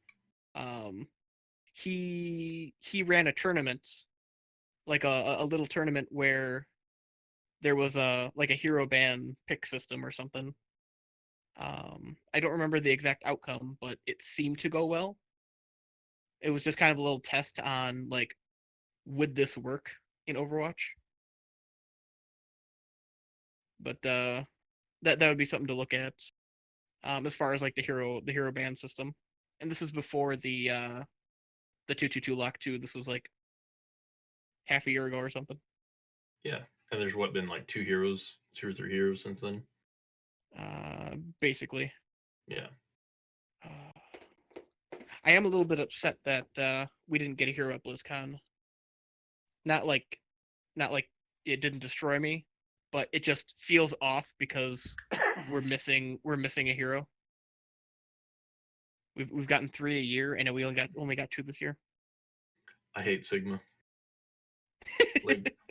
he ran a tournament, like a little tournament where there was a hero ban pick system or something. I don't remember the exact outcome, but it seemed to go well. It was just kind of a little test on like, would this work in Overwatch? But that would be something to look at, as far as like the hero ban system. And this is before the 222 lock too. This was like half a year ago or something. Yeah, and there's been like 2 heroes, 2 or 3 heroes since then. Basically. Yeah. I am a little bit upset that we didn't get a hero at BlizzCon. Not like it didn't destroy me, but it just feels off because we're missing a hero. We've gotten 3 a year, and we only got 2 this year. I hate Sigma.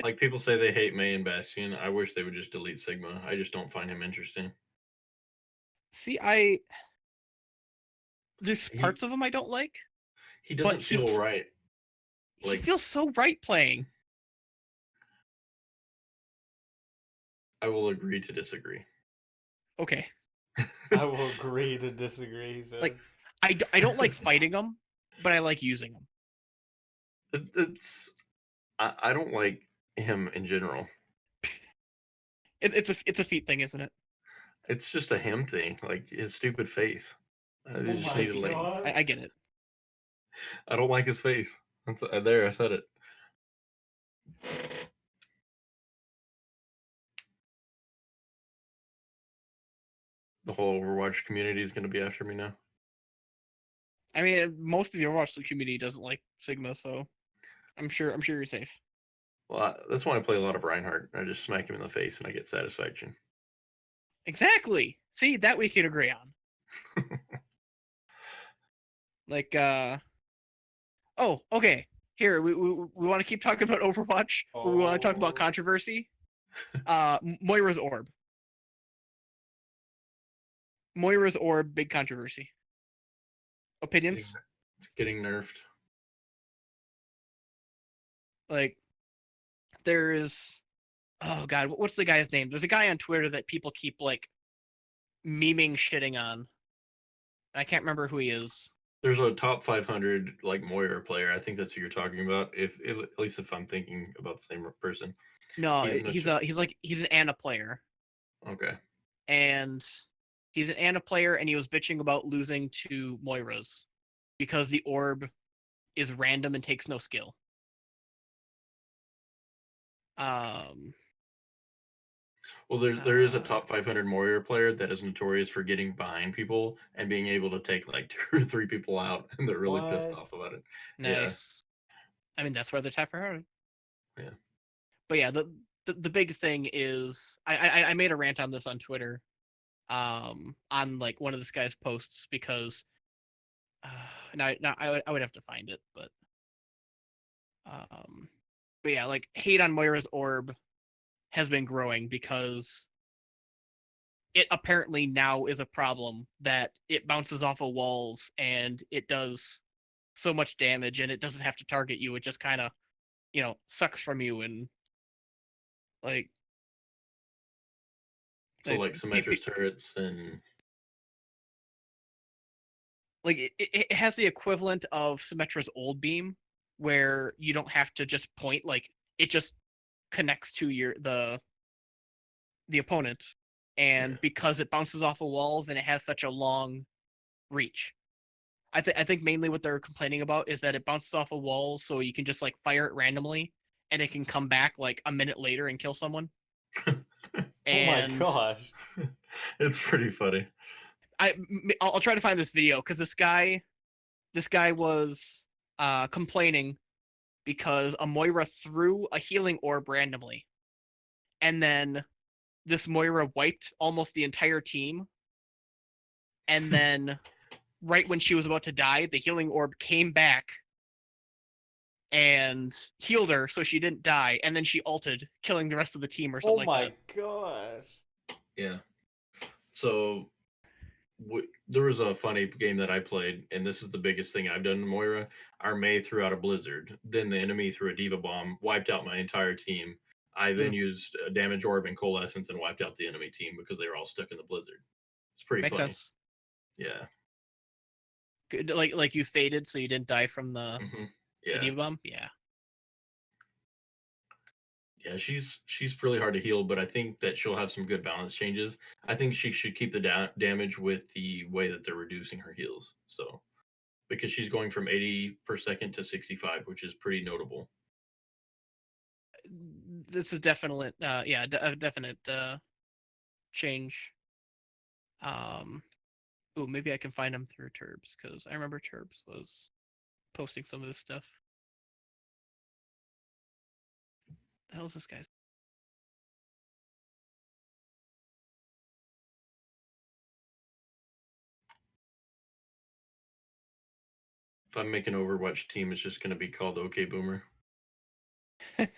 like people say they hate May and Bastion. I wish they would just delete Sigma. I just don't find him interesting. See, there's parts of him I don't like. He doesn't feel right. He feels so right playing. I will agree to disagree. Okay. I will agree to disagree. He says. Like, I don't like fighting him, but I like using him. I don't like him in general. It's a feet thing, isn't it? It's just a him thing, like his stupid face. Oh my God. I get it. I don't like his face. There, I said it. The whole Overwatch community is going to be after me now. I mean, most of the Overwatch community doesn't like Sigma, so I'm sure you're safe. Well, that's why I play a lot of Reinhardt. I just smack him in the face and I get satisfaction. Exactly. See, that we can agree on. Like, oh, okay. Here, we want to keep talking about Overwatch, but we want to talk about controversy. Moira's orb. Moira's orb, big controversy. Opinions? It's getting nerfed. Like, there's, oh God, what's the guy's name? There's a guy on Twitter that people keep like memeing shitting on. I can't remember who he is. There's a top 500 like Moira player. I think that's who you're talking about. At least if I'm thinking about the same person. No, he's an Ana player. Okay. And he's an Ana player, and he was bitching about losing to Moira's because the orb is random and takes no skill. Well, there is a top 500 Moira player that is notorious for getting behind people and being able to take like 2 or 3 people out, and they're really pissed off about it. Nice. Yeah. I mean, that's why they're top 500. Yeah. But yeah, the big thing is I made a rant on this on Twitter, on like one of this guy's posts because, and I would have to find it, but yeah, like hate on Moira's orb has been growing because it apparently now is a problem that it bounces off of walls and it does so much damage and it doesn't have to target you. It just kind of, sucks from you and like. So like Symmetra's turrets and. Like it has the equivalent of Symmetra's old beam, where you don't have to just point, like it just connects to the opponent, and because it bounces off of walls and it has such a long reach. I think mainly what they're complaining about is that it bounces off of walls, so you can just like fire it randomly, and it can come back like a minute later and kill someone. And, oh my gosh, it's pretty funny. I'll try to find this video because this guy was complaining because a Moira threw a healing orb randomly, and then this Moira wiped almost the entire team, and then right when she was about to die, the healing orb came back and healed her so she didn't die, and then she ulted, killing the rest of the team or something like that. Oh my gosh. Yeah. So there was a funny game that I played, and this is the biggest thing I've done in Moira. Our Mei threw out a blizzard. Then the enemy threw a Diva bomb, wiped out my entire team. I then used a damage orb and coalescence and wiped out the enemy team because they were all stuck in the blizzard. It's pretty Makes funny. sense. Yeah. Good, like you faded so you didn't die from the Diva bomb. Yeah. Yeah, she's really hard to heal, but I think that she'll have some good balance changes. I think she should keep the damage with the way that they're reducing her heals. So, because she's going from 80 per second to 65, which is pretty notable. This is definite, a definite change. Ooh, maybe I can find him through Turbs because I remember Turbs was posting some of this stuff. The hell's this guy's? If I make an Overwatch team, it's just going to be called OK Boomer. And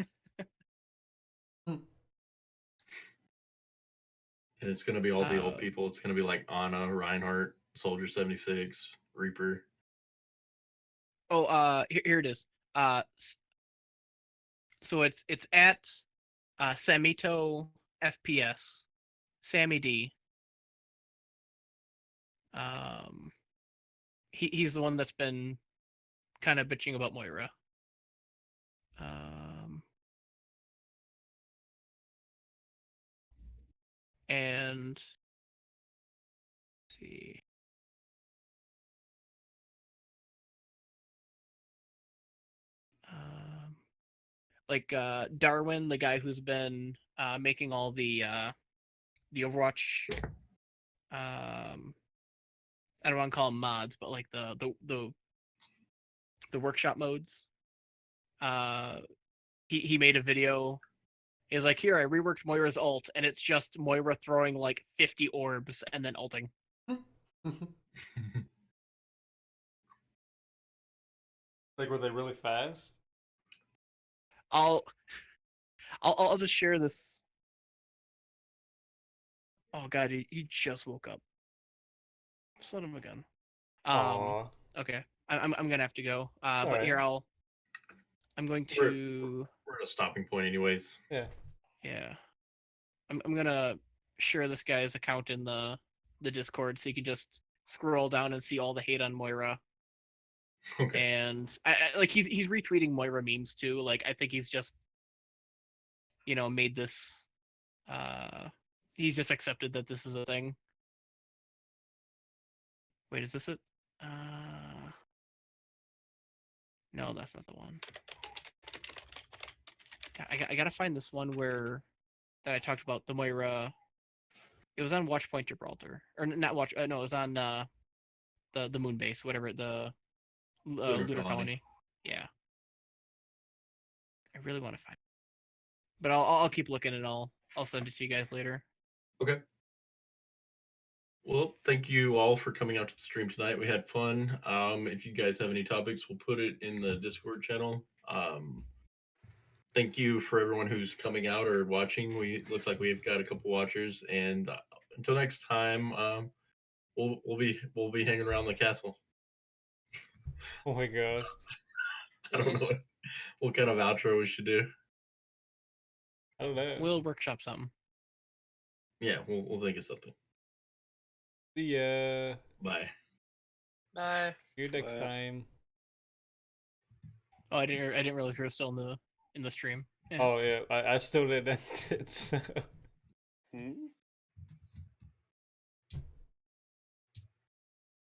it's going to be all the old people. It's going to be like Anna, Reinhardt, Soldier 76, Reaper. Oh, here it is. So it's at Samito FPS, Sammy D. He's the one that's been kind of bitching about Moira. And let's see. Like Darwin, the guy who's been making all the Overwatch. I don't want to call them mods, but like the workshop modes. He made a video. He's like, here, I reworked Moira's ult, and it's just Moira throwing like 50 orbs and then ulting. Like, were they really fast? I'll just share this. Oh god, he just woke up. Son of a gun. Okay, I'm gonna have to go. But right. here I'm going to. We're at a stopping point, anyways. Yeah. Yeah. I'm gonna share this guy's account in the Discord so you can just scroll down and see all the hate on Moira. Okay. And I like he's retweeting Moira memes too. Like I think he's just made this. He's just accepted that this is a thing. Wait, is this it? No, that's not the one. I gotta find this one that I talked about the Moira. It was on Watchpoint Gibraltar, or not Watch. No, it was on the Moon Base, whatever the Lunar Colony. Yeah. I really want to find it. But I'll keep looking and I'll send it to you guys later. Okay. Well, thank you all for coming out to the stream tonight. We had fun. If you guys have any topics, we'll put it in the Discord channel. Thank you for everyone who's coming out or watching. We looks like we've got a couple watchers, and until next time, we'll be hanging around the castle. Oh my gosh. I don't know what kind of outro we should do. I don't know. We'll workshop something. Yeah, we'll think of something. See ya. Bye. Bye. See you next time. Oh, I didn't realize we were still in the stream. Yeah. Oh yeah, I still didn't. So.